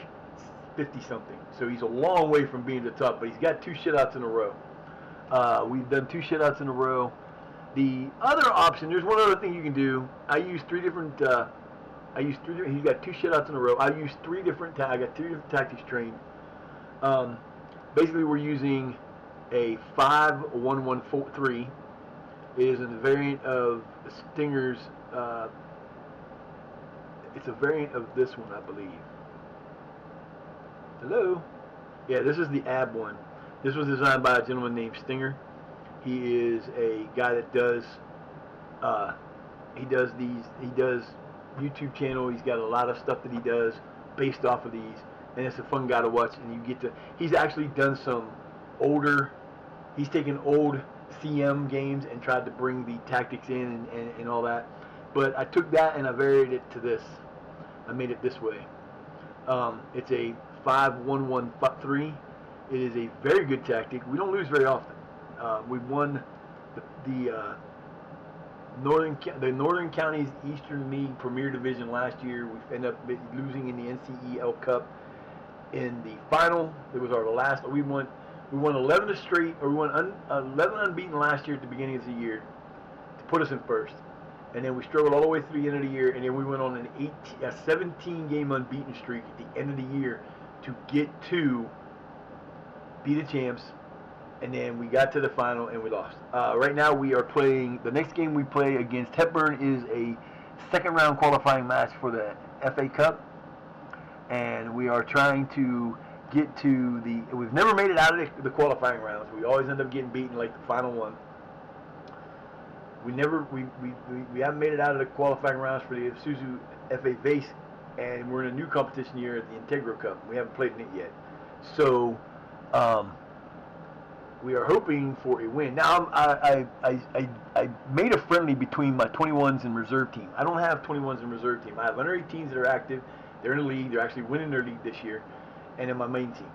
50 something. So he's a long way from being the top, but he's got 2 shutouts in a row. We've done 2 shutouts in a row. The other option, there's one other thing you can do. I use 3 different. He's got 2 shutouts in a row. I use 3 different. I got 3 different tactics trained. Basically, we're using a 5-1-1-4-3. It is a variant of Stinger's. It's a variant of this one, I believe. Hello? Yeah, this is the AB one. This was designed by a gentleman named Stinger. He is a guy that does he does YouTube channel. He's got a lot of stuff that he does based off of these, and it's a fun guy to watch. And you get to, he's actually done some older, he's taken old CM games and tried to bring the tactics in and all that. But I took that and I varied it to this. I made it this way. It's a 5-1-1-3. It is a very good tactic. We don't lose very often. We won the Northern Counties Eastern League Premier Division last year. We ended up losing in the NCEL Cup in the final. It was our last. We won 11 straight, or we won 11 unbeaten last year at the beginning of the year to put us in first. And then we struggled all the way through the end of the year, and then we went on a 17-game unbeaten streak at the end of the year to get to be the champs. And then we got to the final and we lost. Right now we are playing, the next game we play against Hepburn is a second round qualifying match for the FA Cup. And we are trying to get to we've never made it out of the qualifying rounds. We always end up getting beaten like the final one. We haven't made it out of the qualifying rounds for the Isuzu FA Vase, and we're in a new competition here at the Integro Cup. We haven't played in it yet. So, we are hoping for a win. Now, I made a friendly between my 21s and reserve team. I don't have 21s and reserve team. I have under 18s that are active. They're in the league. They're actually winning their league this year, and in my main team.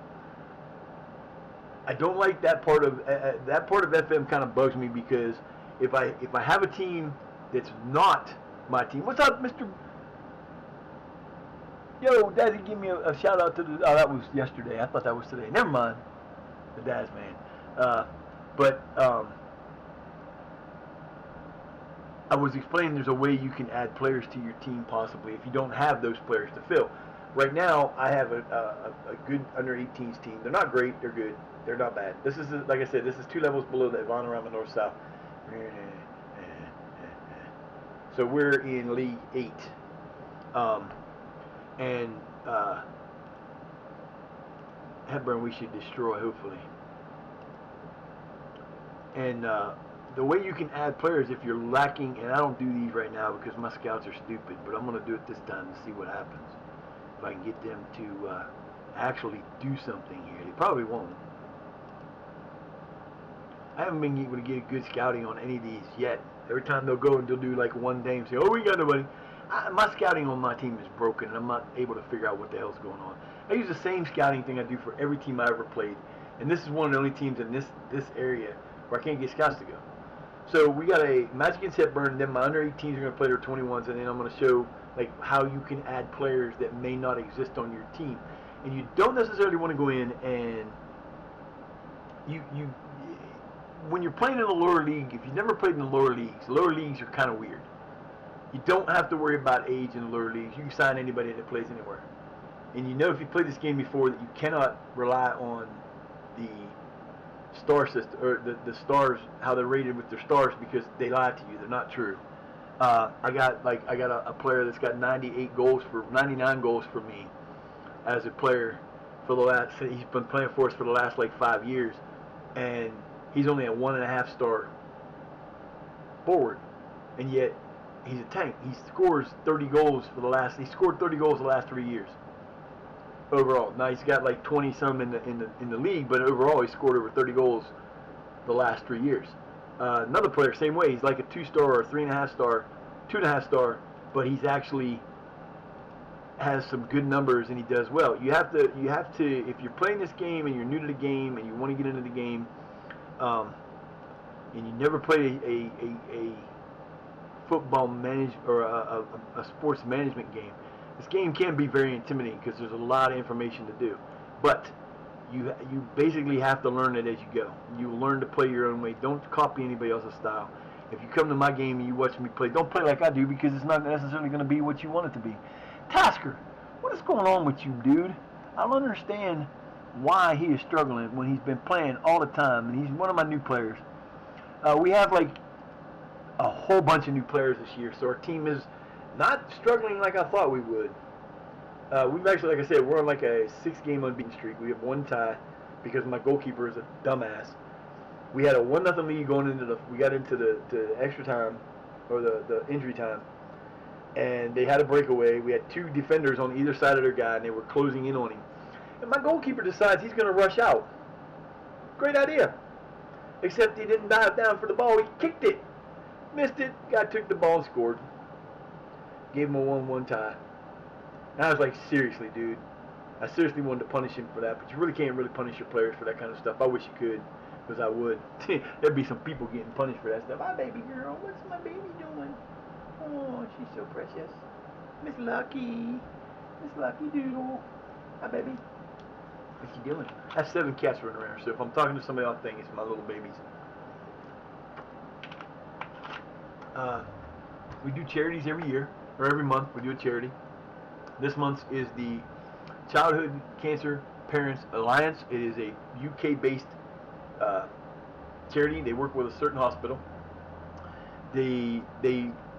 I don't like that part of FM. Kind of bugs me because if I have a team that's not my team, what's up, Mr. Yo, Dazzy, give me a shout out to the. Oh, that was yesterday. I thought that was today. Never mind, the Daz man. I was explaining there's a way you can add players to your team possibly if you don't have those players to fill. Right now, I have a good under 18s team. They're not great. They're good. They're not bad. This is, like I said, this is 2 levels below the Ivana North South. So we're in League 8. Hepburn we should destroy, hopefully. And the way you can add players if you're lacking, and I don't do these right now because my scouts are stupid, but I'm going to do it this time to see what happens. If I can get them to actually do something here. They probably won't. I haven't been able to get good scouting on any of these yet. Every time they'll go and they'll do like one day and say, oh, we got nobody. My scouting on my team is broken, and I'm not able to figure out what the hell's going on. I use the same scouting thing I do for every team I ever played, and this is one of the only teams in this area where I can't get scouts to go. So we got a match against Hepburn, then my under 18s are going to play their 21s, and then I'm going to show like how you can add players that may not exist on your team. And you don't necessarily want to go in and when you're playing in the lower league, if you've never played in the lower leagues are kind of weird. You don't have to worry about age in the lower leagues. You can sign anybody that plays anywhere. And you know if you played this game before that you cannot rely on the star system or the stars, how they're rated with their stars, because they lie to you. They're not true. I got a player that's got 99 goals for me as a player for the last. He's been playing for us for the last like 5 years, and he's only a 1.5 star forward, and yet he's a tank. He scores 30 goals for the last. He scored 30 goals the last 3 years. Overall, now he's got like 20 some in the league, but overall he scored over 30 goals the last 3 years. Another player, same way. He's like a 2 star or 3.5 star, 2.5 star, but he's actually has some good numbers and he does well. You have to if you're playing this game and you're new to the game and you want to get into the game, um, and you never played a football manage or a sports management game, this game can be very intimidating because there's a lot of information to do. But you basically have to learn it as you go. You learn to play your own way. Don't copy anybody else's style. If you come to my game and you watch me play, don't play like I do because it's not necessarily going to be what you want it to be. Tasker, what is going on with you, dude? I don't understand why he is struggling when he's been playing all the time and he's one of my new players. We have like a whole bunch of new players this year, so our team is not struggling like I thought we would. We've actually, like I said, we're on like a 6-game unbeaten streak. We have one tie because my goalkeeper is a dumbass. We had a 1-0 lead going into we got into the extra time, or the injury time, and they had a breakaway. We had 2 defenders on either side of their guy, and they were closing in on him. And my goalkeeper decides he's going to rush out. Great idea. Except he didn't dive down for the ball. He kicked it. Missed it. Guy took the ball and scored. Gave him a 1-1 tie. And I was like, seriously, dude. I seriously wanted to punish him for that, but you really can't really punish your players for that kind of stuff. I wish you could, because I would. There'd be some people getting punished for that stuff. My baby girl, what's my baby doing? Oh, she's so precious. Miss Lucky. Miss Lucky Doodle. Hi, baby. What's she doing? I have 7 cats running around, so if I'm talking to somebody, I'll think it's my little babies. We do charities every year, or every month. We do a charity. This month is the Childhood Cancer Parents Alliance. It is a UK-based charity. They work with a certain hospital.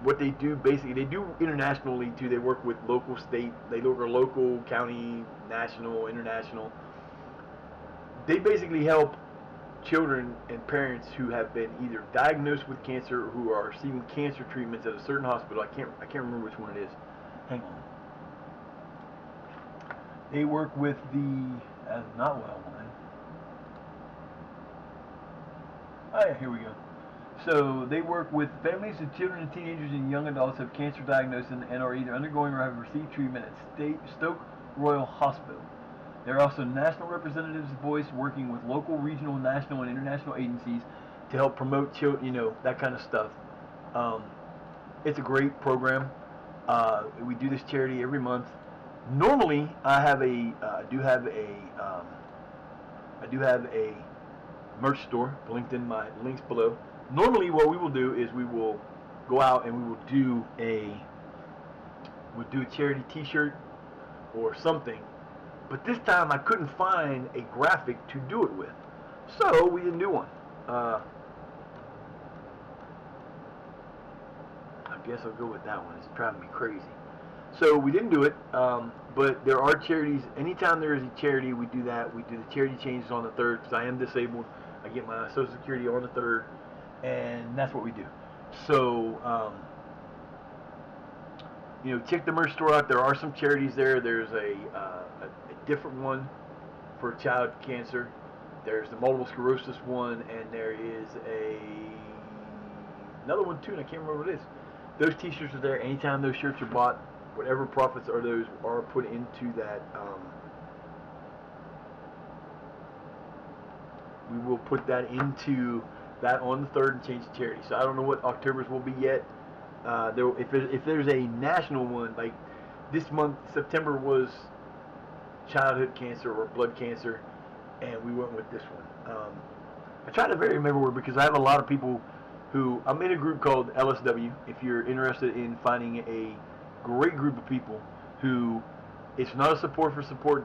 What they do basically, they do internationally too. They work with local, state. They look at local, county, national, international. They basically help children and parents who have been either diagnosed with cancer or who are receiving cancer treatments at a certain hospital. I can't remember which one it is. Hang on. They work with the not well one. Oh yeah, here we go. So they work with families of children and teenagers and young adults who have cancer diagnosed and are either undergoing or have received treatment at Stoke Royal Hospital. There are also national representatives' voice working with local, regional, national, and international agencies to help promote children, that kind of stuff. It's a great program. We do this charity every month. Normally, I do have a merch store linked in my links below. Normally, what we will do is we will go out and we will do a charity T-shirt or something. But this time I couldn't find a graphic to do it with, so we didn't do one. I guess I'll go with that one. It's driving me crazy. So we didn't do it, but there are charities. Anytime there is a charity, we do that. We do the charity changes on the 3rd because I am disabled. I get my Social Security on the 3rd, and that's what we do. So, check the merch store out. There are some charities there. There's a different one for child cancer. There's the multiple sclerosis one, and there is another one too, and I can't remember what it is. Those T-shirts are there. Anytime those shirts are bought, whatever profits are those are put into that. We will put that into that on the 3rd and change the charity. So I don't know what October's will be yet. If there's a national one, like this month, September was childhood cancer or blood cancer, and we went with this one. I try to very remember because I have a lot of people who, I'm in a group called LSW. If you're interested in finding a great group of people who, it's not a support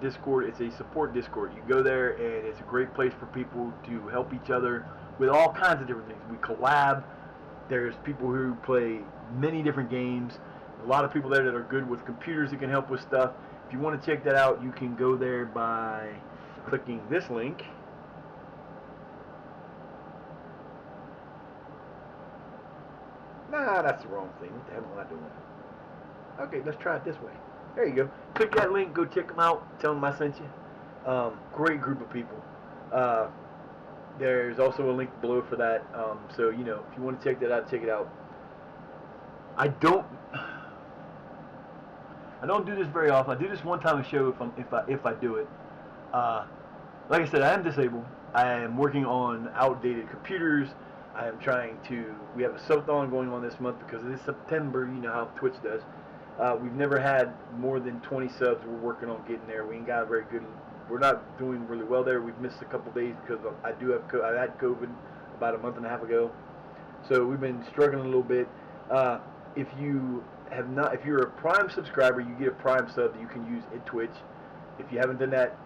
Discord, it's a support Discord. You go there and it's a great place for people to help each other with all kinds of different things. We collab. There's people who play many different games. A lot of people there that are good with computers that can help with stuff. If you want to check that out, you can go there by clicking this link. Nah, that's the wrong thing. What the hell am I doing? Okay, let's try it this way. There you go. Click that link. Go check them out. Tell them I sent you. Great group of people. There's also a link below for that. So, if you want to check that out, check it out. I don't do this very often. I do this one time a show if I do it. Uh, like I said, I am disabled. I am working on outdated computers. I am trying to. We have a Sub-A-Thon going on this month because it is September. You know how Twitch does. We've never had more than 20 subs. We're working on getting there. We ain't got a very good. We're not doing really well there. We've missed a couple days because I had COVID about a month and a half ago, so we've been struggling a little bit. If you have not, if you're a Prime subscriber, you get a Prime sub that you can use at Twitch. If you haven't done that,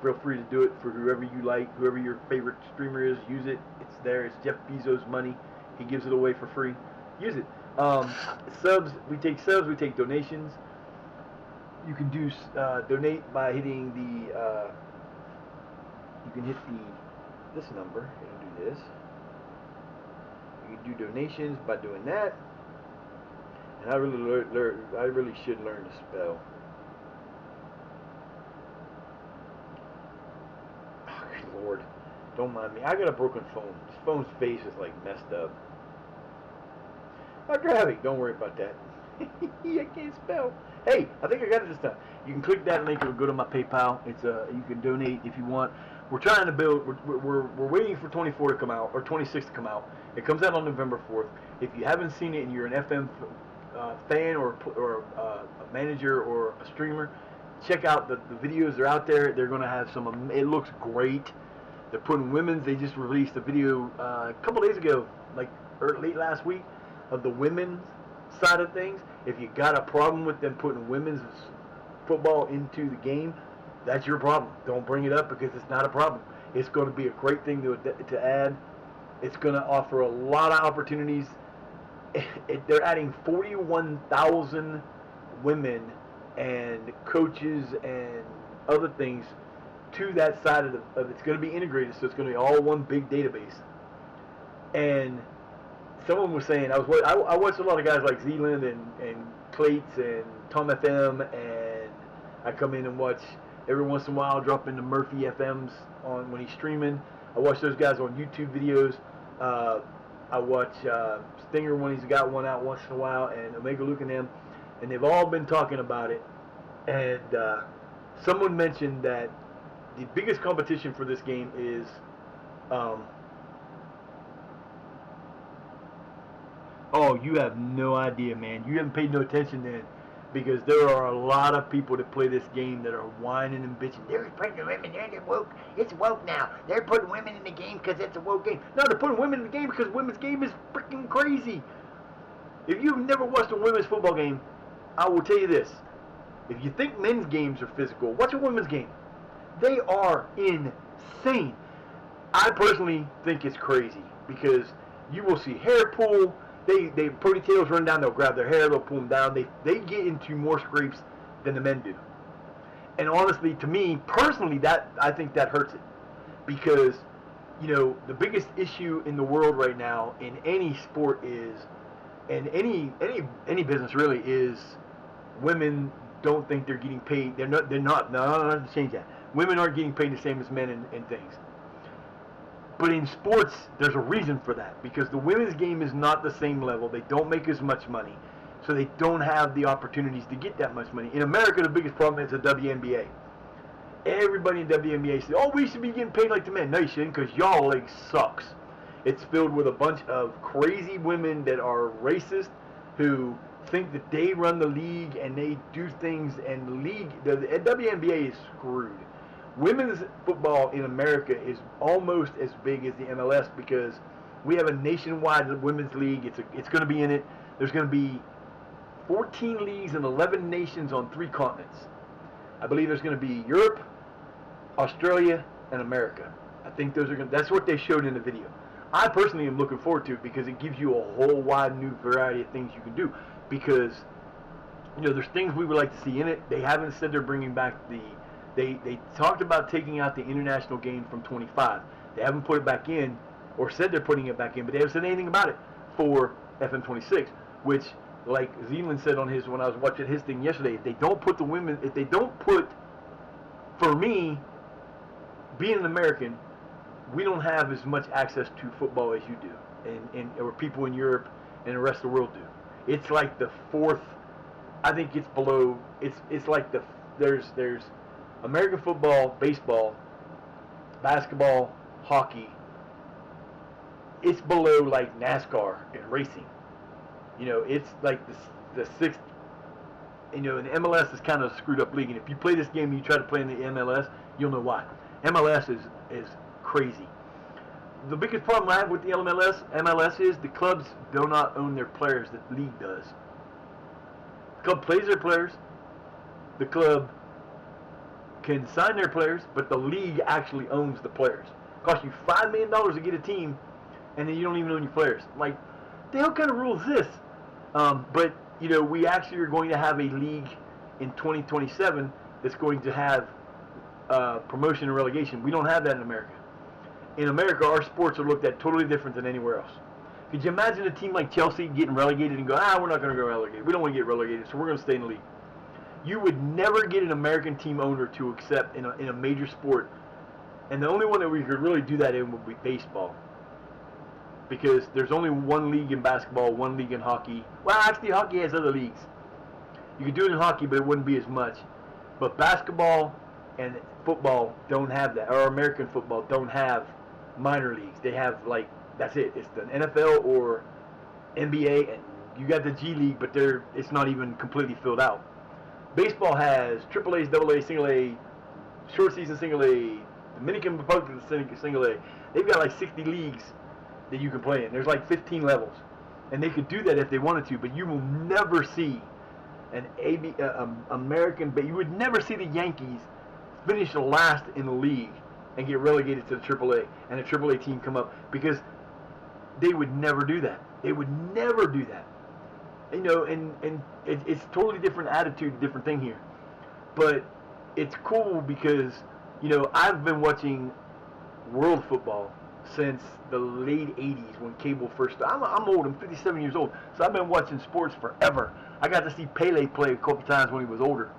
feel free to do it for whoever you like, whoever your favorite streamer is. Use it. It's there. It's Jeff Bezos' money. He gives it away for free. Use it. Subs. We take subs. We take donations. You can do donate by hitting the. You can hit this number. You can do this. You can do donations by doing that. And I really should learn to spell. Good Lord, don't mind me. I got a broken phone. This phone's face is like messed up. I'll grab it. Don't worry about that. I can't spell. Hey, I think I got it this time. You can click that link. It'll go to my PayPal. It's you can donate if you want. We're trying to build. We're waiting for 24 to come out or 26 to come out. It comes out on November 4th. If you haven't seen it and you're an FM fan or a manager or a streamer, check out the videos. They're out there. They're going to have some. It looks great. They're putting women's. They just released a video a couple days ago, like late last week, of the women's side of things. If you got a problem with them putting women's football into the game, that's your problem. Don't bring it up because it's not a problem. It's going to be a great thing to add. It's going to offer a lot of opportunities. They're adding 41,000 women and coaches and other things to that side of it's going to be integrated, so it's going to be all one big database. And someone was saying, I watched a lot of guys like Zealand and Plates and Tom FM, and I come in and watch every once in a while. I'll drop into Murphy FM's on when he's streaming. I watch those guys on YouTube videos. I watch Stinger when he's got one out once in a while, and Omega Luke and them, and they've all been talking about it. And someone mentioned that the biggest competition for this game is oh, you have no idea, man. You haven't paid no attention then, because there are a lot of people that play this game that are whining and bitching. They're putting women in. They're woke. It's woke now. They're putting women in the game because it's a woke game. No, they're putting women in the game because women's game is freaking crazy. If you've never watched a women's football game, I will tell you this. If you think men's games are physical, watch a women's game. They are insane. I personally think it's crazy because you will see hair pull. They ponytails run down. They'll grab their hair. They'll pull them down. They get into more scrapes than the men do. And honestly, to me personally, that I think that hurts it because the biggest issue in the world right now in any sport is, and any business really is, women don't think they're getting paid. They're not. No, I have to change that. Women aren't getting paid the same as men in things. But in sports, there's a reason for that, because the women's game is not the same level. They don't make as much money, so they don't have the opportunities to get that much money. In America, the biggest problem is the WNBA. Everybody in WNBA says, oh, we should be getting paid like the men. No, you shouldn't, because y'all league sucks. It's filled with a bunch of crazy women that are racist, who think that they run the league and they do things, and the WNBA is screwed. Women's football in America is almost as big as the MLS because we have a nationwide women's league. It's going to be in it. There's going to be 14 leagues in 11 nations on 3 continents. I believe there's going to be Europe, Australia, and America. I think that's what they showed in the video. I personally am looking forward to it because it gives you a whole wide new variety of things you can do. Because there's things we would like to see in it. They haven't said they're bringing back They talked about taking out the international game from 25. They haven't put it back in, or said they're putting it back in, but they haven't said anything about it for FM 26. Which, like Zealand said on his when I was watching his thing yesterday, if they don't put, for me, being an American, we don't have as much access to football as you do, or people in Europe and the rest of the world do. It's like the 4th I think it's below. It's like there's American football, baseball, basketball, hockey. It's below like NASCAR and racing. It's like the sixth. And the MLS is kind of a screwed up league. And if you play this game and you try to play in the MLS, you'll know why. MLS is crazy. The biggest problem I have with the MLS is the clubs do not own their players. The league does. The club plays their players. The club can sign their players, but the league actually owns the players. It costs you $5 million to get a team, and then you don't even own your players. Like, the hell kind of rule is this? But we actually are going to have a league in 2027 that's going to have promotion and relegation. We don't have that in America. In America, our sports are looked at totally different than anywhere else. Could you imagine a team like Chelsea getting relegated and go, we're not going to go relegated. We don't want to get relegated, so we're going to stay in the league. You would never get an American team owner to accept in a major sport, and the only one that we could really do that in would be baseball. Because there's only one league in basketball, one league in hockey. Well, actually, hockey has other leagues. You could do it in hockey, but it wouldn't be as much. But basketball and football don't have that, or American football don't have minor leagues. They have, like, that's it. It's the NFL or NBA, and you got the G League, but it's not even completely filled out. Baseball has AAA, AA, Single A, short season Single A, Dominican Republic Single A. They've got like 60 leagues that you can play in. There's like 15 levels, and they could do that if they wanted to. But you will never see an American. But you would never see the Yankees finish last in the league and get relegated to the AAA, and a AAA team come up, because they would never do that. They would never do that. And it's totally different attitude, different thing here. But it's cool because, I've been watching world football since the late 80s when cable first started. I'm old. I'm 57 years old. So I've been watching sports forever. I got to see Pele play a couple times when he was older.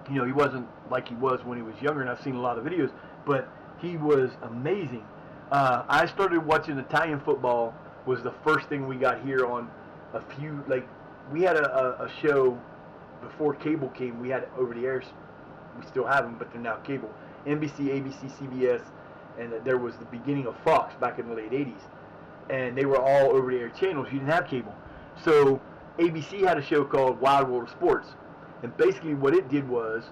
He wasn't like he was when he was younger, and I've seen a lot of videos, but he was amazing. I started watching Italian football, was the first thing we got here on a few, like, we had a show before cable came. We had over the airs. We still have them, but they're now cable. NBC, ABC, CBS, and there was the beginning of Fox back in the late 80s. And they were all over the air channels. You didn't have cable. So ABC had a show called Wild World of Sports. And basically what it did was,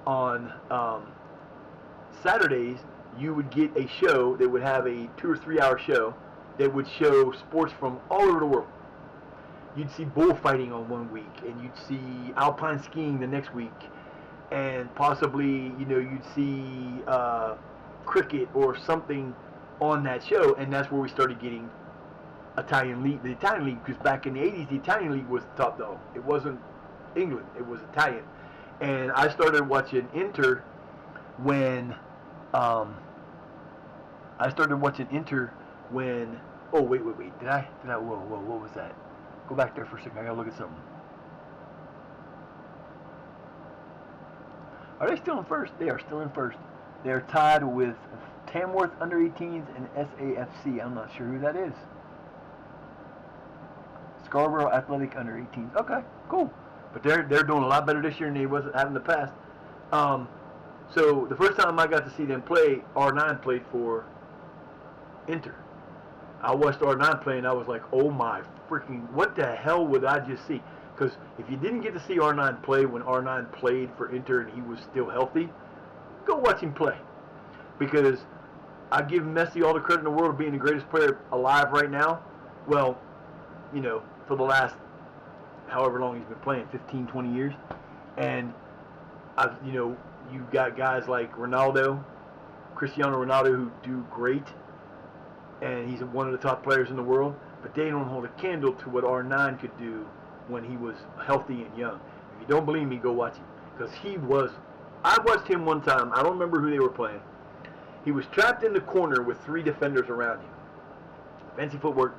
on Saturdays, you would get a show that would have a 2 or 3 hour show that would show sports from all over the world. You'd see bullfighting on one week, and you'd see alpine skiing the next week, and possibly, you'd see cricket or something on that show, and that's where we started getting Italian league. The Italian league, because back in the 80s, the Italian league was the top dog. It wasn't England, it was Italian. And I started watching Inter when, oh, wait, whoa, what was that? Go back there for a second, I gotta look at something. Are they still in first? They are still in first. They are tied with Tamworth Under 18s and SAFC. I'm not sure who that is. Scarborough Athletic Under 18s. Okay, cool. But they're doing a lot better this year than they was having in the past. So the first time I got to see them play, R9 played for Inter. I watched R9 play, and I was like, oh my freaking, what the hell would I just see? Because if you didn't get to see R9 play when R9 played for Inter and he was still healthy, go watch him play. Because I give Messi all the credit in the world of being the greatest player alive right now. Well, for the last however long he's been playing, 15, 20 years. And, you've got guys like Ronaldo, Cristiano Ronaldo, who do great. And he's one of the top players in the world. But they don't hold a candle to what R9 could do when he was healthy and young. If you don't believe me, go watch him. Because I watched him one time. I don't remember who they were playing. He was trapped in the corner with 3 defenders around him. Fancy footwork.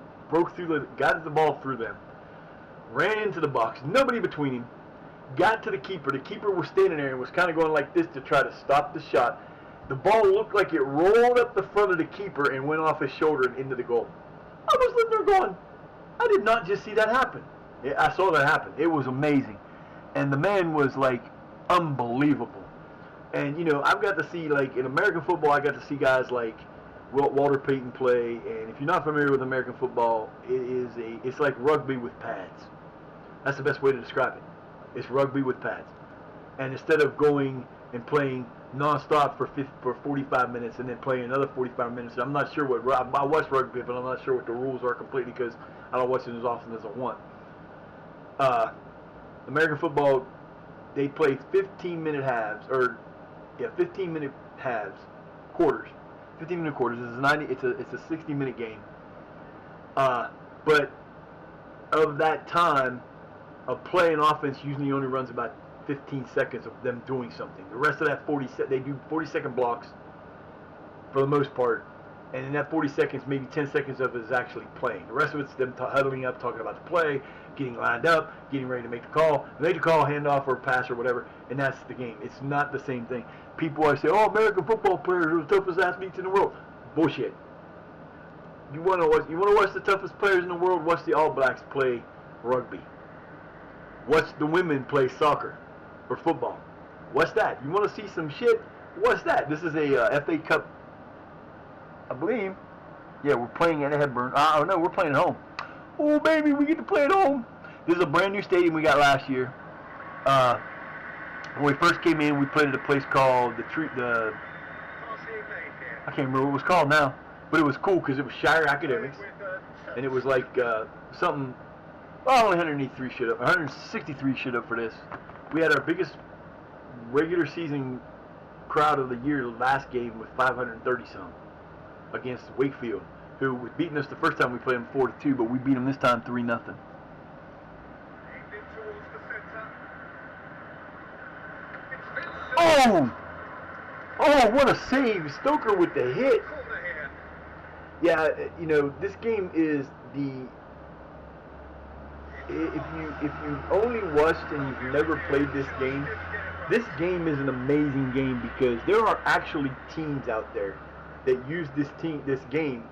Got the ball through them. Ran into the box. Nobody between him. Got to the keeper. The keeper was standing there and was kind of going like this to try to stop the shot. The ball looked like it rolled up the front of the keeper and went off his shoulder and into the goal. I was sitting there going, I did not just see that happen. I saw that happen. It was amazing. And the man was like unbelievable. And I've got to see, like, in American football, I got to see guys like Walter Payton play. And if you're not familiar with American football, it's like rugby with pads. That's the best way to describe it. It's rugby with pads. And instead of going and playing nonstop for 45 minutes and then playing another 45 minutes, I'm not sure I watch rugby, but I'm not sure what the rules are completely because I don't watch it as often as I want. American football, they play 15-minute halves, 15-minute halves, quarters. 15-minute quarters. It's a 60-minute game. But of that time, a play in offense usually only runs about 15 seconds of them doing something. The rest of that they do 40-second blocks for the most part, and in that 40 seconds, maybe 10 seconds of it is actually playing. The rest of it's them huddling up, talking about the play, getting lined up, getting ready to make the call, handoff or pass or whatever, and that's the game. It's not the same thing. People always say, "Oh, American football players are the toughest athletes in the world." Bullshit. You want to watch the toughest players in the world? Watch the All Blacks play rugby. Watch the women play soccer or football. What's that? You want to see some shit? What's that? This is a FA Cup, I believe. Yeah, we're playing at Hebburn. Oh no, we're playing at home. Oh baby, we get to play at home. This is a brand new stadium we got last year. When we first came in, we played at a place called I can't remember what it was called now, but it was cool because it was Shire Academics, and it was like something. Well, only 163 showed up for this. We had our biggest regular season crowd of the year last game with 530 some against Wakefield, who was beating us the first time we played them 4-2, but we beat them this time 3-0. Oh, what a save! Stoker with the hit. Yeah, this game is if you only watched and you've never played this game is an amazing game because there are actually teams out there that use this game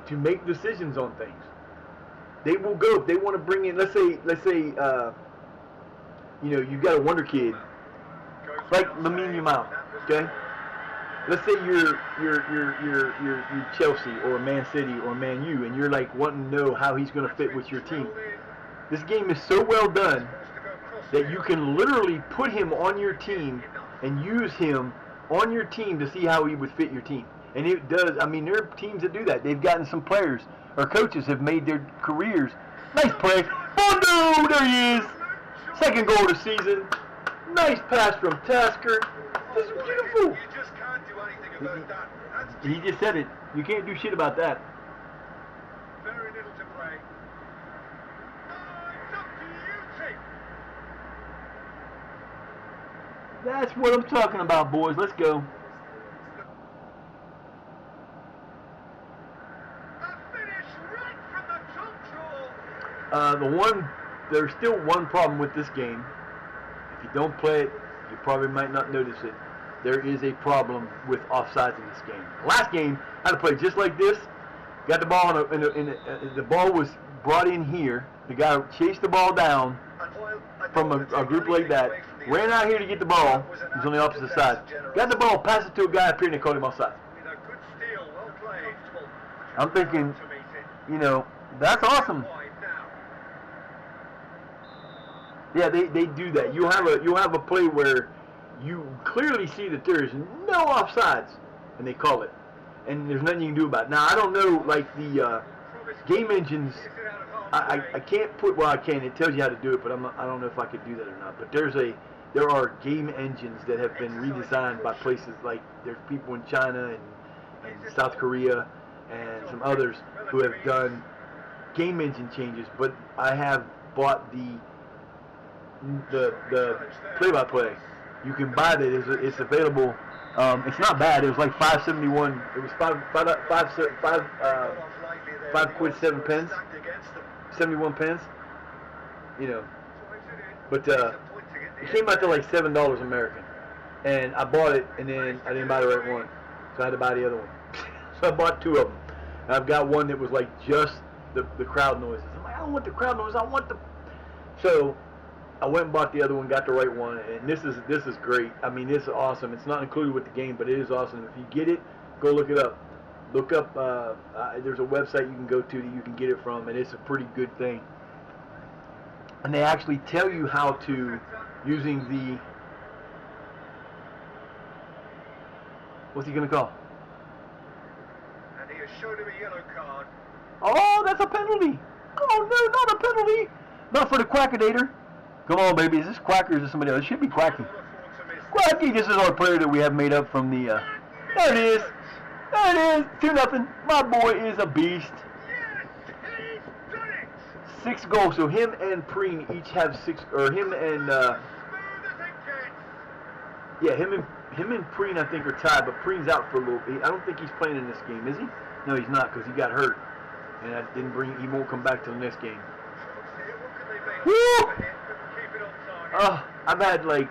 to make decisions on things. They will go if they want to bring in. Let's say you've got a wonder kid like Lamine Yamal, okay? Let's say you're Chelsea or Man City or Man U, and you're like wanting to know how he's going to fit with your team. This game is so well done that you can literally put him on your team and use him on your team to see how he would fit your team. And it does. I mean, there are teams that do that. They've gotten some players or coaches have made their careers. Nice play. Bondo, there he is. Second goal of the season. Nice pass from Tasker. This is beautiful. You just can't do anything about that. He just said it. You can't do shit about that. Very little to play. It's up to you, team. That's what I'm talking about, boys. Let's go. A finish right from the top draw. There's still one problem with this game. If you don't play it, you probably might not notice it. There is a problem with offsides in this game. Last game, I had to play just like this. Got the ball the ball was brought in here. The guy chased the ball down from a group like that. Ran out here to get the ball. He's on the opposite side. Got the ball, passed it to a guy up here, and they called him offside. I'm thinking, that's awesome. Yeah, they do that. You'll have a play where you clearly see that there is no offsides, and they call it, and there's nothing you can do about it. Now I don't know, like the game engines. I can't put. Well, I can. It tells you how to do it, but I don't know if I could do that or not. But there are game engines that have been redesigned by places like there's people in China and South Korea and some others who have done game engine changes. But I have bought the play-by-play. You can buy that. It's available. It's not bad. It was like $5.71. It was five quid 7 pence, 71 pence. But it came out to like $7 American, and I bought it, and then I didn't buy the right one, so I had to buy the other one. So I bought two of them. And I've got one that was like just the crowd noises. I'm like, I don't want the crowd noise. I want So I went and bought the other one, got the right one, and this is great. I mean, this is awesome. It's not included with the game, but it is awesome. If you get it, go look it up. Look up. There's a website you can go to that you can get it from, and it's a pretty good thing. And they actually tell you how to using the. What's he gonna call? And he has shown him a yellow card. Oh, that's a penalty. Oh no, not a penalty. Not for the Quackinator. Come on, baby. Is this Quacker or is this somebody else? It should be Quacky. Quacky, this is our player that we have made up from the. There it is. There it is. 2-0. My boy is a beast. Yes, he's done it. 6 goals. So him and Preen each have 6, or him and. Smooth as it gets. Yeah, him and Preen I think are tied, but Preen's out for a little bit. I don't think he's playing in this game, is he? No, he's not because he got hurt, and I didn't bring. He won't come back till the next game. Woo! I've actually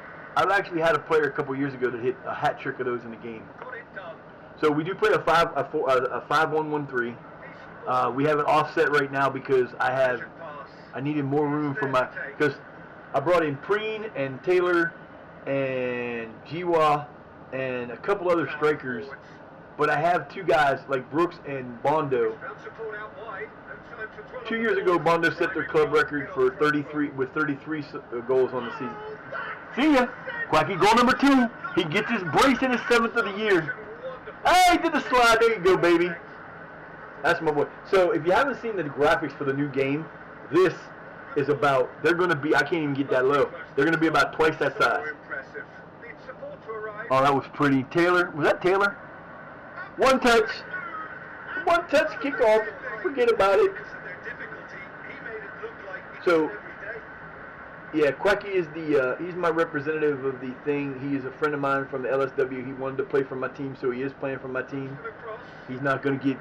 had a player a couple years ago that hit a hat trick of those in the game. So we do play a 5-1-1-3. We have it offset right now because I needed more room for my, because I brought in Preen and Taylor and Jiwa and a couple other strikers, but I have 2 guys like Brooks and Bondo. 2 years ago, Bondo set their club record for 33 goals on the season. See ya, Quacky. Goal number 2. He gets his brace in his 7th of the year. Hey, did the slide. There you go, baby. That's my boy. So if you haven't seen the graphics for the new game, this is about. They're going to be. I can't even get that low. They're going to be about twice that size. Oh, that was pretty. Taylor. Was that Taylor? One touch. One touch kickoff. Forget about it. So, yeah, Quacky is he's my representative of the thing. He is a friend of mine from the LSW. He wanted to play for my team, so he is playing for my team. He's not going to get,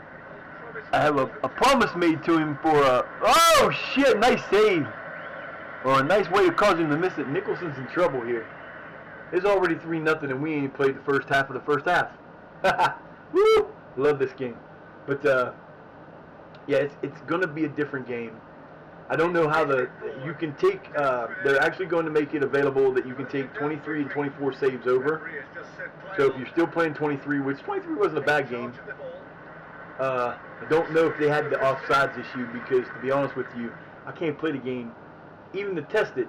I have a promise made to him for oh shit, nice save. Or a nice way to cause him to miss it. Nicholson's in trouble here. It's already 3-0 and we ain't played the first half of the first half. Woo! Love this game. But, yeah, it's going to be a different game. I don't know how you can take, they're actually going to make it available that you can take 23 and 24 saves over. So if you're still playing 23, which 23 wasn't a bad game, I don't know if they had the offsides issue because, to be honest with you, I can't play the game. Even to test it,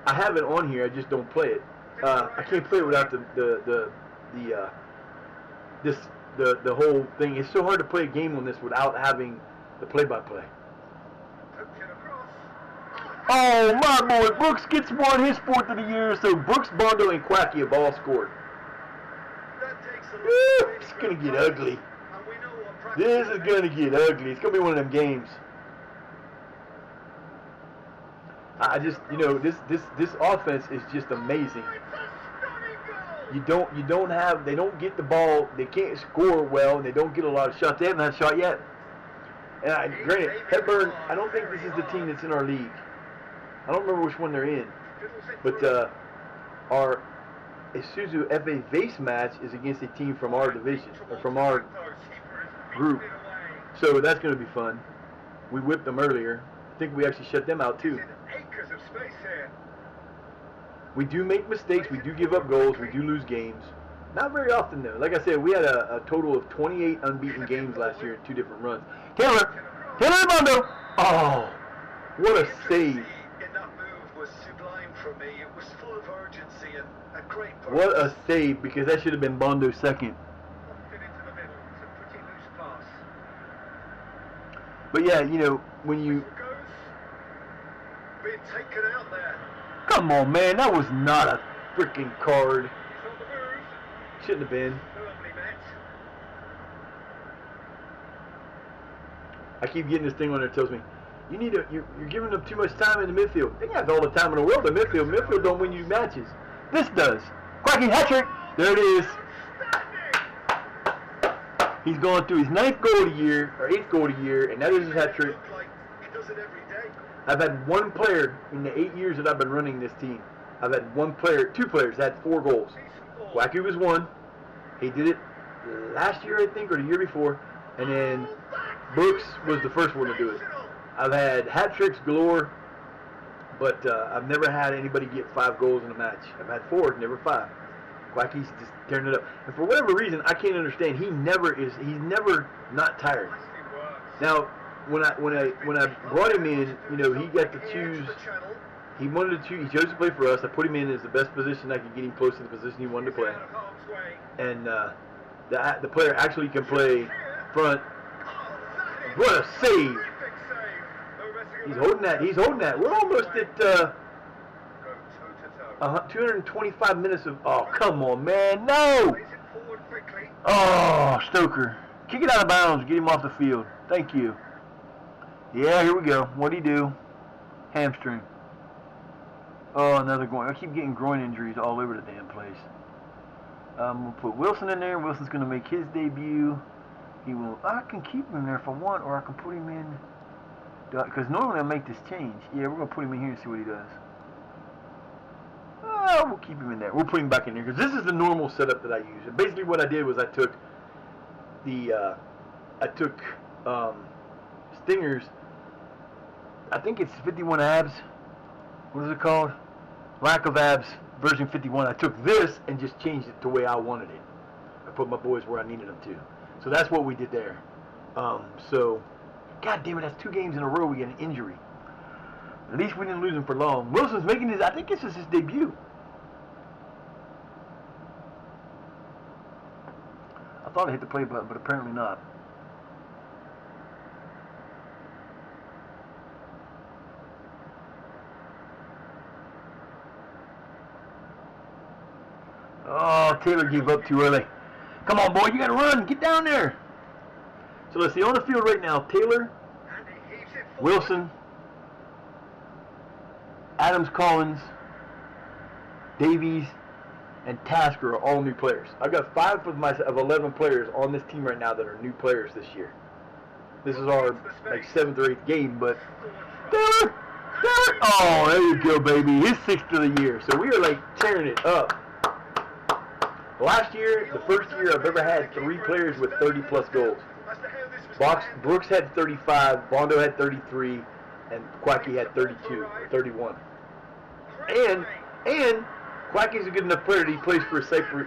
I have it on here, I just don't play it. I can't play it without the whole thing. It's so hard to play a game on this without having the play-by-play. Oh, my boy, Brooks gets one, his 4th of the year, so Brooks, Bondo, and Quacky have all scored. Woo, it's going to get ugly. This is going to get ugly. It's going to be one of them games. I just, this offense is just amazing. They don't get the ball, they can't score well, and they don't get a lot of shots. They haven't had a shot yet. And granted, Hepburn, I don't think this is the team that's in our league. I don't remember which one they're in. But our Isuzu FA Vase match is against a team from our division, or from our group. So that's going to be fun. We whipped them earlier. I think we actually shut them out too. We do make mistakes. We do give up goals. We do lose games. Not very often though. Like I said, we had a total of 28 unbeaten games last year in 2 different runs. Taylor Bondo. Oh, what a save! What a save, because that should have been Bondo's 2nd. But yeah, when you come on, man, that was not a freaking card. Shouldn't have been. I keep getting this thing on there that tells me you're giving them too much time in the midfield. They have all the time in the world in midfield. Midfield don't win you matches. This does. Quacky hat trick. There it is. He's going through his 9th goal of the year, or 8th goal of the year, and that is his hat trick. I've had one player in the 8 years that I've been running this team. I've had 2 players that had 4 goals. Quacky was 1. He did it last year, I think, or the year before. And then Brooks was the first one to do it. I've had hat tricks galore. But I've never had anybody get 5 goals in a match. I've had 4, never 5. Quacky's just tearing it up. And for whatever reason, I can't understand. He's never not tired. Now, when I brought him in, you know, he got to choose. He wanted to choose. He chose to play for us. I put him in as the best position I could get him close to the position he wanted to play. And the player actually can play front. What a save! He's holding that. He's holding that. We're almost at 225 minutes of. Oh, come on, man! No! Oh, Stoker, kick it out of bounds. Get him off the field. Thank you. Yeah, here we go. What'd he do? Hamstring. Oh, another groin. I keep getting groin injuries all over the damn place. We'll put Wilson in there. Wilson's going to make his debut. He will. I can keep him in there if I want, or I can put him in. Because normally I make this change. Yeah, we're going to put him in here and see what he does. Oh, we'll keep him in there. We'll put him back in there because this is the normal setup that I use. And basically, what I did was I took Stingers. I think it's 51 abs. What is it called? Lack of abs version 51. I took this and just changed it the way I wanted it. I put my boys where I needed them to. So that's what we did there. So, God damn it, that's 2 games in a row we get an injury. At least we didn't lose him for long. Wilson's making his, I think this is his debut. I thought I hit the play button, but apparently not. Oh, Taylor gave up too early. Come on, boy, you gotta run. Get down there. So let's see, on the field right now, Taylor, Wilson, Adams Collins, Davies, and Tasker are all new players. I've got 5 of 11 players on this team right now that are new players this year. This is our 7th or 8th game, but Taylor, oh, there you go, baby. His 6th of the year. So we are tearing it up. Last year, the first year I've ever had 3 players with 30-plus goals. Brooks had 35, Bondo had 33, and Quacky had 32 or 31. And Quacky's a good enough player that he plays for Cyprus.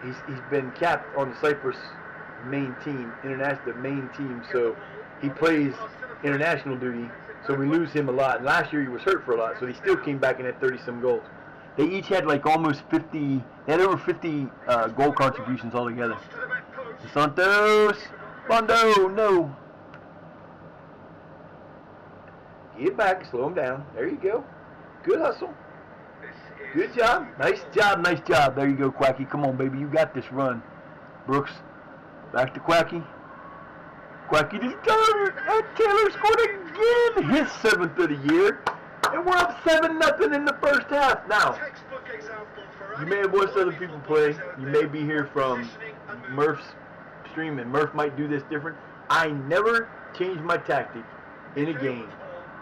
He's been capped on the Cyprus main team, the main team. So he plays international duty. So we lose him a lot. And last year he was hurt for a lot, so he still came back and had 30-some goals. They each had almost 50. They had over 50 goal contributions altogether. Santos, Bondo, no. Get back, slow him down. There you go. Good hustle. Good job. Nice job, nice job. There you go, Quacky. Come on, baby. You got this run. Brooks, back to Quacky. Quacky just turned. And Taylor scored again. His 7th of the year. And we're up 7-0 in the first half. Now, you may have watched other people play. You may be here from Murph's stream, and Murph might do this different. I never change my tactic in a game,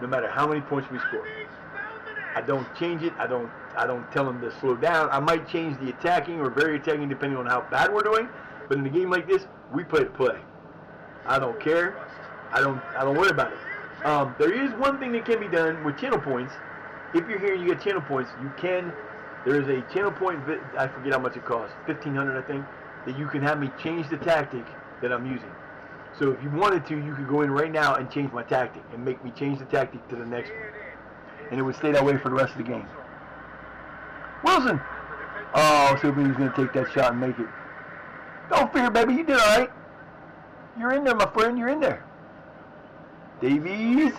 no matter how many points we score. I don't change it. I don't tell them to slow down. I might change the attacking or very attacking depending on how bad we're doing. But in a game like this, we play to play. I don't care. I don't worry about it. There is one thing that can be done with channel points. If you're here and you get channel points, there is a channel point, I forget how much it costs, 1,500 I think, that you can have me change the tactic that I'm using. So if you wanted to, you could go in right now and change my tactic and make me change the tactic to the next one. And it would stay that way for the rest of the game. Wilson! Oh, so he was going to take that shot and make it. Don't fear, baby, you did all right. You're in there, my friend, you're in there. Davies.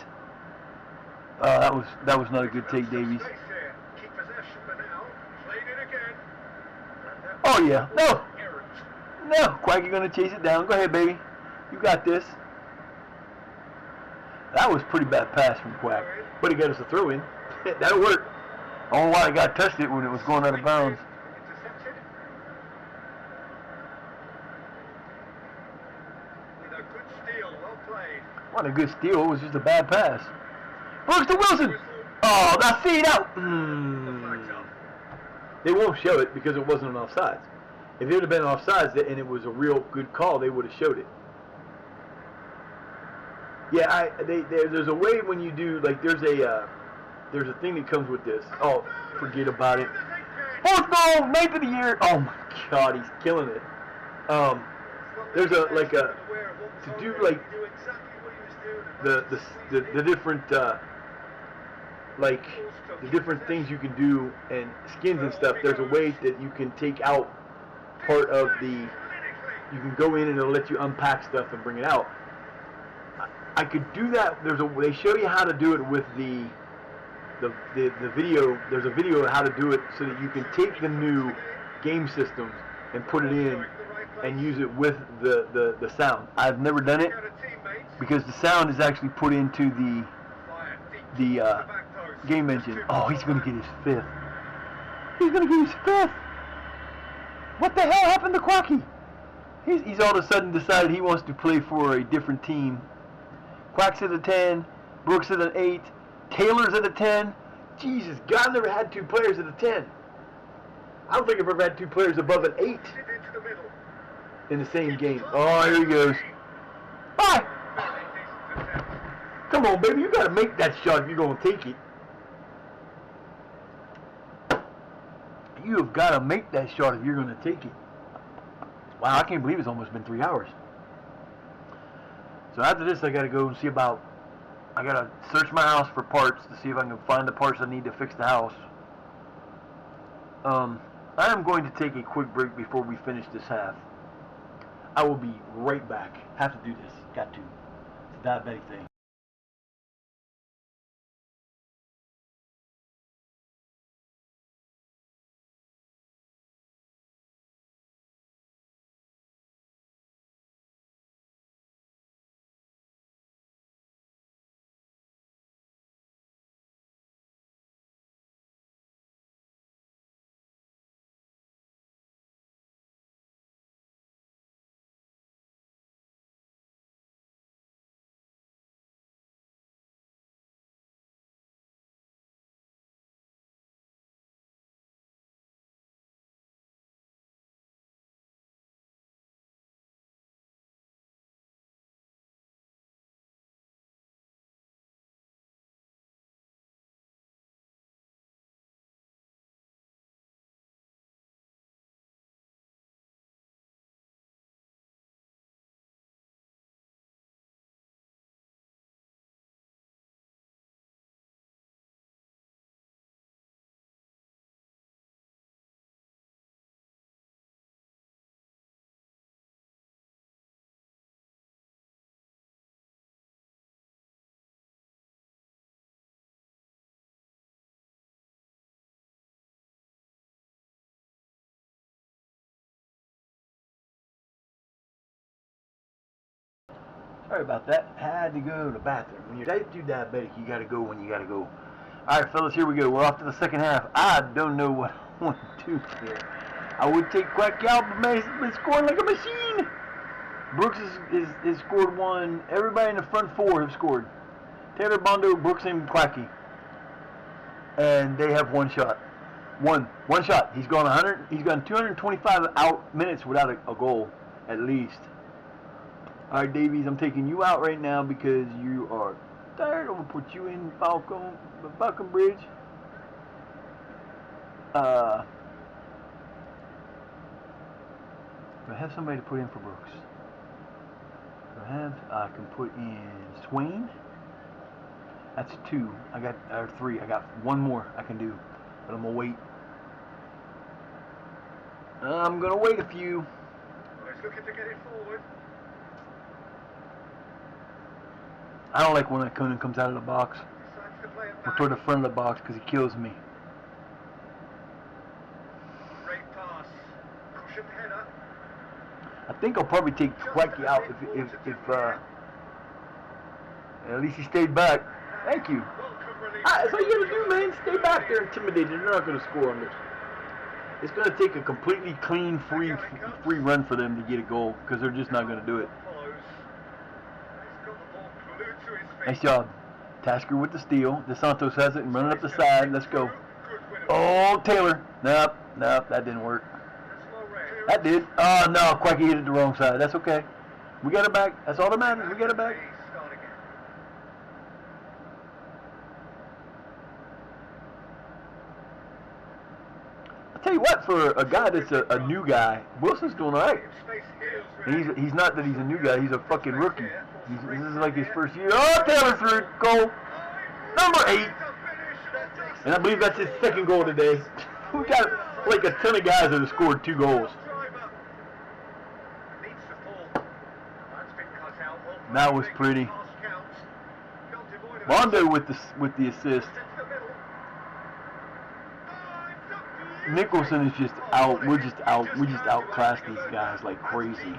That was not a good take, Davies. Oh yeah, no, Quacky gonna chase it down. Go ahead, baby. You got this. That was a pretty bad pass from Quack, but he got us a throw in. That'll work. I don't know why I got touched it when it was going out of bounds. What a good steal. It was just a bad pass. Brooks to Wilson. Oh, now see it out. They won't show it because it wasn't an offsides. If it would have been offsides and it was a real good call, they would have showed it. Yeah, there's a way when you do, like, there's a thing that comes with this. Oh, forget about it. Fourth goal, made for the year. Oh my God, he's killing it. There's a to do like the different like the different things you can do and skins and stuff. There's a way that you can take out part of the. You can go in and it'll let you unpack stuff and bring it out. I could do that. They show you how to do it with the video. There's a video of how to do it so that you can take the new game systems and put it in and use it with the sound. I've never done it because the sound is actually put into the game engine. Oh, he's gonna get his fifth. He's gonna get his fifth. What the hell happened to Quacky? He's all of a sudden decided he wants to play for a different team. Quack's at a 10, Brooks at an 8, Taylor's at a 10. Jesus, God, I've never had two players at a 10. I don't think I've ever had two players above an 8 in the same game. Oh, here he goes. Bye! Come on, baby, you gotta make that shot if you're gonna take it. You have gotta make that shot if you're gonna take it. Wow, I can't believe it's almost been 3 hours. So after this, I gotta go and see about. I gotta search my house for parts to see if I can find the parts I need to fix the house. I am going to take a quick break before we finish this half. I will be right back. Have to do this. Got to. It's a diabetic thing. Sorry about that. Had to go to the bathroom. When you're type 2 diabetic, you gotta go when you gotta go. Alright, fellas, here we go. We're off to the second half. I don't know what I want to do here. I would take Quack out, but man, he's been scoring like a machine. Brooks has scored one. Everybody in the front four have scored. Taylor, Bondo, Brooks, and Quacky. And they have one shot. One shot. He's gone 100. He's gone 225 out minutes without a goal, at least. All right, Davies, I'm taking you out right now because you are tired. I'm gonna put you in Falcon Bridge. Do I have somebody to put in for Brooks? I can put in Swain. That's 2. Or 3. I got one more I can do, but I'm gonna wait. I'm gonna wait a few. He's looking to get it forward. I don't like when that Conan comes out of the box or toward the front of the box because he kills me. Great pass. Cushioned header. I think I'll probably take Quacky out if at least he stayed back. Thank you. That's all you gotta do, man. Stay back there intimidated. They're not gonna score on this. It's gonna take a completely clean, free run for them to get a goal because they're just not gonna do it. Nice job. Tasker with the steal. DeSantos has it and running up the side. Let's go. Oh, Taylor. Nope, that didn't work. That did. Oh, no, Quacky hit it the wrong side. That's okay. We got it back. That's all that matters. We got it back. tell you what, for a guy that's a new guy, Wilson's doing all right. And he's not that he's a new guy. He's a fucking rookie. This is like his first year. Oh, Taylor through goal. Number 8. And I believe that's his second goal today. We got like a ton of guys that have scored 2 goals. That was pretty. Bondo with the assist. Nicholson is just out. We just outclassed these guys like crazy.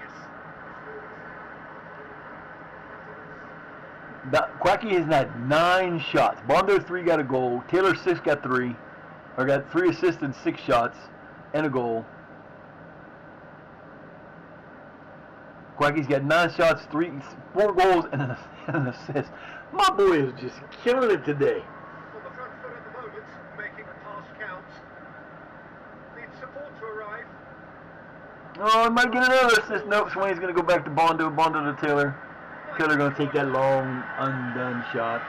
Quacky has had 9 shots. Bondo 3 got a goal. Taylor 6 got 3. Or got 3 assists and 6 shots and a goal. Quacky's got 9 shots, 4 goals and an assist. My boy is just killing it today. On the front foot at the moment, making the pass count. Needs support to arrive. Oh, he might get another assist. Nope, Swain's going to go back to Bondo. Bondo to Taylor. Taylor going to take that long, undone shot.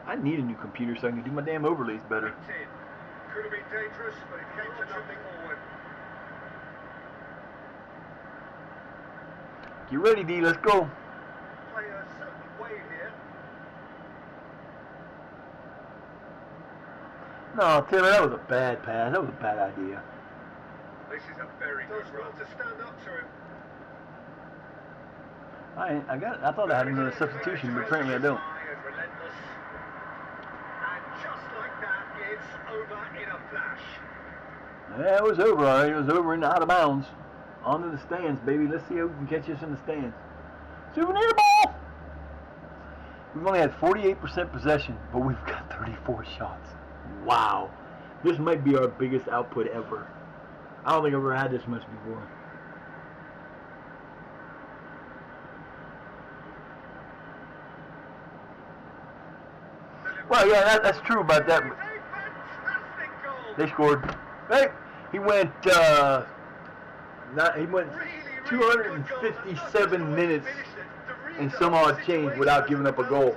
I need a new computer so I can do my damn overlays better. Could have been dangerous, but it came to nothing forward. Get ready, D. Let's go. Play a certain way here. No, Taylor, that was a bad pass. That was a bad idea. This is a very good run to stand up to him. I thought I had another substitution, but apparently I don't. And just like that, it's over in a flash. Yeah, it was over, all right. It was over and out of bounds. On to the stands, baby. Let's see who can catch us in the stands. Souvenir ball! We've only had 48% possession, but we've got 34 shots. Wow. This might be our biggest output ever. I don't think I've ever had this much before. Well, yeah, that's true about that. They scored. Hey, he went 257 minutes and some odd change without giving up a goal.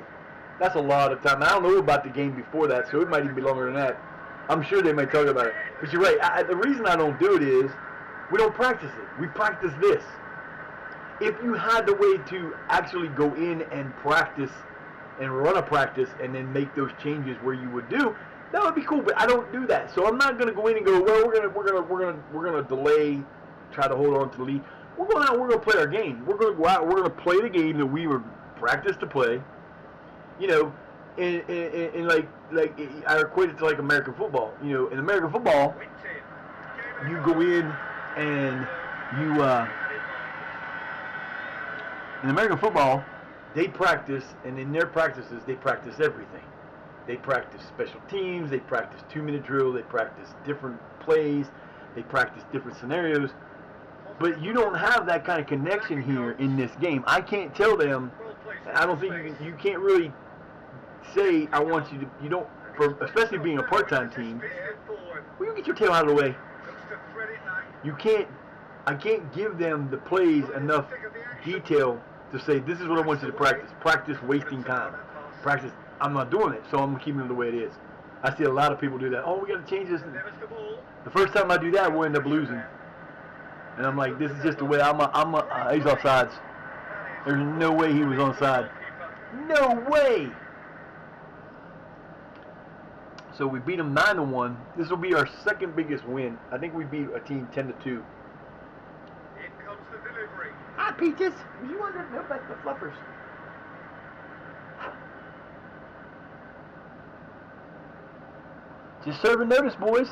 That's a lot of time. I don't know about the game before that, so it might even be longer than that. I'm sure they might talk about it. But you're right. The reason I don't do it is we don't practice it. We practice this. If you had the way to actually go in and practice and run a practice and then make those changes where you would do, that would be cool. But I don't do that, so I'm not going to go in and go, well, we're gonna delay, try to hold on to the lead. We're going out. We're going to play our game. We're going to go out. We're going to play the game that we were practiced to play. You know, in like I equate it to like American football. You know, in American football, you go in and you in American football, they practice, and in their practices, they practice everything. They practice special teams, they practice 2-minute drill, they practice different plays, they practice different scenarios. But you don't have that kind of connection here in this game. I can't tell them, I don't think you can't really say, I want you to, you don't, especially being a part-time team, well, you get your tail out of the way. You can't, I can't give them the plays enough detail to say, this is what I want you to practice. Practice wasting time. Practice, I'm not doing it, so I'm keeping it the way it is. I see a lot of people do that. Oh, we got to change this. The first time I do that, we'll end up losing. And I'm like, this is just the way he's offsides. There's no way he was onside. No way! So we beat them 9-1. This will be our second biggest win. I think we beat a team 10-2. In comes the delivery. Hi, Peaches. You wonder no about the fluffers. Just serving notice, boys.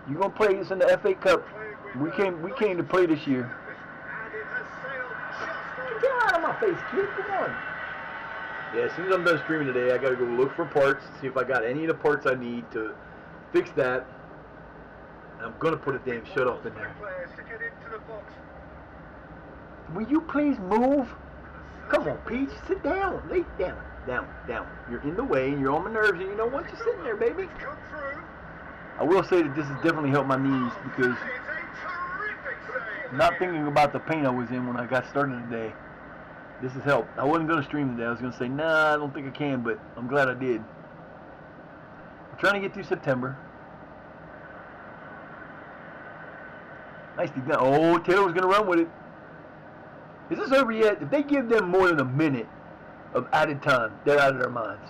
You gonna play this in the FA Cup? We came to play this year. Get out of my face, kid. Come on. Yeah, as soon as I'm done streaming today, I gotta go look for parts, see if I got any of the parts I need to fix that. And I'm gonna put a damn shut off in there. Will you please move? Come on, Peach, sit down. Lay down. Down. You're in the way and you're on my nerves and you don't want you sitting there, baby. I will say that this has definitely helped my knees because not thinking about the pain I was in when I got started today, this has helped. I wasn't going to stream today. I was going to say, nah, I don't think I can, but I'm glad I did. Trying to get through September. Nicely done. Oh, Taylor was going to run with it. Is this over yet? If they give them more than a minute of added time, they're out of their minds.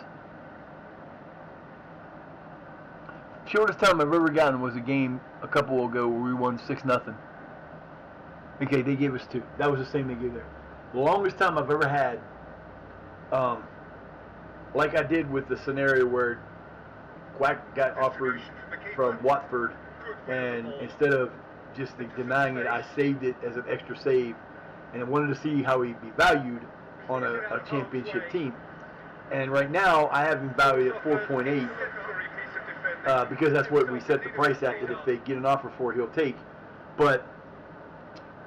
Shortest time I've ever gotten was a game a couple ago where we won 6-0. Okay, they gave us 2. That was the same they gave there. The longest time I've ever had, like I did with the scenario where Quack got offered from Watford, and instead of just denying it, I saved it as an extra save, and I wanted to see how he'd be valued on a championship team. And right now, I have him valued at 4.8 because that's what we set the price at, that if they get an offer for it, he'll take. But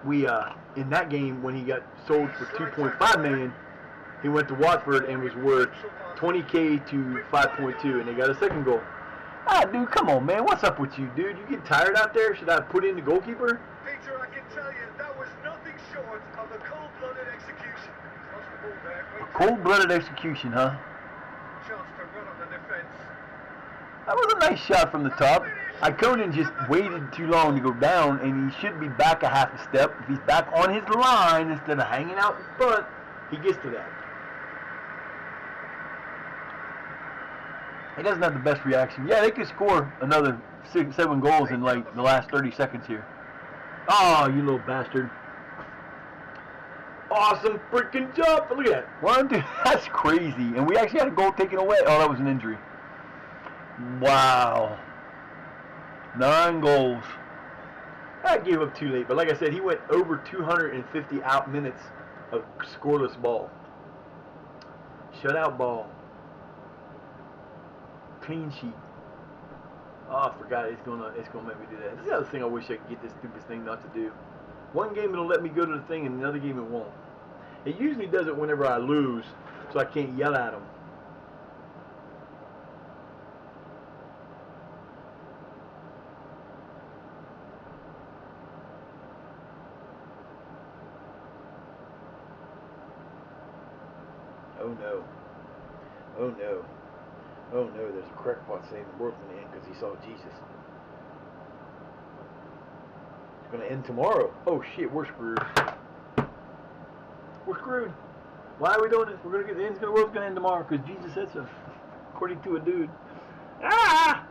we, in that game, when he got sold for 2.5 million, he went to Watford and was worth 20K to 5.2, and they got a second goal. Ah, dude, come on, man. What's up with you, dude? You get tired out there? Should I put in the goalkeeper? Peter, I can tell you, that was nothing short of a cold-blooded execution. Lost the ball there. A cold-blooded execution, huh? Chance to run on the defence. That was a nice shot from the top. Ikonen just waited too long to go down, and he should be back a half a step. If he's back on his line instead of hanging out in front, he gets to that. He doesn't have the best reaction. Yeah, they could score another 7 goals in like the last 30 seconds here. Oh, you little bastard. Awesome freaking jump. Look at that. 1, 2. That's crazy. And we actually had a goal taken away. Oh, that was an injury. Wow. 9 goals. I gave up too late. But like I said, he went over 250 out minutes of scoreless ball. Shutout ball. Clean sheet. Oh, I forgot it's gonna make me do that. This is the other thing I wish I could get this stupid thing not to do. One game it'll let me go to the thing, and another game it won't. It usually does it whenever I lose, so I can't yell at them. Oh no. Oh no. Oh no, there's a crackpot saying the world's going to end because he saw Jesus. It's going to end tomorrow. Oh shit, we're screwed. We're screwed. Why are we doing this? We're going to get the world's going to end tomorrow because Jesus said so. According to a dude. Ah!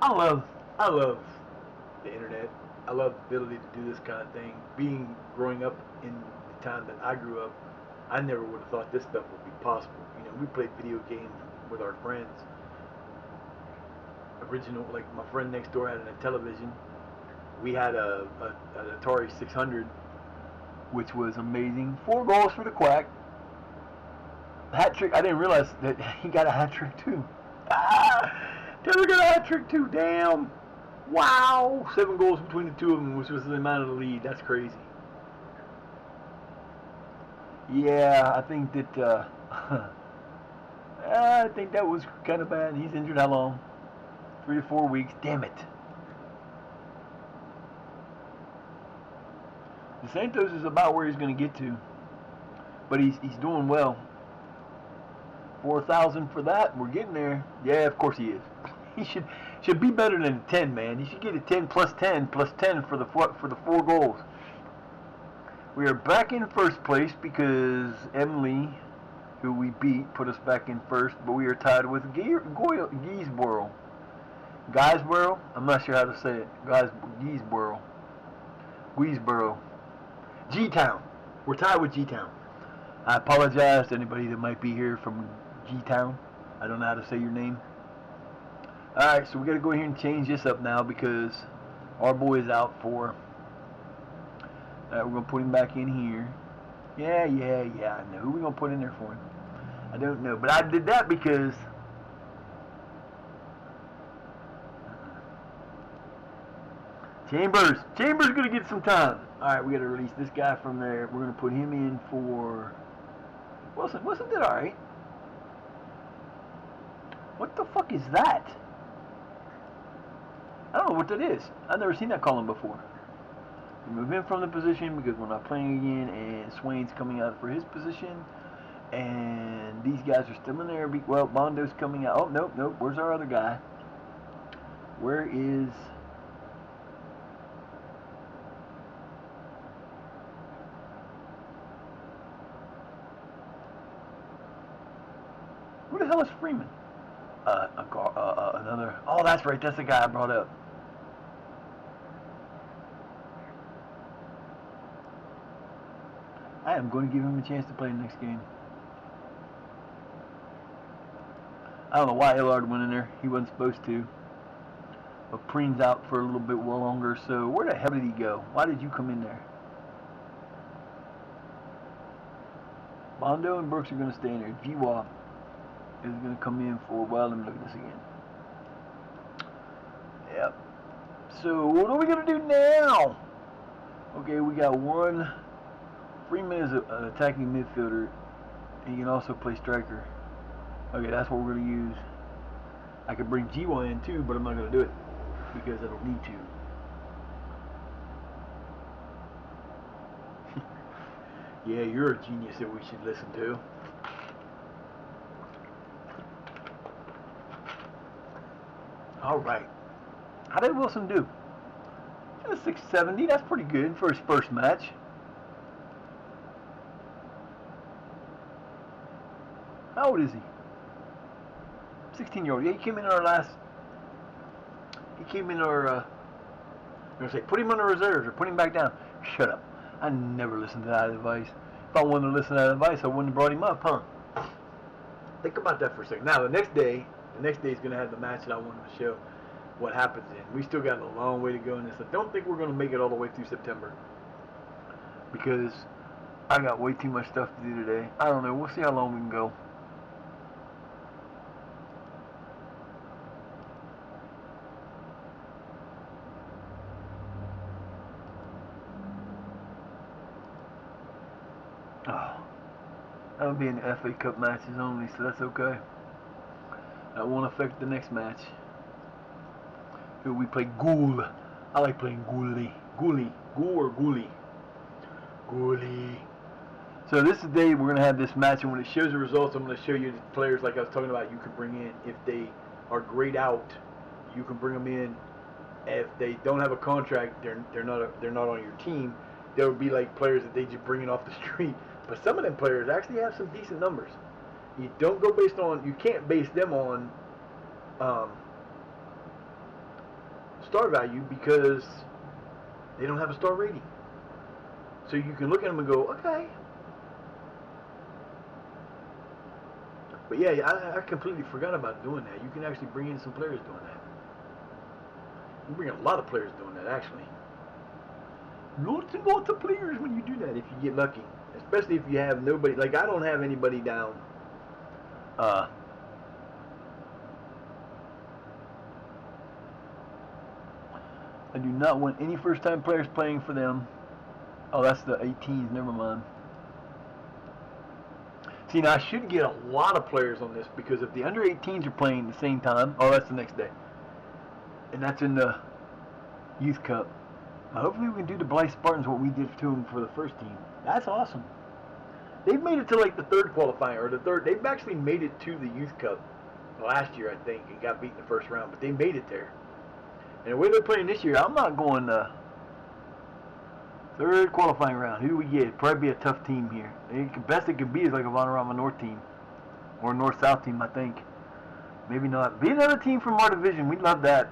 I love the internet. I love the ability to do this kind of thing. Growing up in the time that I grew up, I never would have thought this stuff would be possible. You know, we played video games with our friends. Original, like my friend next door had a television. We had an Atari 600, which was amazing. 4 goals for the Quack. Hat trick. I didn't realize that he got a hat trick too. Taylor got a hat trick too. Damn. Wow. 7 goals between the two of them, which was the amount of the lead. That's crazy. Yeah, I think that I think that was kind of bad. He's injured how long? 3 to 4 weeks. Damn it. DeSantos is about where he's going to get to, but he's doing well. 4,000 for that. We're getting there. Yeah, of course he is. He should be better than a 10, man. He should get a 10 plus 10 plus 10 for the 4 goals. We are back in first place because Emily, who we beat, put us back in first, but we are tied with Geesboro. Guysboro? I'm not sure how to say it. Geesboro. G-Town. We're tied with G-Town. I apologize to anybody that might be here from G-Town. I don't know how to say your name. Alright, so we got to go here and change this up now because our boy is out for... we're going to put him back in here. Yeah, I know. Who are we going to put in there for him? I don't know. But I did that because... Chambers going to get some time. Alright, we got to release this guy from there. We're going to put him in for... Wilson did alright. What the fuck is that? I don't know what that is. I've never seen that column before. We move in from the position because we're not playing again, and Swain's coming out for his position. And these guys are still in there. Well, Bondo's coming out. Oh, nope, nope. Where's our other guy? Where is... Who the hell is Freeman? Another... Oh, that's right. That's the guy I brought up. I am going to give him a chance to play the next game. I don't know why Illard went in there. He wasn't supposed to. But Preen's out for a little bit longer. So where the hell did he go? Why did you come in there? Bondo and Brooks are going to stay in there. G-Wop is going to come in for... Well, let me look at this again. Yep. So what are we going to do now? Okay, we got one. Freeman is an attacking midfielder. He can also play striker. Okay, that's what we're going to use. I could bring G1 in too, but I'm not going to do it because I don't need to. Yeah, you're a genius that we should listen to. Alright. How did Wilson do? 670, that's pretty good for his first match. How old is he? 16-year-old. Yeah, he came in our last... He came in our... I'm going to say, put him on the reserves or put him back down. Shut up. I never listened to that advice. If I wanted to listen to that advice, I wouldn't have brought him up, huh? Think about that for a second. Now, the next day is going to have the match that I wanted to show what happens in. We still got a long way to go in this. I don't think we're going to make it all the way through September because I got way too much stuff to do today. I don't know. We'll see how long we can go. Oh, that'll be in the FA Cup matches only, so that's okay. That won't affect the next match. Here we play Ghoul. I like playing Ghoulie. Ghoulie. Ghoul or Ghoulie? Ghoulie. So this is the day we're going to have this match, and when it shows the results, I'm going to show you the players like I was talking about you can bring in. If they are grayed out, you can bring them in. If they don't have a contract, they're not on your team. There would be like players that they just bring in off the street. But some of them players actually have some decent numbers. You don't go based on, you can't base them on star value because they don't have a star rating. So you can look at them and go, okay. But yeah, I completely forgot about doing that. You can actually bring in some players doing that. You bring a lot of players doing that, actually. Lots and lots of players when you do that if you get lucky. Especially if you have nobody. Like, I don't have anybody down. I do not want any first-time players playing for them. Oh, that's the 18s. Never mind. See, now I should get a lot of players on this because if the under 18s are playing at the same time, oh, that's the next day. And that's in the Youth Cup. Hopefully we can do the Blythe Spartans what we did to them for the first team. That's awesome. They've made it to like the third qualifying, or the third. They've actually made it to the Youth Cup last year, I think, and got beat in the first round. But they made it there. And the way they're playing this year, I'm not going third qualifying round. Who do we get? Probably be a tough team here. The best it could be is like a Vanarama North team, or a North-South team, I think. Maybe not. Be another team from our division. We'd love that.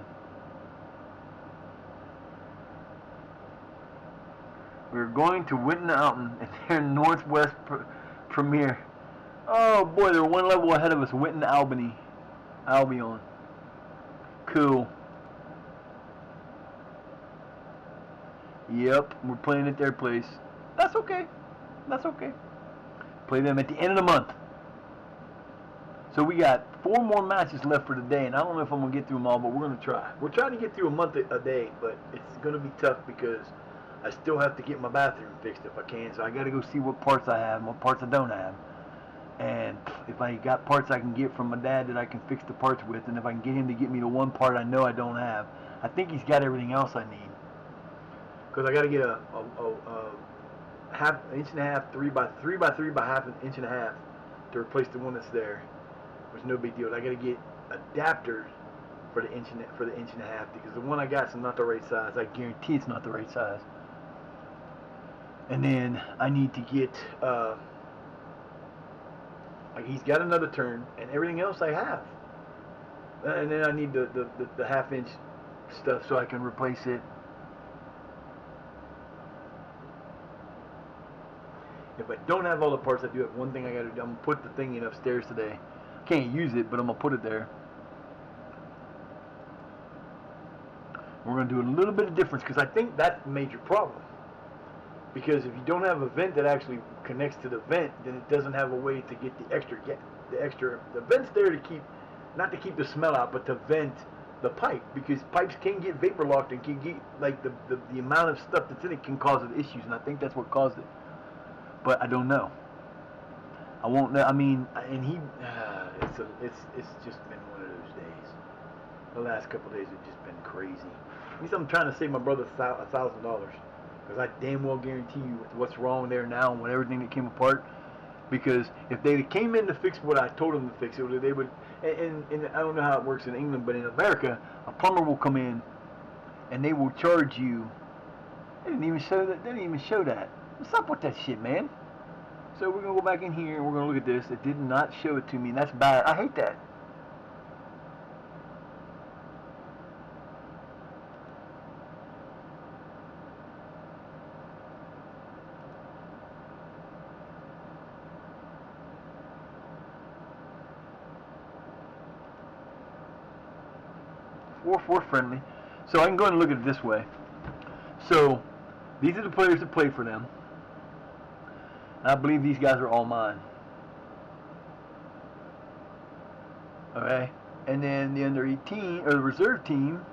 We're going to Winton Alton in their Northwest Premier. Oh boy, they're one level ahead of us. Winton Albion. Cool. Yep, we're playing at their place. That's okay. That's okay. Play them at the end of the month. So we got 4 more matches left for the day, and I don't know if I'm going to get through them all, but we're going to try. We're trying to get through a month a day, but it's going to be tough because I still have to get my bathroom fixed if I can, so I got to go see what parts I have and what parts I don't have. And if I got parts I can get from my dad that I can fix the parts with, and if I can get him to get me the one part I know I don't have, I think he's got everything else I need. Because I got to get a half inch and a half, 3 by 3 by half an inch and a half to replace the one that's there, which is no big deal. I got to get adapters for the inch and a half because the one I got is not the right size. I guarantee it's not the right size. And then I need to get like he's got another turn and everything else I have. And then I need the half-inch stuff so I can replace it. If I don't have all the parts, I do have one thing I got to do. I'm going to put the thing in upstairs today. Can't use it, but I'm going to put it there. We're going to do a little bit of difference because I think that's the major problem. Because if you don't have a vent that actually connects to the vent, then it doesn't have a way to get the extra. The vent's there to keep, not to keep the smell out, but to vent the pipe. Because pipes can get vapor locked and can get, like, the amount of stuff that's in it can cause it issues. And I think that's what caused it. But I don't know. I won't know. I mean, and he, it's just been one of those days. The last couple of days have just been crazy. At least I'm trying to save my brother $1,000 because I damn well guarantee you with what's wrong there now and with everything that came apart. Because if they came in to fix what I told them to fix, they would. And I don't know how it works in England, but in America, a plumber will come in and they will charge you. They didn't even show that. They didn't even show that. What's up with that shit, man? So we're going to go back in here and we're going to look at this. It did not show it to me, and that's bad. I hate that. Four friendly. So I can go ahead and look at it this way. So these are the players that play for them. I believe these guys are all mine. Okay? And then the under 18, or the reserve team,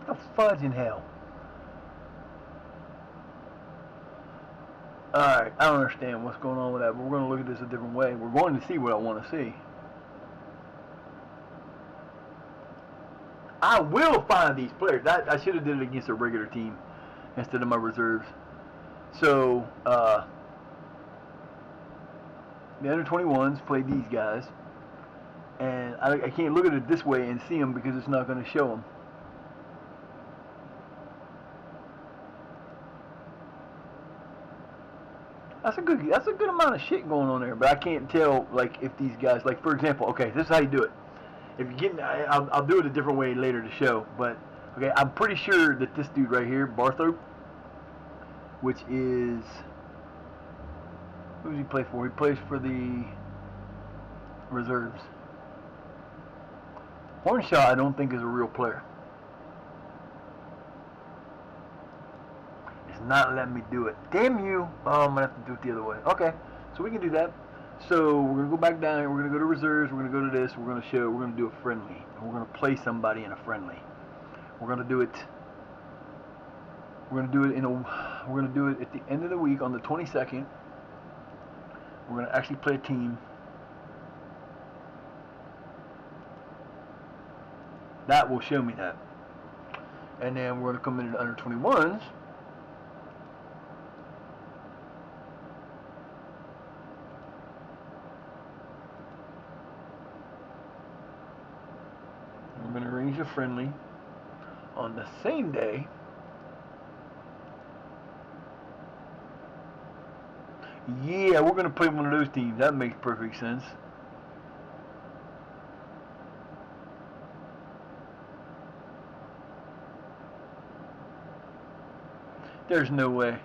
what the fudge in hell? Alright, I don't understand what's going on with that, but we're going to look at this a different way. We're going to see what I want to see. I will find these players. I should have did it against a regular team instead of my reserves. So, the under 21s play these guys. And I can't look at it this way and see them because it's not going to show them. That's a good amount of shit going on there, but I can't tell like if these guys, like for example, okay, this is how you do it. If you get, I'll do it a different way later to show, but okay, I'm pretty sure that this dude right here, Barthorpe, which is, who does he play for? He plays for the reserves. Hornshaw, I don't think is a real player. Not letting me do it. Damn you. Oh, I'm going to have to do it the other way. Okay, so we can do that. So we're going to go back down here. We're going to go to reserves. We're going to go to this. We're going to do a friendly. And we're going to play somebody in a friendly. We're going to do it. We're going to do it at the end of the week on the 22nd. We're going to actually play a team. That will show me that. And then we're going to come into the under 21s. We're going to arrange a friendly on the same day. Yeah, we're going to play one of those teams. That makes perfect sense. There's no way.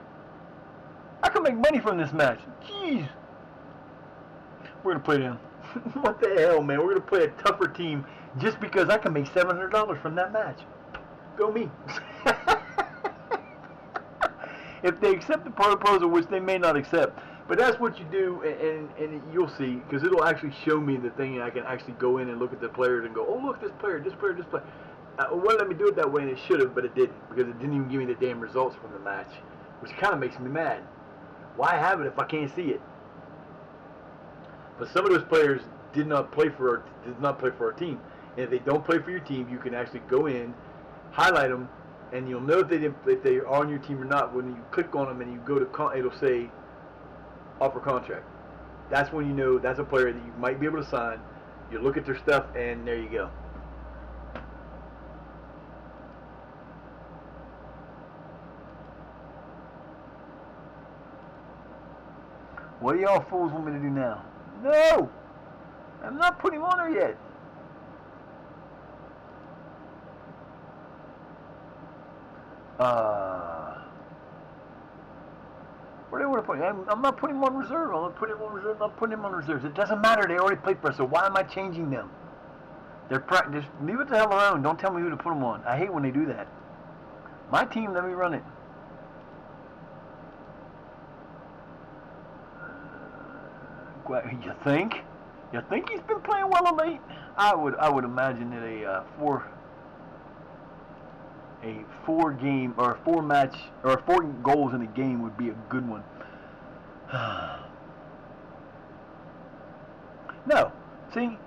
I can make money from this match. Jeez. We're going to play them. What the hell, man? We're going to play a tougher team just because I can make $700 from that match. Go me. If they accept the proposal, which they may not accept. But that's what you do, and you'll see, because it'll actually show me the thing, and I can actually go in and look at the players and go, oh, look, this player, this player, this player. It wouldn't let me do it that way, and it should have, but it didn't, because it didn't even give me the damn results from the match, which kind of makes me mad. Why have it if I can't see it? But some of those players did not play for our team. And if they don't play for your team, you can actually go in, highlight them, and you'll know if they are on your team or not when you click on them and you go to it'll say offer contract. That's when you know that's a player that you might be able to sign. You look at their stuff, and there you go. What do y'all fools want me to do now? No! I'm not putting him on there yet. Where do they want to put him? I'm not putting him on reserve. I'm not putting him on reserve. I'm not putting him on reserves. It doesn't matter. They already played for us, so why am I changing them? They're just leave it the hell alone. Don't tell me who to put them on. I hate when they do that. My team, let me run it. You think? You think he's been playing well of late? I would imagine that a four game or 4 goals in a game would be a good one. No, see,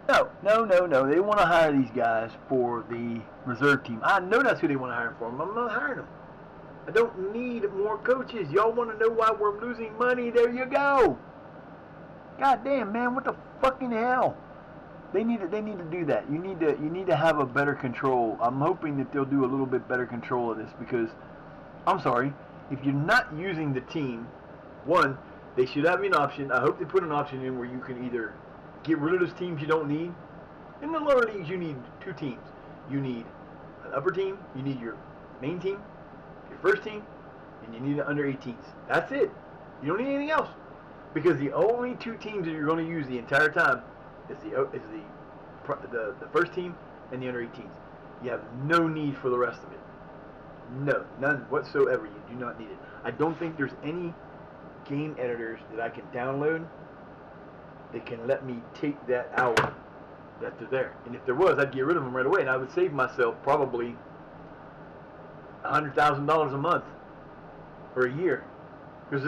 no. They want to hire these guys for the reserve team. I know that's who they want to hire for. I'm not hiring them. I don't need more coaches. Y'all want to know why we're losing money? There you go. God damn, man, what the fucking hell? They need to do that. You need to have a better control. I'm hoping that they'll do a little bit better control of this because I'm sorry, if you're not using the team, one, they should have an option. I hope they put an option in where you can either get rid of those teams you don't need. In the lower leagues, you need 2 teams. You need an upper team, you need your main team, your first team, and you need an under 18s. That's it. You don't need anything else. Because the only 2 teams that you're going to use the entire time is the first team and the under 18s. You have no need for the rest of it. No, none whatsoever. You do not need it. I don't think there's any game editors that I can download that can let me take that out that they're there. And if there was, I'd get rid of them right away, and I would save myself probably $100,000 a month for a year. Because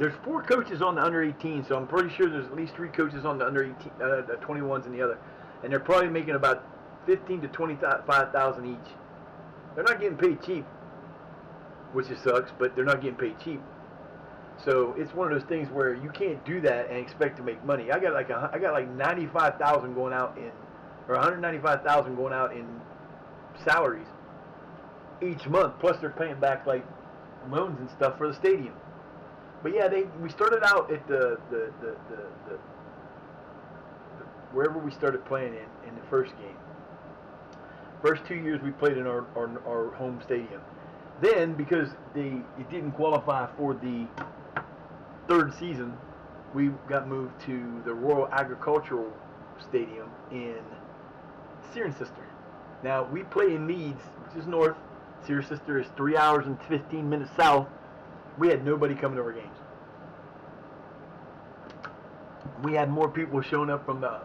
there's 4 coaches on the under 18, so I'm pretty sure there's at least 3 coaches on the under 18, 21s in the other, and they're probably making about 15 to 25,000 each. They're not getting paid cheap, which just sucks, but they're not getting paid cheap. So it's one of those things where you can't do that and expect to make money. I got like 95,000 going out in, or 195,000 going out in salaries each month. Plus they're paying back like loans and stuff for the stadium. But yeah, we started out at the wherever we started playing in the first game. First 2 years we played in our home stadium. Then because it didn't qualify for the 3rd season, we got moved to the Royal Agricultural Stadium in Cirencester. Now we play in Leeds, which is north. Cirencester is 3 hours and 15 minutes south. We had nobody coming to our games. We had more people showing up from the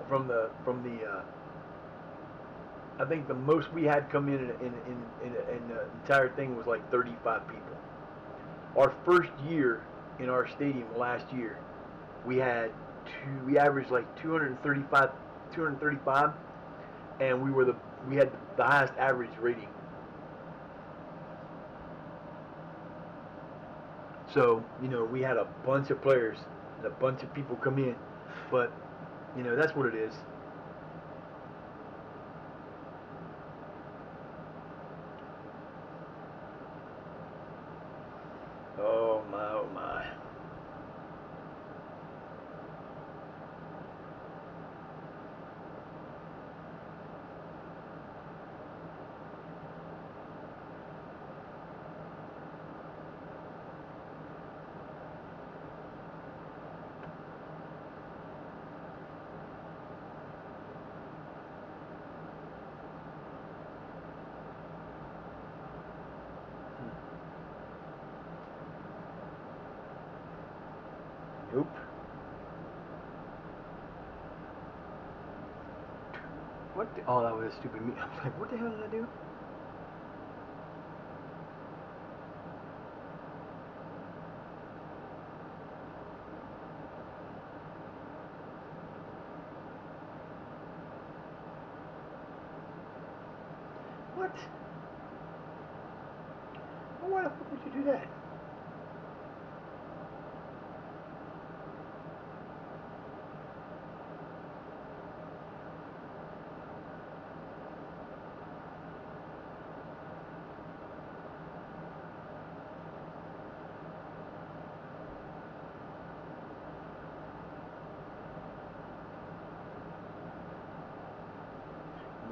I think the most we had come in the entire thing was like 35 people. Our first year in our stadium last year, we averaged like 235, and we had the highest average rating. So, we had a bunch of players and a bunch of people come in, but, that's what it is. Oh my, oh my. Nope. Oh, that was a stupid me. I was like, what the hell did I do? What? Well, why the fuck would you do that?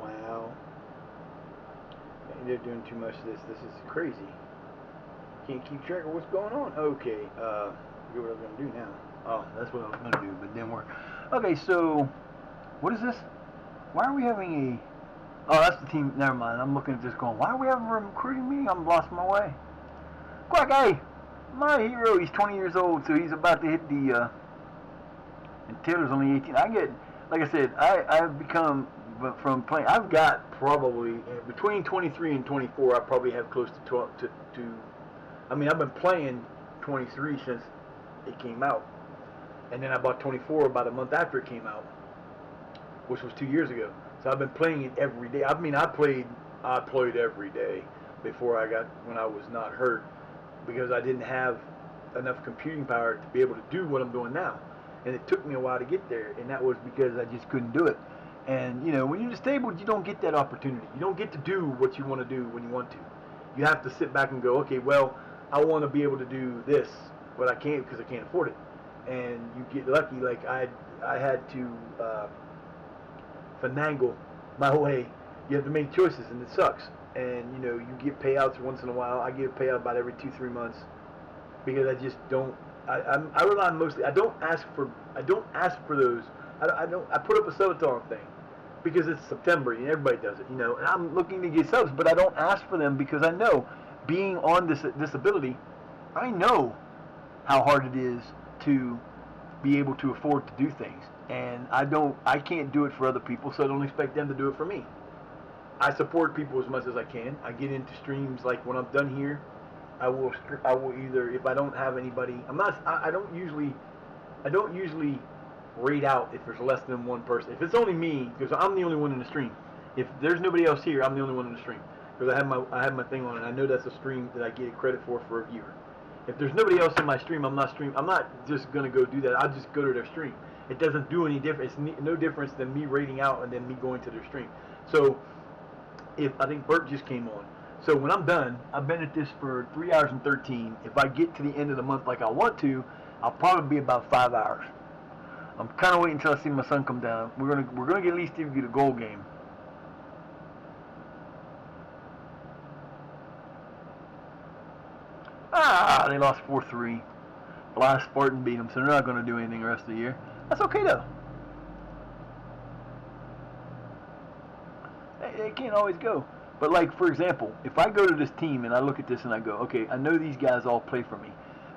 Wow. They're doing too much of this. This is crazy. Can't keep track of what's going on. Okay, forget what I was gonna do now. Oh, that's what I was gonna do, but didn't work. Okay, so what is this? Why are we having a? Oh, that's the team. Never mind. I'm looking at this going. Why are we having a recruiting meeting? I'm lost my way. Quack, hey, my hero. He's 20 years old, so he's about to hit the. And Taylor's only 18. I get, like I said, I've become from playing. I've got probably between 23 and 24. I probably have close to 12 to I mean, I've been playing 23 since it came out, and then I bought 24 about a month after it came out, which was 2 years ago. So I've been playing it every day. I mean, I played every day before when I was not hurt, because I didn't have enough computing power to be able to do what I'm doing now, and it took me a while to get there, and that was because I just couldn't do it. And when you're disabled, you don't get that opportunity. You don't get to do what you want to do when you want to. You have to sit back and go, okay, well, I want to be able to do this, but I can't because I can't afford it. And you get lucky, like I had to finagle my way. You have to make choices, and it sucks. And you get payouts once in a while. I get a payout about every 2-3 months because I just don't. I rely mostly. I don't ask for those. I put up a Sub-A-Thon thing because it's September and everybody does it, and I'm looking to get subs, but I don't ask for them because I know, being on this disability, I know how hard it is to be able to afford to do things, and I can't do it for other people, so I don't expect them to do it for me. I support people as much as I can. I get into streams, like when I'm done here, I will either, if I don't have anybody, I don't usually rate out if there's less than one person. If it's only me, because I'm the only one in the stream. If there's nobody else here, I'm the only one in the stream, because I have my thing on, and I know that's a stream that I get credit for a viewer. If there's nobody else in my stream, I'm not just gonna go do that. I'll just go to their stream. It doesn't do any difference. It's no difference than me rating out and then me going to their stream. So if I think Bert just came on. So when I'm done, I've been at this for 3 hours and 13. If I get to the end of the month like I want to, I'll probably be about 5 hours. I'm kind of waiting until I see my son come down. We're gonna get at least get a goal game. They lost 4-3. Blythe Spartan beat them, so they're not going to do anything the rest of the year. That's okay though. They can't always go. But like, for example, if I go to this team and I look at this and I go, okay, I know these guys all play for me.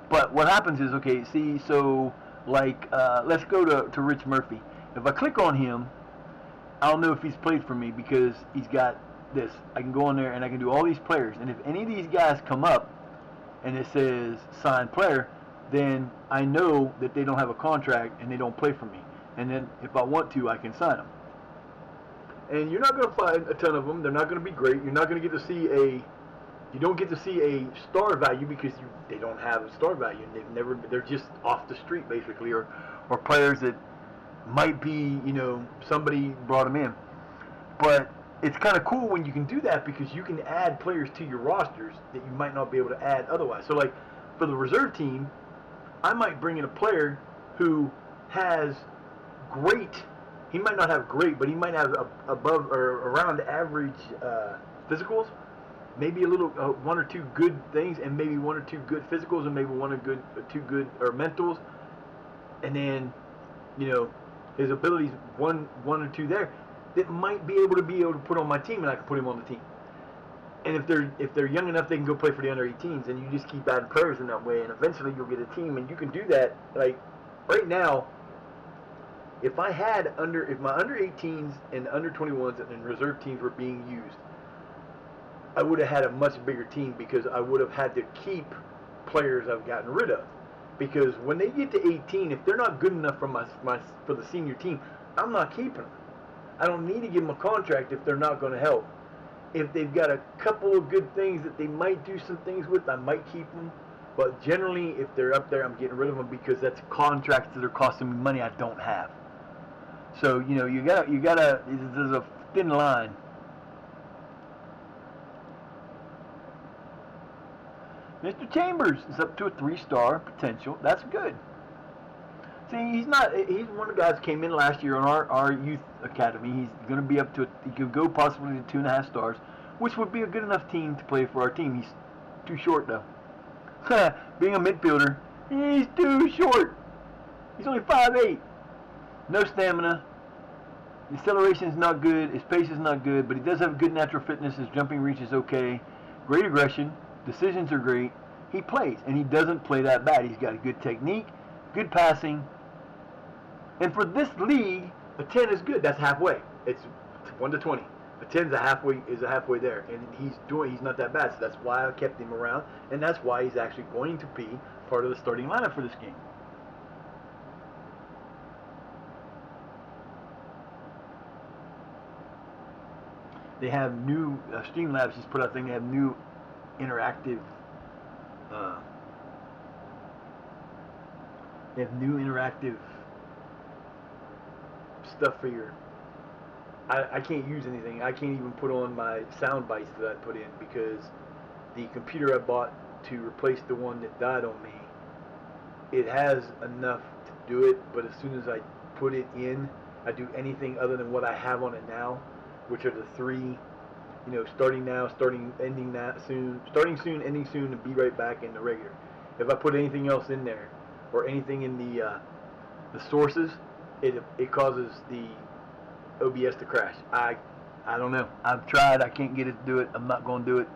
But what happens is, okay, see, so like, let's go to Rich Murphy. If I click on him, I'll know if he's played for me because he's got this. I can go on there and I can do all these players. And if any of these guys come up and it says signed player, then I know that they don't have a contract and they don't play for me. And then if I want to, I can sign them. And you're not going to find a ton of them. They're not going to be great. You're not going to get to see you don't get to see a star value because they don't have a star value. They're just off the street basically, or players that might be, somebody brought them in. But it's kind of cool when you can do that because you can add players to your rosters that you might not be able to add otherwise. So like for the reserve team, I might bring in a player who has great. He might not have great, but he might have above or around average physicals. Maybe a little one or two good things, and maybe one or two good physicals, and maybe two good or mentals, and then his abilities one or two there that might be able to put on my team, and I can put him on the team. And if they're young enough, they can go play for the under 18s, and you just keep adding players in that way, and eventually you'll get a team, and you can do that. Like right now, if my under 18s and under 21s and reserve teams were being used, I would have had a much bigger team because I would have had to keep players I've gotten rid of. Because when they get to 18, if they're not good enough for the senior team, I'm not keeping them. I don't need to give them a contract if they're not going to help. If they've got a couple of good things that they might do some things with, I might keep them. But generally, if they're up there, I'm getting rid of them because that's contracts that are costing me money I don't have. So you gotta. There's a thin line. Mr. Chambers is up to a 3-star potential. That's good. See, he's not. He's one of the guys that came in last year on our youth academy. He's going to be up to. He could go possibly to 2.5 stars, which would be a good enough team to play for our team. He's too short though. Being a midfielder, he's too short. He's only 5'8". No stamina. The acceleration is not good. His pace is not good, but he does have good natural fitness. His jumping reach is okay. Great aggression. Decisions are great. He plays, and he doesn't play that bad. He's got a good technique, good passing. And for this league, a 10 is good. That's halfway. It's 1 to 20. A 10 is a halfway there, and he's not that bad. So that's why I kept him around, and that's why he's actually going to be part of the starting lineup for this game. They have new Streamlabs just put out a thing. They have new interactive. They have new interactive stuff for your. I can't use anything. I can't even put on my sound bites that I put in because the computer I bought to replace the one that died on me, it has enough to do it, but as soon as I put it in, I do anything other than what I have on it now, which are the 3, starting now, ending soon, starting soon, ending soon, and be right back in the regular. If I put anything else in there, or anything in the sources, it causes the OBS to crash. I don't know. I've tried. I can't get it to do it. I'm not going to do it.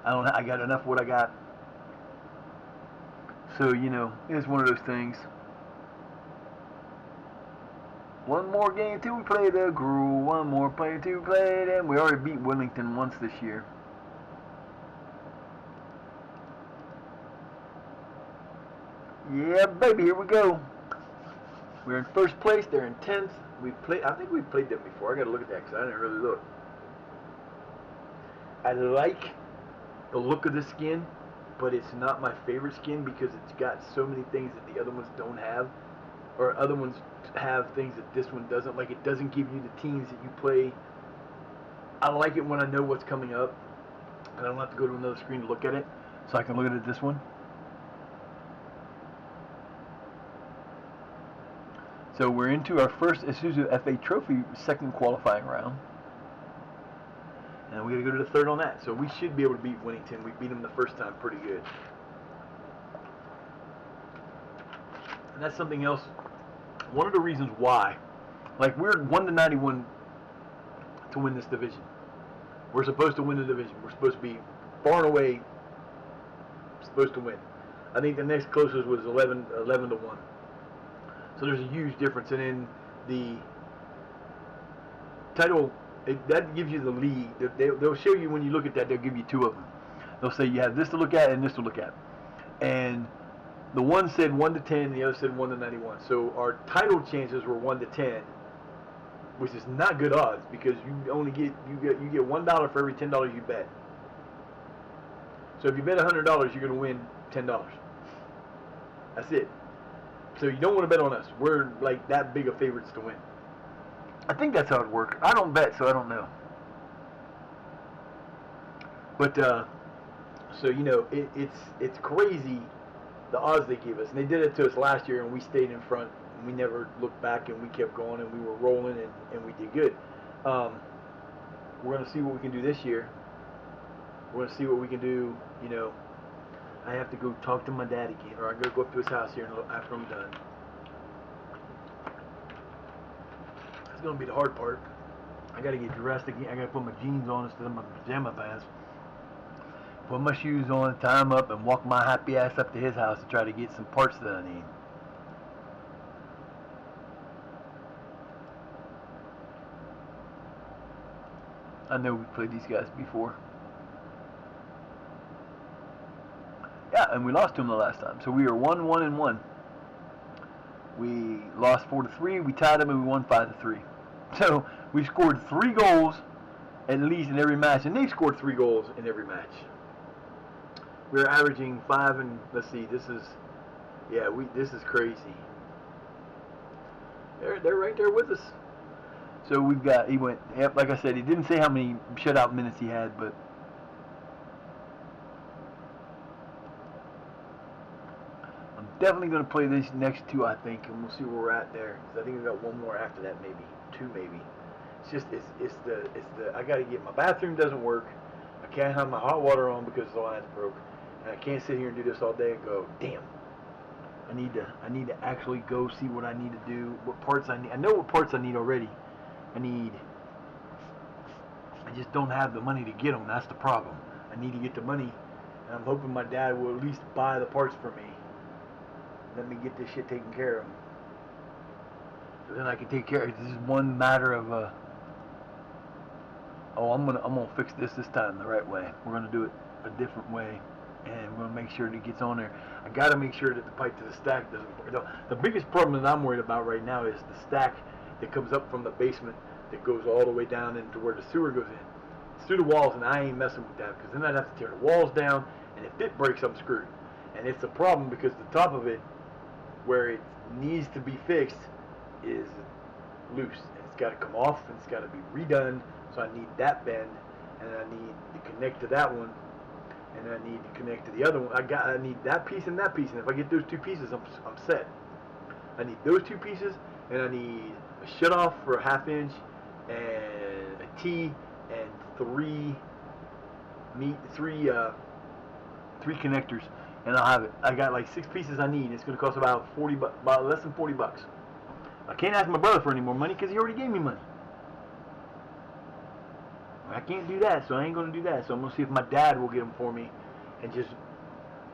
I got enough of what I got. So it's one of those things. One more game till we play the Gruel. One more play to play them. We already beat Wellington once this year. Yeah, baby, here we go. We're in first place. They're in 10th. I think we've played them before. I got to look at that because I didn't really look. I like the look of the skin, but it's not my favorite skin because it's got so many things that the other ones don't have, or other ones have things that this one doesn't. Like, it doesn't give you the teams that you play. I like it when I know what's coming up, and I don't have to go to another screen to look at it, so I can look at this one. So we're into our first Isuzu FA Trophy second qualifying round. And we got to go to the third on that. So we should be able to beat Wellington. We beat them the first time pretty good. And that's something else. One of the reasons why. Like, we're 1 to 91 to win this division. We're supposed to win the division. We're supposed to be far and away supposed to win. I think the next closest was 11 to 1. So there's a huge difference. And in the title, that gives you the lead. They'll show you when you look at that, they'll give you 2 of them. They'll say you have this to look at and this to look at. And the one said 1 to 10, the other said 1 to 91. So our title chances were 1 to 10, which is not good odds because you only get $1 for every $10 you bet. So if you bet $100, you're going to win $10. That's it. So you don't want to bet on us. We're like that big of favorites to win. I think that's how it works. I don't bet, so I don't know. But so it's crazy the odds they give us, and they did it to us last year, and we stayed in front, and we never looked back, and we kept going, and we were rolling, and we did good. We're gonna see what we can do this year. We're gonna see what we can do. I have to go talk to my dad again, or I'm going to go up to his house here after I'm done. That's going to be the hard part. I got to get dressed again. I got to put my jeans on instead of my pajama pants. Put my shoes on, tie them up, and walk my happy ass up to his house to try to get some parts that I need. I know we played these guys before. Yeah, and we lost to them the last time. So we were 1-1-1. We lost 4 to 3. We tied them and we won 5 to 3. So we scored 3 goals at least in every match, and they've scored 3 goals in every match. We're averaging 5, and let's see, this is crazy. They're right there with us. So we've got, he went, like I said, he didn't say how many shutout minutes he had, but I'm definitely going to play these next 2, I think, and we'll see where we're at there. Because I think we've got 1 more after that, maybe 2, maybe. It's just, it's the I got to get, my bathroom doesn't work. I can't have my hot water on because the line's broke, and I can't sit here and do this all day and go, damn. I need to actually go see what I need to do, what parts I need. I know what parts I need already. I just don't have the money to get them. That's the problem. I need to get the money, and I'm hoping my dad will at least buy the parts for me. Let me get this shit taken care of. So then I can take care of it. This is one matter of I'm gonna fix this time the right way. We're gonna do it a different way, and we're gonna make sure that it gets on there. I gotta make sure that the pipe to the stack doesn't. The biggest problem that I'm worried about right now is the stack that comes up from the basement that goes all the way down into where the sewer goes in. It's through the walls, and I ain't messing with that because then I'd have to tear the walls down, and if it breaks, I'm screwed. And it's a problem because the top of it, where it needs to be fixed, is loose. It's got to come off, and it's got to be redone. So I need that bend, and I need to connect to that one, and I need to connect to the other one. I need that piece and that piece, and if I get those 2 pieces, I'm set. I need those 2 pieces, and I need a shutoff for a 1/2 inch, and a T, and 3 connectors, and I'll have it. I got like 6 pieces I need. It's going to cost about about less than $40. I can't ask my brother for any more money because he already gave me money. I can't do that, so I ain't going to do that. So I'm going to see if my dad will get them for me and just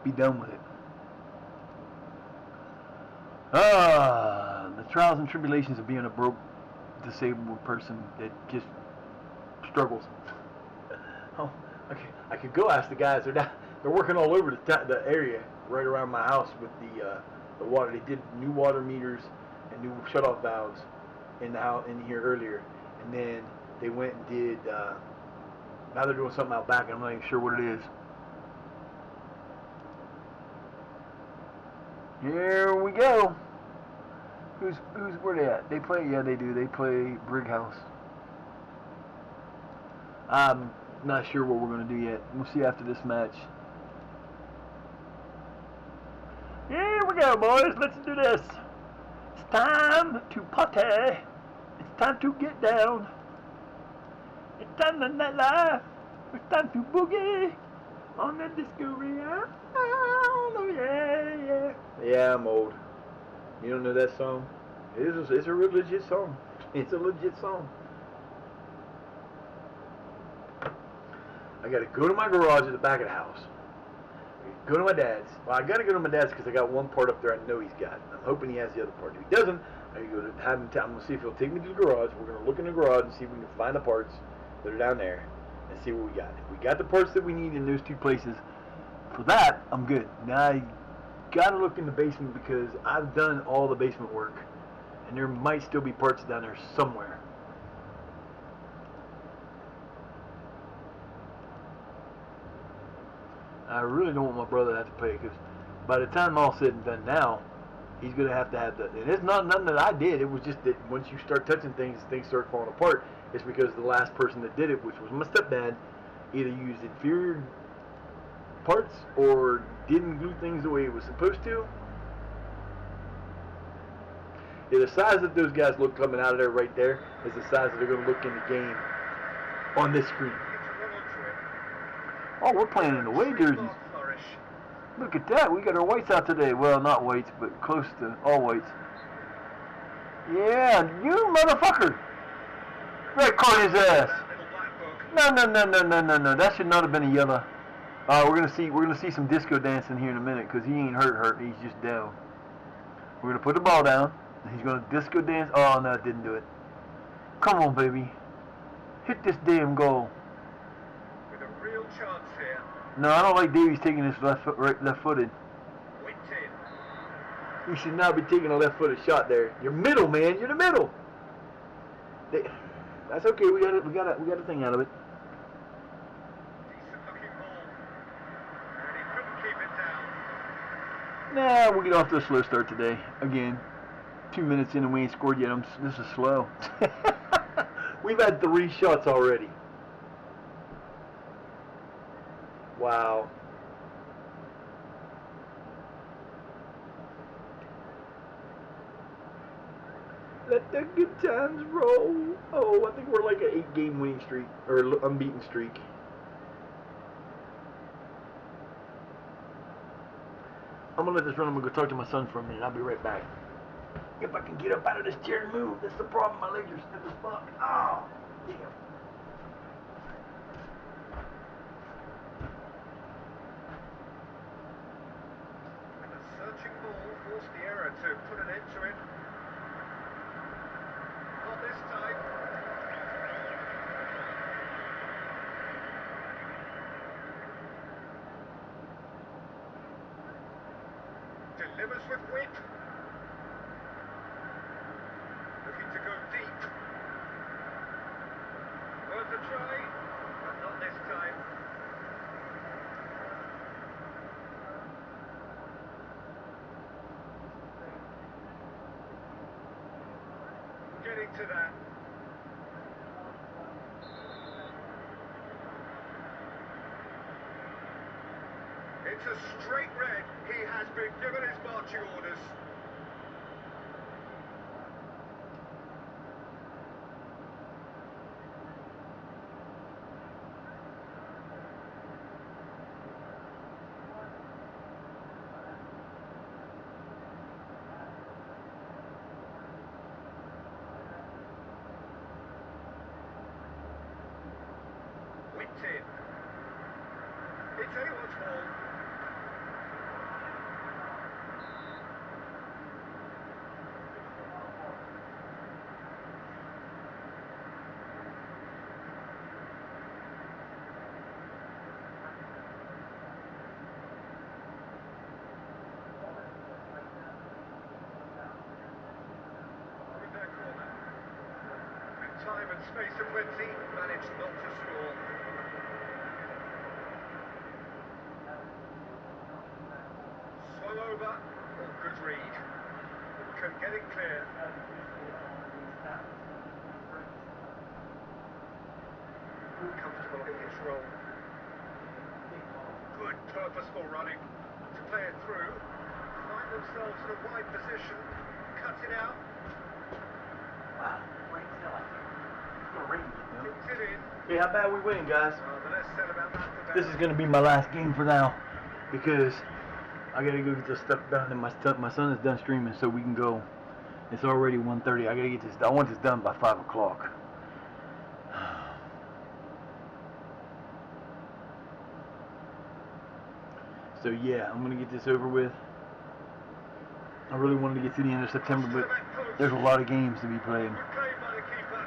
be done with it. The trials and tribulations of being a broke, disabled person that just struggles. Oh, okay. I could go ask the guys. They're working all over the area right around my house with the water. They did new water meters and new shutoff valves in the house in here earlier, and then they went and did. Now they're doing something out back, and I'm not even sure what it is. Here we go. Who's where they at? They play? Yeah, they do. They play Brighouse. I'm not sure what we're gonna do yet. We'll see after this match. Here we go, boys. Let's do this. It's time to party. It's time to get down. It's time to nightlife. It's time to boogie on the discovery. Oh yeah. Yeah, I'm old. You don't know that song? It's a real legit song. It's a legit song. I gotta go to my garage at the back of the house. Go to my dad's. Well, I gotta go to my dad's because I got one part up there I know he's got. I'm hoping he has the other part. If he doesn't, I can go to have him. I'm gonna see if he'll take me to the garage. We're gonna look in the garage and see if we can find the parts that are down there and see what we got. If we got the parts that we need in those 2 places, for that, I'm good. Now I gotta look in the basement because I've done all the basement work, and there might still be parts down there somewhere. I really don't want my brother to have to pay because by the time all said and done now, he's going to have the, and it's not nothing that I did. It was just that once you start touching things, things start falling apart. It's because the last person that did it, which was my stepdad, either used inferior parts or didn't glue things the way it was supposed to. Yeah, the size that those guys look coming out of there right there is the size that they're going to look in the game on this screen. Oh, we're playing in the away jerseys. Look at that. We got our whites out today. Well, not whites, but close to all whites. Yeah, you motherfucker. Red card his ass. No. That should not have been a yellow. We're gonna see some disco dancing here in a minute because he ain't hurt. He's just down. We're gonna put the ball down. And he's gonna disco dance. Oh no, it didn't do it. Come on, baby. Hit this damn goal. With a real chance here. No, I don't like Davies taking this left-footed. You should not be taking a left-footed shot there. You're middle, man. You're the middle. That's okay. We got a thing out of it. Nah, we'll get off to a slow start today. Again, 2 minutes in and we ain't scored yet. This is slow. We've had 3 shots already. Wow. Let the good times roll. Oh, I think we're like an 8-game winning streak, or unbeaten streak. I'm gonna let this run. I'm gonna go talk to my son for a minute. I'll be right back. If I can get up out of this chair and move, that's the problem. My legs are stiff as fuck. Oh, damn. And a searching ball forced the error to put an end to it. Not this time. Delivers with wit. Looking to go deep. Worth a try, but not this time. Getting to that. It's a straight red. He has been given his marching orders. Whipped in. It's anyone's ball. With their corner. With time and space aplenty, managed not to score. Swung over, or good read. Can get it clear. Comfortable in his role. Good purposeful running to play it through. Find themselves in a wide position. Cut it out. Wow, rain's not. It's gonna rain, you know. Puts it in. Hey, how bad we winning, guys? The less said about that, the This better. is gonna be my last game for now, because I gotta go get this stuff done, and my son is done streaming, so we can go. It's already 1:30. I gotta get this. I want this done by 5 o'clock. So yeah, I'm gonna get this over with. I really wanted to get to the end of September, but there's a lot of games to be played. Good play by the keeper.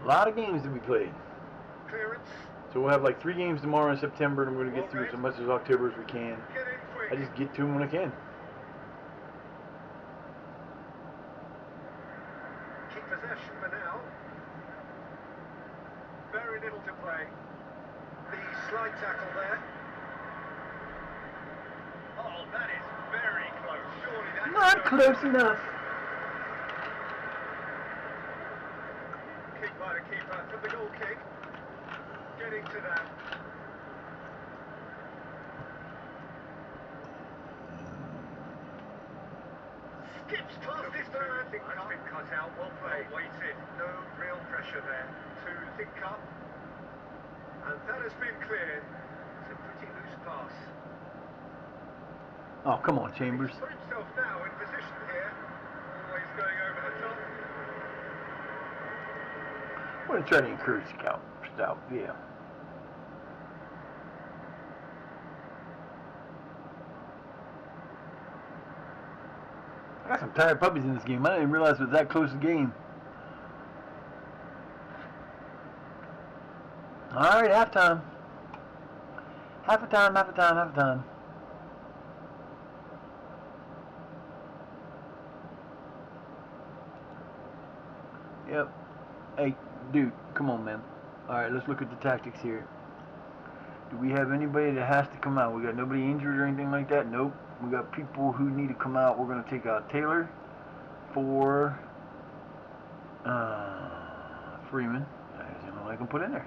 A lot of games to be played. Clearance. So we'll have like 3 games tomorrow in September, and I'm gonna get through as much as October as we can. Get in quick. I just get to them when I can. Keep possession for now. Very little to play. The slide tackle there. Oh, that is very close. Surely that's Not close enough. Kick by the keeper from the goal kick. Getting to that. Skips past his man. That's been cut out. Well played. Waited. No real pressure there. To think up. And that has been cleared. It's a pretty loose pass. Oh, come on, Chambers. He's put himself now in position here. Always going over the top. I'm gonna try to encourage Scout. Yeah. I got some tired puppies in this game. I didn't realize it was that close a game. Alright, halftime. Half a time. Yep. Hey, dude, come on, man. Alright, let's look at the tactics here. Do we have anybody that has to come out? We got nobody injured or anything like that? Nope. We got people who need to come out. We're going to take out Taylor for Freeman. That's the only one I can put in there.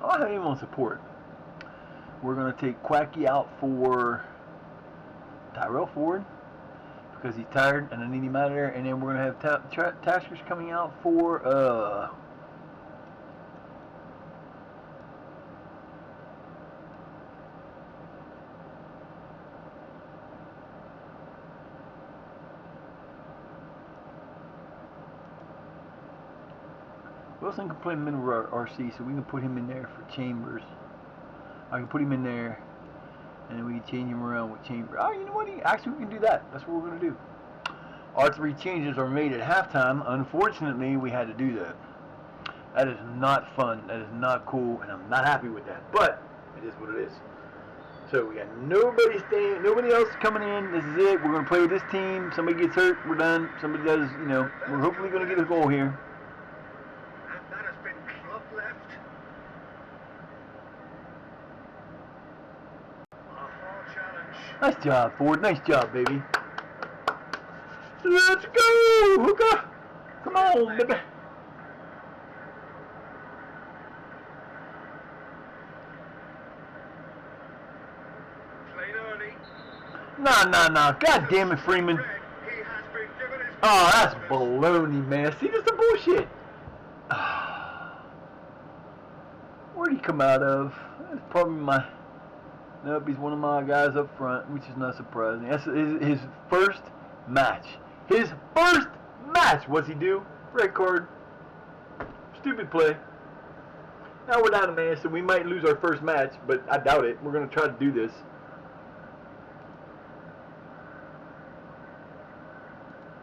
I'll have him on support. We're going to take Quacky out for Tyrell Ford because he's tired and I need him out of there. And then we're going to have Taskers coming out for Wilson can play middle RC, so we can put him in there for Chambers. I can put him in there, and then we can change him around with Chambers. Oh, you know what? Actually, we can do that. That's what we're going to do. Our 3 changes are made at halftime. Unfortunately, we had to do that. That is not fun. That is not cool, and I'm not happy with that. But it is what it is. So we got nobody staying, nobody else coming in. This is it. We're going to play with this team. Somebody gets hurt, we're done. Somebody does, you know, we're hopefully going to get a goal here. Nice job, Ford. Nice job, baby. Let's go, Hooker. Come on, baby. Nah. God damn it, Freeman. Oh, that's baloney, man. See, that's the bullshit. Where'd he come out of? That's probably my... Nope, he's one of my guys up front, which is not surprising. That's his first match. His first match! What's he do? Red card. Stupid play. Now we're down a man, so we might lose our first match, but I doubt it. We're going to try to do this.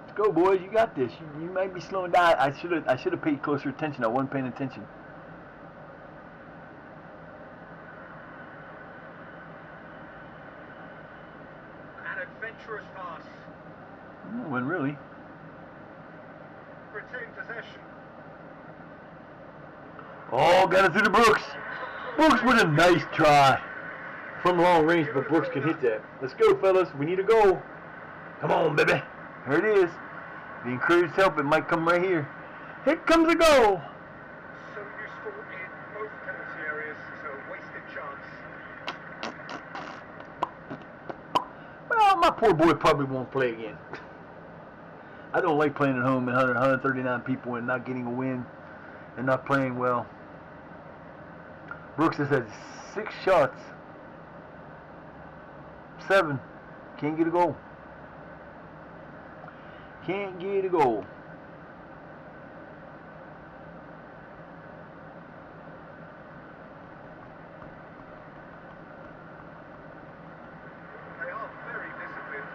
Let's go, boys. You got this. You might be slowing down. I should have paid closer attention. I wasn't paying attention. Adventurous pass. No one really. Retain possession. Oh, got it through to Brooks. Brooks with a nice try. From long range, but Brooks can hit that. Let's go, fellas. We need a goal. Come on, baby. Here it is. The encouraged help, it might come right here. Here comes a goal. So useful in both penalty areas, so wasted chance. Well, my poor boy probably won't play again. I don't like playing at home and 139 people and not getting a win and not playing well. Brooks has had 6 shots. 7. Can't get a goal. Can't get a goal. They are very disciplined.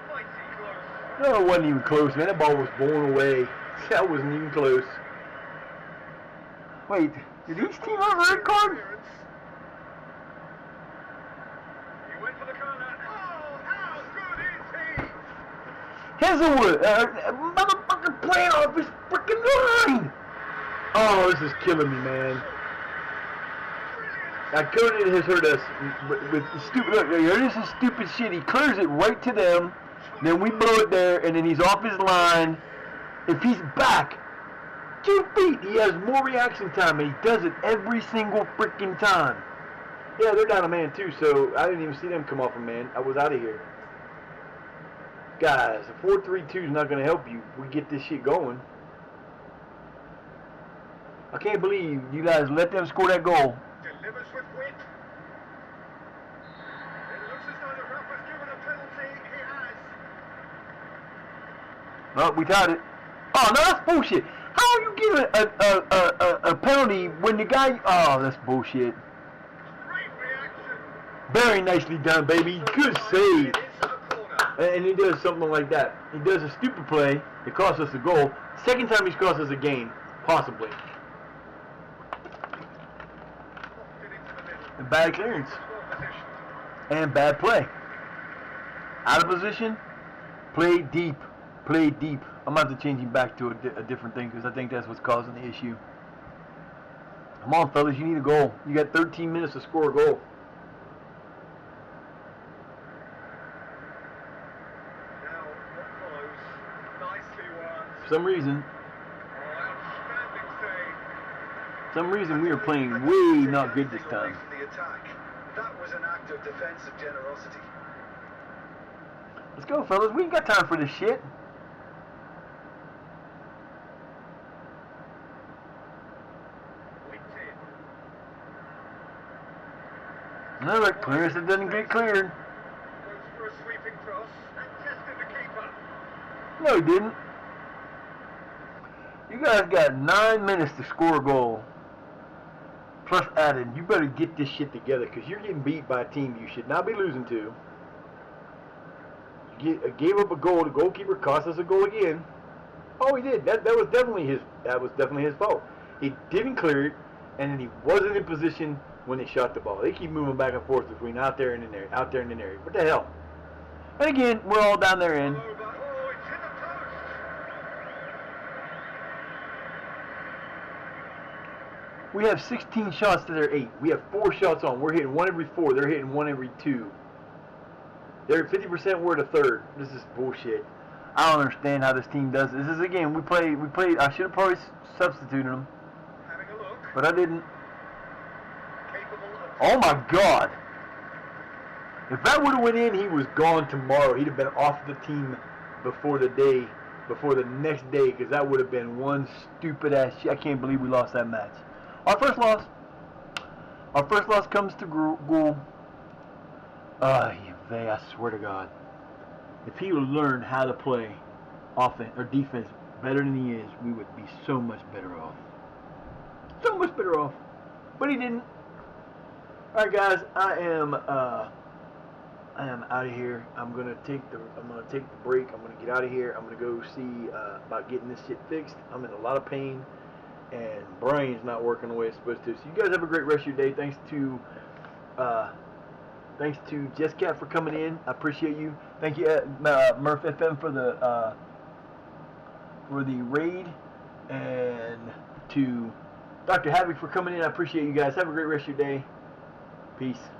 Mighty close. No, it wasn't even close, man. That ball was blown away. That wasn't even close. Wait, did each team have a red card? He went for the corner. Oh, how good is he? Hazelwood, motherfucker playing off his freaking line. Oh, this is killing me, man. Now, Conan has hurt us with stupid. Look, this is stupid shit. He clears it right to them, then we blow it there, and then he's off his line. If he's back 2 feet, he has more reaction time, and he does it every single freaking time. Yeah, they're down a man too, so I didn't even see them come off a man. I was out of here. Guys, a 4-3-2 is not going to help you if we get this shit going. I can't believe you guys let them score that goal. Delivers with wit. It looks as though the ref has given a penalty. He has. Oh, we tied it. Oh, no, that's bullshit. How are you giving a penalty when the guy... Oh, that's bullshit. Great reaction. Very nicely done, baby. Good save. It is a corner. And he does something like that. He does a stupid play. It costs us a goal. Second time he's cost us a game. Possibly. And bad clearance. And bad play. out of position, play deep. Play deep. I'm about to change him back to a different thing because I think that's what's causing the issue. Come on, fellas, you need a goal. You got 13 minutes to score a goal. Now, what follows? Nicely won. For some reason, Outstanding we are playing way not good this time. The attack. That was an act of defensive generosity. Let's go, fellas. We ain't got time for this shit. Another clearance that doesn't get cleared. Goes for a sweeping cross and tested the keeper. No, he didn't. You guys got 9 minutes to score a goal. Plus added. You better get this shit together because you're getting beat by a team you should not be losing to. You gave up a goal. The goalkeeper cost us a goal again. Oh, he did. That was definitely his fault. He didn't clear it, and then he wasn't in position when they shot the ball. They keep moving back and forth between out there and in there, out there and in there. What the hell? And again, we're all down there in. Oh, it's hit the post. We have 16 shots to their 8. We have 4 shots on. We're hitting 1 every 4. They're hitting 1 every 2. They're at 50%. We're at a third. This is bullshit. I don't understand how this team does this. This is again. We played. I should have probably substituted them, Having a look. but I didn't. Capable of... Oh my God! If that would have went in, he was gone tomorrow. He'd have been off the team before the next day, because that would have been one stupid ass shit. I can't believe we lost that match. Our first loss. Our first loss comes to Ghoul. I swear to God. If he would learn how to play offense or defense better than he is, we would be so much better off. So much better off. But he didn't. Alright guys, I am out of here. I'm gonna take the break. I'm gonna get out of here. I'm gonna go see about getting this shit fixed. I'm in a lot of pain and brain's not working the way it's supposed to. So you guys have a great rest of your day. Thanks to JessCat for coming in. I appreciate you. Thank you, Murph FM for the raid, and to Dr. Havoc for coming in. I appreciate you guys. Have a great rest of your day. Peace.